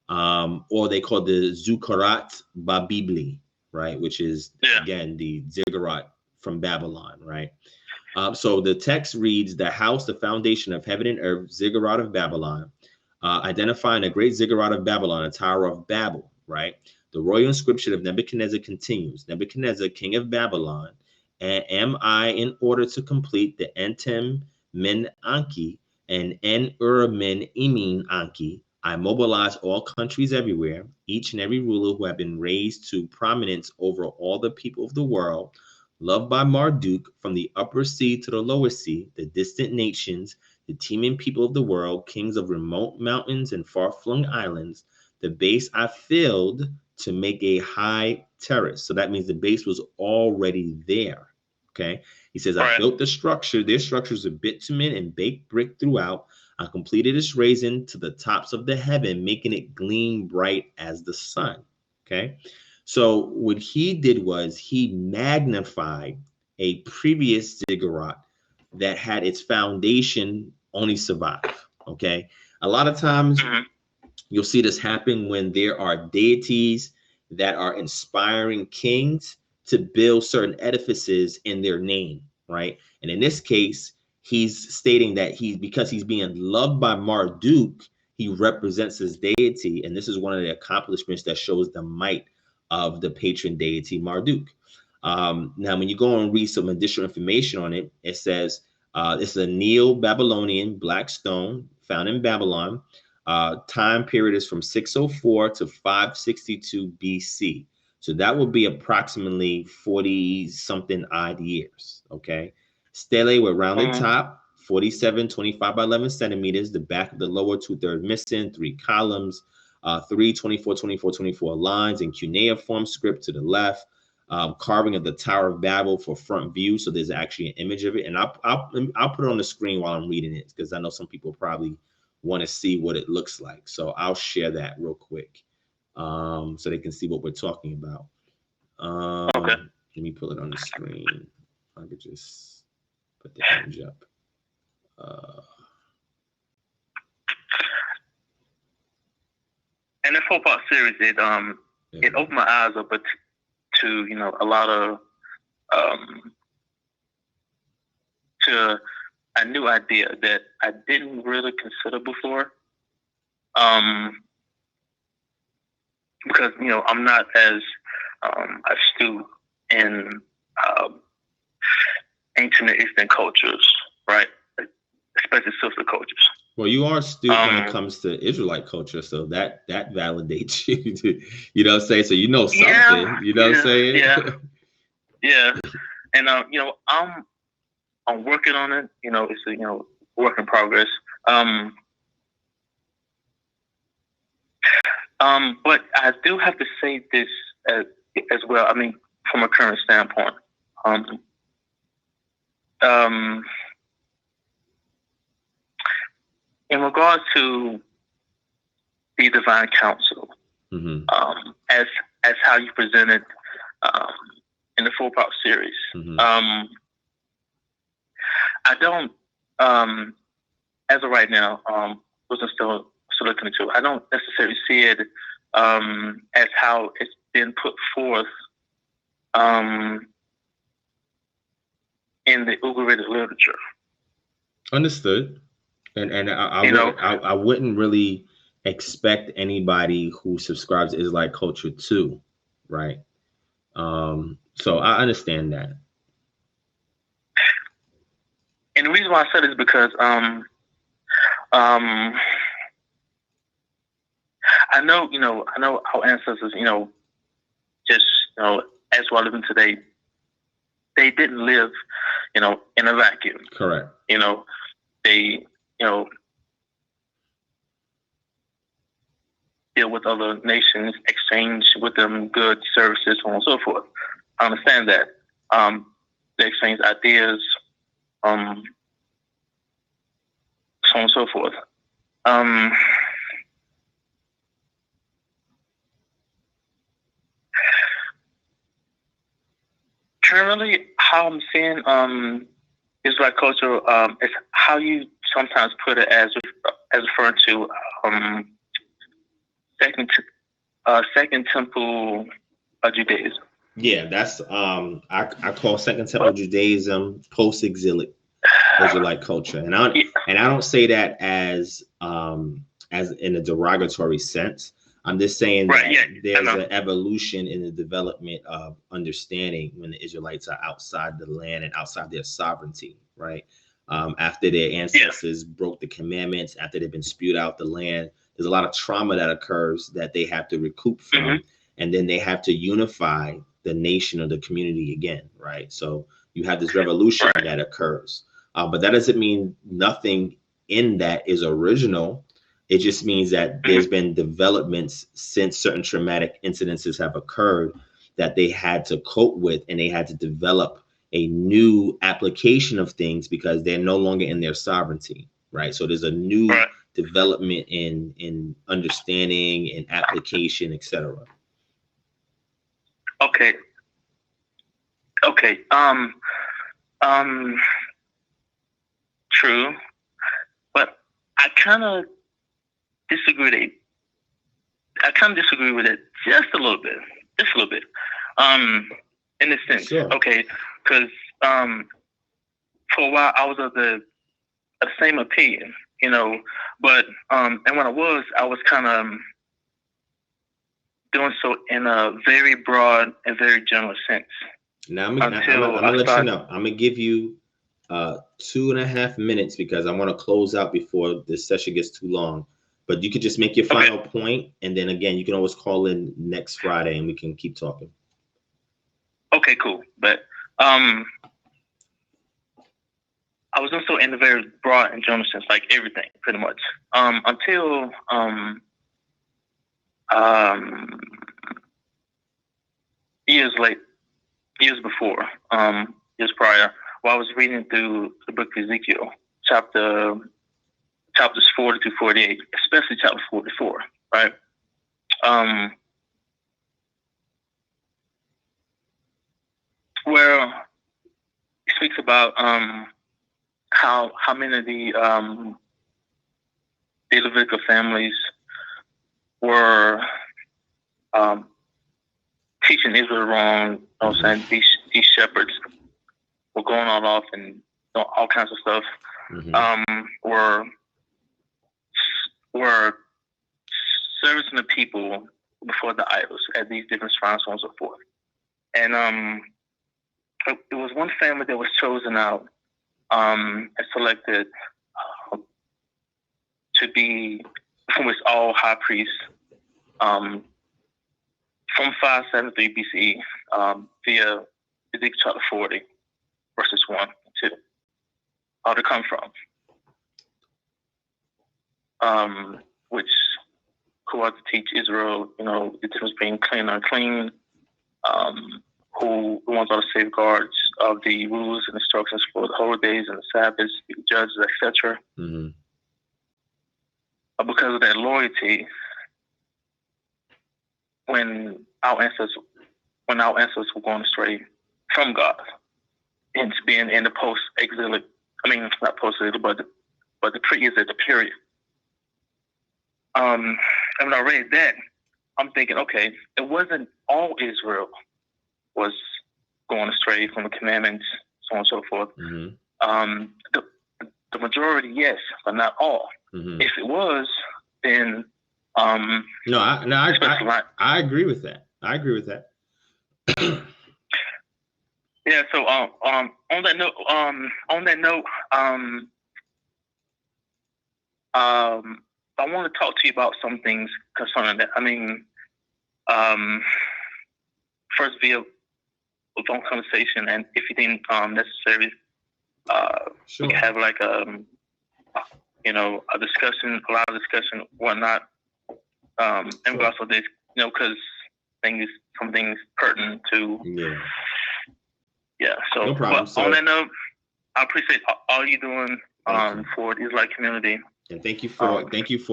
Or they call the Zukarat Babibli, right? Which is, again, the ziggurat from Babylon, right? So the text reads, the house, the foundation of heaven and earth, ziggurat of Babylon, identifying a great ziggurat of Babylon, a Tower of Babel, right? The royal inscription of Nebuchadnezzar continues, Nebuchadnezzar, king of Babylon, and am I in order to complete the Entem Men Anki and En Ur Men Imin Anki, I mobilize all countries everywhere, each and every ruler who have been raised to prominence over all the people of the world, loved by Marduk, from the upper sea to the lower sea, the distant nations, the teeming people of the world, kings of remote mountains and far-flung islands, the base I filled to make a high terrace. So that means the base was already there, okay? He says, I built the structure. Their structures of bitumen and baked brick throughout. I completed its raising to the tops of the heaven, making it gleam bright as the sun, okay? So what he did was he magnified a previous ziggurat that had its foundation only survive, okay? A lot of times you'll see this happen when there are deities that are inspiring kings to build certain edifices in their name, right? And in this case, he's stating that because he's being loved by Marduk, he represents his deity. And this is one of the accomplishments that shows the might of the patron deity Marduk. Now, when you go and read some additional information on it, it says it's a Neo-Babylonian black stone found in Babylon. Time period is from 604 to 562 BC. So that would be approximately 40 something odd years. Okay. Stele with rounded top, 47, 25 by 11 centimeters. The back of the lower 2/3 missing, 3 columns, 3, 24, 24, 24 lines, and cuneiform script to the left. Carving of the Tower of Babel for front view. So there's actually an image of it. And I'll put it on the screen while I'm reading it, because I know some people probably want to see what it looks like. So I'll share that real quick so they can see what we're talking about. Okay. Let me pull it on the screen. I could just put the image up. And the 4-part series, it opened my eyes up to a lot of to a new idea that I didn't really consider before. Because I'm not as astute in ancient and Eastern cultures, right? Especially social cultures. Well, you are astute when it comes to Israelite culture, so that validates you. You know what I'm saying? So you know something. Yeah, you know what I'm saying? Yeah. And I'm working on it. It's a work in progress. But I do have to say this as well. I mean, from a current standpoint, in regards to the divine counsel, as how you presented in the 4-part series, I don't, as of right now, wasn't still looking into it. I don't necessarily see it as how it's been put forth in the Ugaritic literature. Understood. And I wouldn't really expect anybody who subscribes to Israelite culture to, right? So I understand that. And the reason why I said it is because I know our ancestors, just as we're living today, they didn't live, in a vacuum. Correct. They deal with other nations, exchange with them goods, services, so on and so forth. I understand that. They exchange ideas, so on and so forth. Currently, how I'm seeing Israelite culture is how you sometimes put it as referring to Second Temple Judaism. Yeah, that's I call Second Temple Judaism post-exilic Israelite culture, and I don't say that as in a derogatory sense. I'm just saying that there's an evolution in the development of understanding when the Israelites are outside the land and outside their sovereignty, right? After their ancestors broke the commandments, after they've been spewed out the land, there's a lot of trauma that occurs that they have to recoup from, and then they have to unify the nation or the community again, right? So you have this revolution that occurs, but that doesn't mean nothing in that is original. It just means that there's been developments since certain traumatic incidences have occurred that they had to cope with, and they had to develop a new application of things because they're no longer in their sovereignty, right? So there's a new development in understanding and application, etc. Okay. True, but I kind of disagree with it just a little bit. In a sense, okay, because for a while I was of the same opinion, but and when I was kind of doing so in a very broad and very general sense. Now I'm gonna let you know. I'm gonna give you 2.5 minutes because I want to close out before this session gets too long. But you could just make your final point, and then again, you can always call in next Friday, and we can keep talking. Okay, cool. But I was also in the very broad and general sense, like everything, pretty much, until years before, years prior, while I was reading through the book of Ezekiel, chapters 40 to 48, especially chapter 44, right? Where he speaks about how many of the Levitical families were teaching Israel wrong. You know what I'm saying? These shepherds were going on off and all kinds of stuff. Were servicing the people before the idols at these different shrines, so on and so forth. And it was one family that was chosen out and selected to be from which all high priests from 573 BCE via Ezekiel chapter 40, verses 1 and 2, how to come from. Who are to teach Israel, the difference between clean and unclean, who ones are the safeguards of the rules and instructions for the holidays and the Sabbaths, the judges, etc. Because of that loyalty, when our ancestors were going astray from God, and being in the post-exilic, not post-exilic, but the pre-exilic period. And when I read that, I'm thinking, okay, it wasn't all Israel was going astray from the commandments, so on and so forth. The majority, yes, but not all. If it was, then I agree with that. I agree with that. Yeah. So on that note, I want to talk to you about some things concerning that. First via a phone conversation, and if you think necessary, we can have like a discussion, a lot of discussion, whatnot, and regards to this, because some things pertinent to. Yeah. So, no problem. On that note, I appreciate all you doing for the Israelite community. And thank you for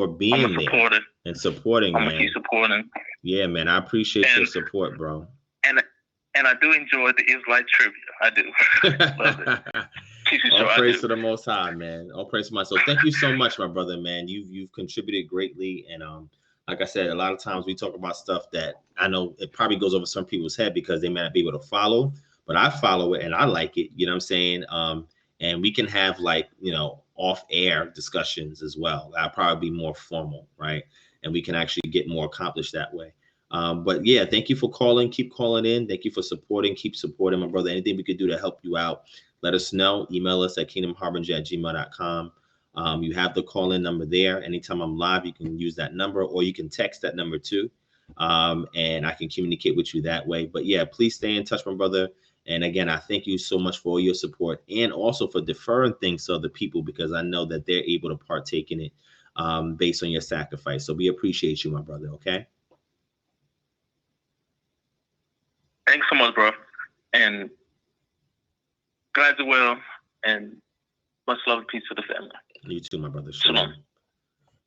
being there and supporting, I'm man. gonna keep supporting. Yeah, man. I appreciate your support, bro. And I do enjoy the Israelite trivia. I do. Love it. All praise to the Most High, man. All praise to my soul. Thank you so much, my brother, man. You've contributed greatly, and like I said, a lot of times we talk about stuff that I know it probably goes over some people's head because they may not be able to follow, but I follow it and I like it. You know what I'm saying? And we can have off-air discussions as well. That'll probably be more formal, right? And we can actually get more accomplished that way. But yeah, thank you for calling. Keep calling in. Thank you for supporting. Keep supporting, my brother. Anything we could do to help you out, let us know. Email us at kingdomharbinger@gmail.com. You have the call-in number there. Anytime I'm live, you can use that number, or you can text that number too. And I can communicate with you that way. But yeah, please stay in touch, my brother. And again, I thank you so much for all your support and also for deferring things to other people, because I know that they're able to partake in it based on your sacrifice. So we appreciate you, my brother. Okay. Thanks so much, bro. And glad you're well. And much love and peace to the family. You too, my brother. Shalom.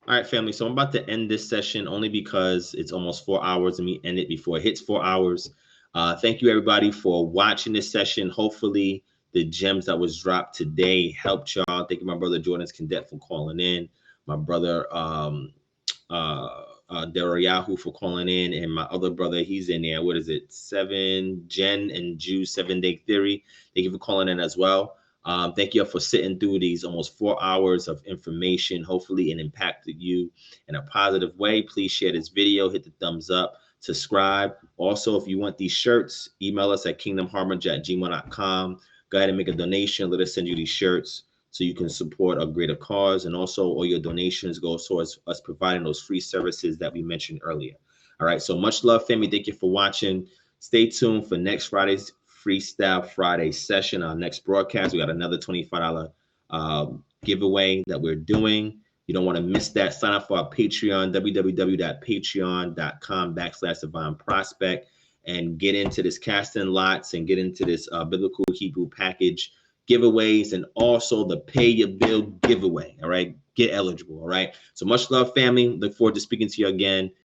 All right, family. So I'm about to end this session only because it's almost 4 hours and we end it before it hits 4 hours. Thank you, everybody, for watching this session. Hopefully, the gems that was dropped today helped y'all. Thank you, my brother Jordan's Cadet, for calling in. My brother Darayahu for calling in, and my other brother, he's in there. What is it? Jen and Jew 7-Day Theory. Thank you for calling in as well. Thank you for sitting through these almost 4 hours of information. Hopefully, it impacted you in a positive way. Please share this video. Hit the thumbs up. Subscribe. Also, if you want these shirts, email us at kingdomharbinger@gmail.com. Go ahead and make a donation. Let us send you these shirts. so you can support a greater cause. And also all your donations go towards us providing those free services that we mentioned earlier. All right, so much love, family. Thank you for watching. Stay tuned for next Friday's Freestyle Friday session. Our next broadcast, we got another $25 giveaway that we're doing. You don't want to miss that. Sign up for our Patreon, www.patreon.com/DivineProspect, and get into this casting lots and get into this biblical Hebrew package giveaways, and also the pay your bill giveaway. All right, get eligible. All right, so much love, family. Look forward to speaking to you again.